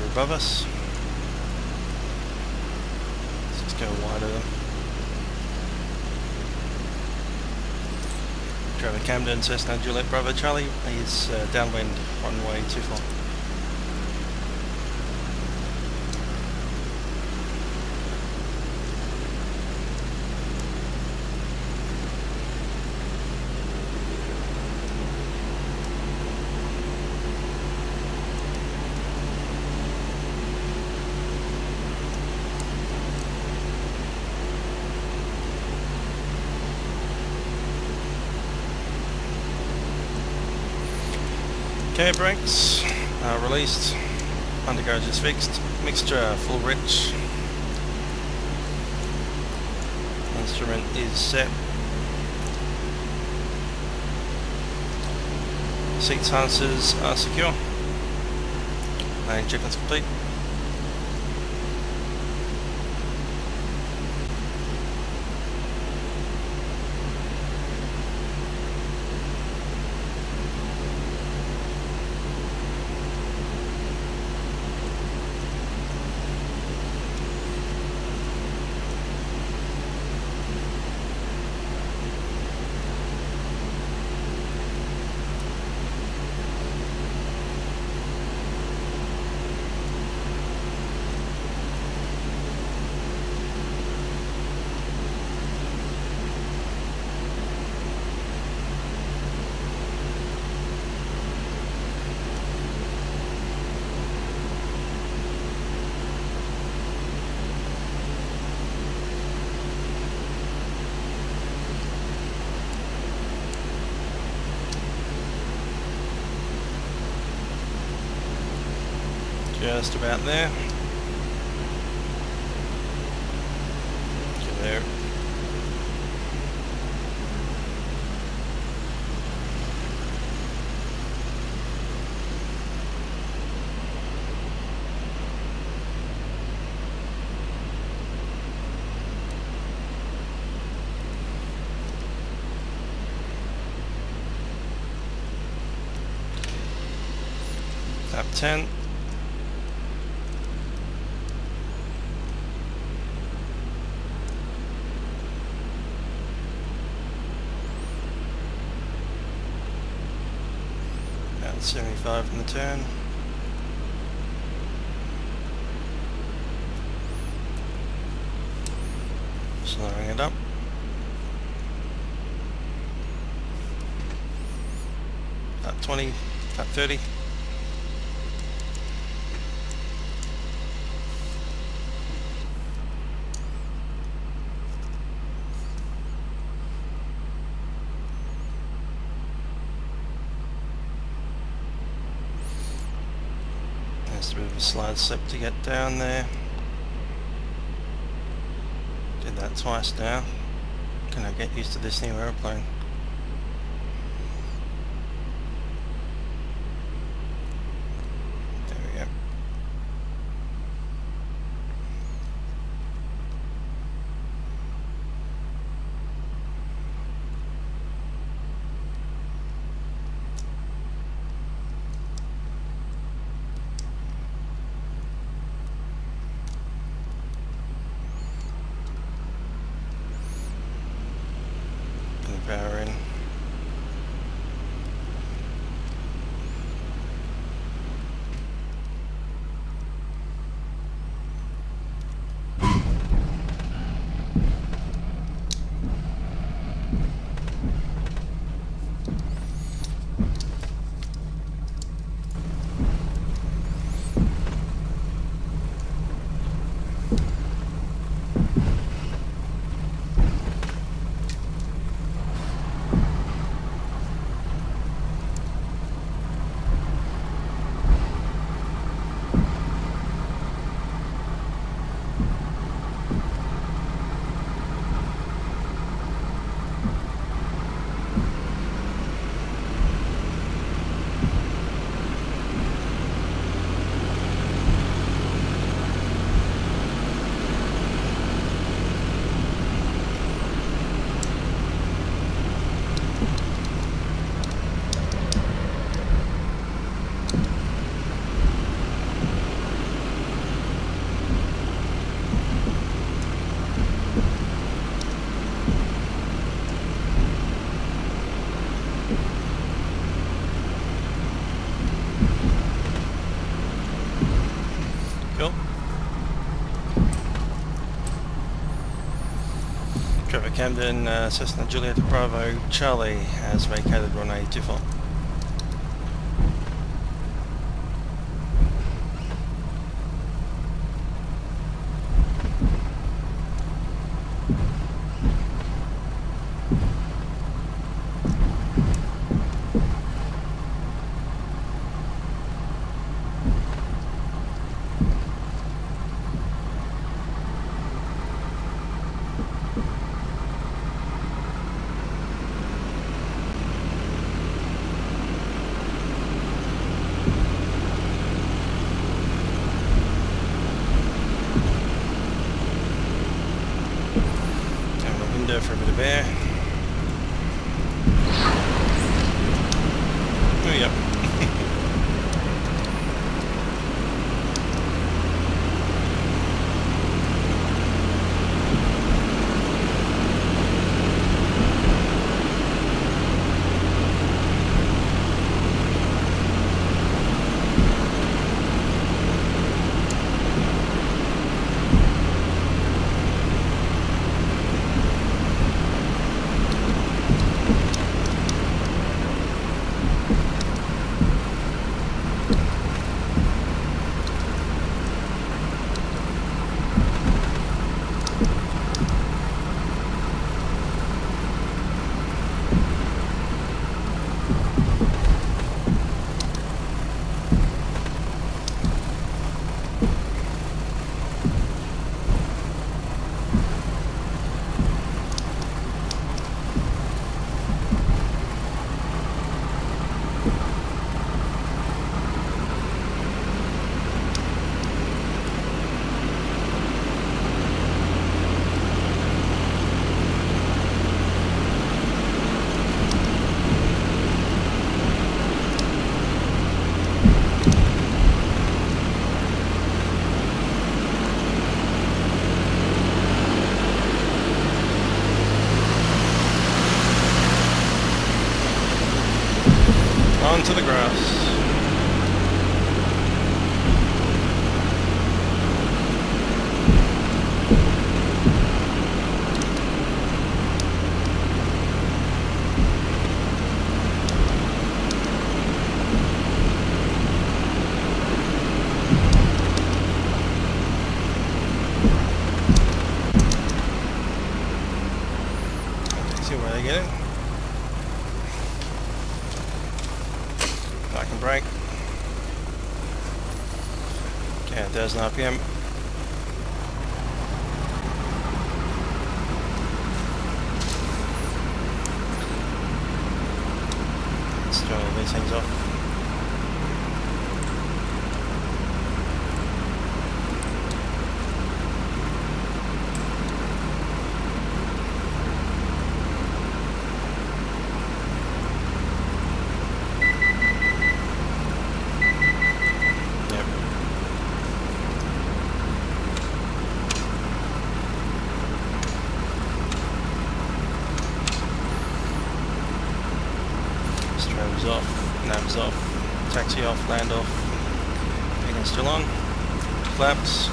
are above us. Let's just go wider then. Trevor Camden, Cessna Juliet Bravo Charlie is downwind, runway 24. Okay, brakes released, undercarriage is fixed, mixture full rich, instrument is set, seats harnesses are secure, landing checkline's complete. Just about there. Get there. Tap 10. About 75 in the turn. Slowing it up. About 20, about 30. There's a bit of a slide slip to get down there. Did that twice now. Can I get used to this new aeroplane? There we go. Power in. Trevor Camden, Cessna Juliet Bravo Charlie has vacated runway 24. For a bit of air. Oh, yep. Onto the grass. See where they get it. I can brake. Okay, 1000 RPM. Let's turn all these things off. Off, nav's off, taxi off, land off, beacon still on, flaps,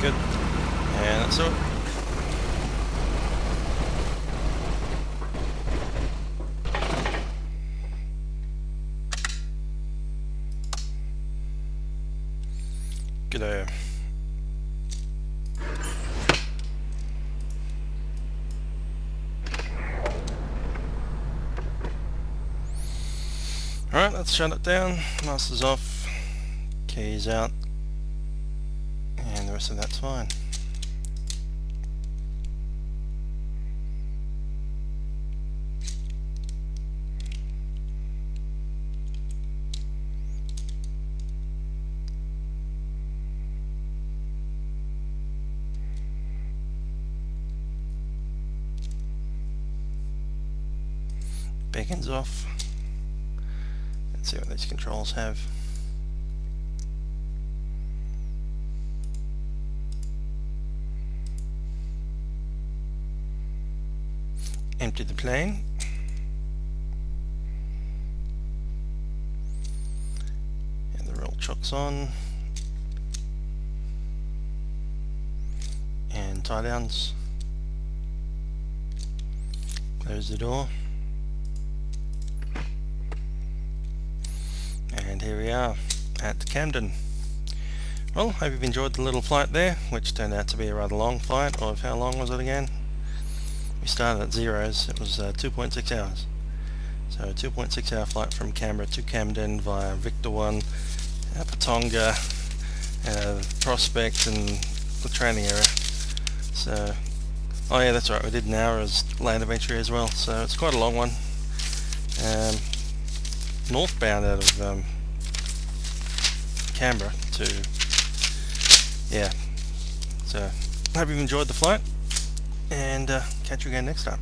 good, and that's it. Good. Alright, let's shut it down, master's off, keys out, and the rest of that's fine. Beacon's off. Let's see what these controls have. Empty the plane. chocks on, and tie downs. Close the door, and here we are at Camden. Well, hope you've enjoyed the little flight there, which turned out to be a rather long flight. Of how long was it again? We started at zeros. It was 2.6 hours. So a 2.6 hour flight from Canberra to Camden via Victor 1, Patonga, Prospect and the training area. So, oh yeah, that's right, we did Nowra's land of entry as well, so it's quite a long one. Northbound out of Canberra to, yeah. So, hope you've enjoyed the flight, and catch you again next time.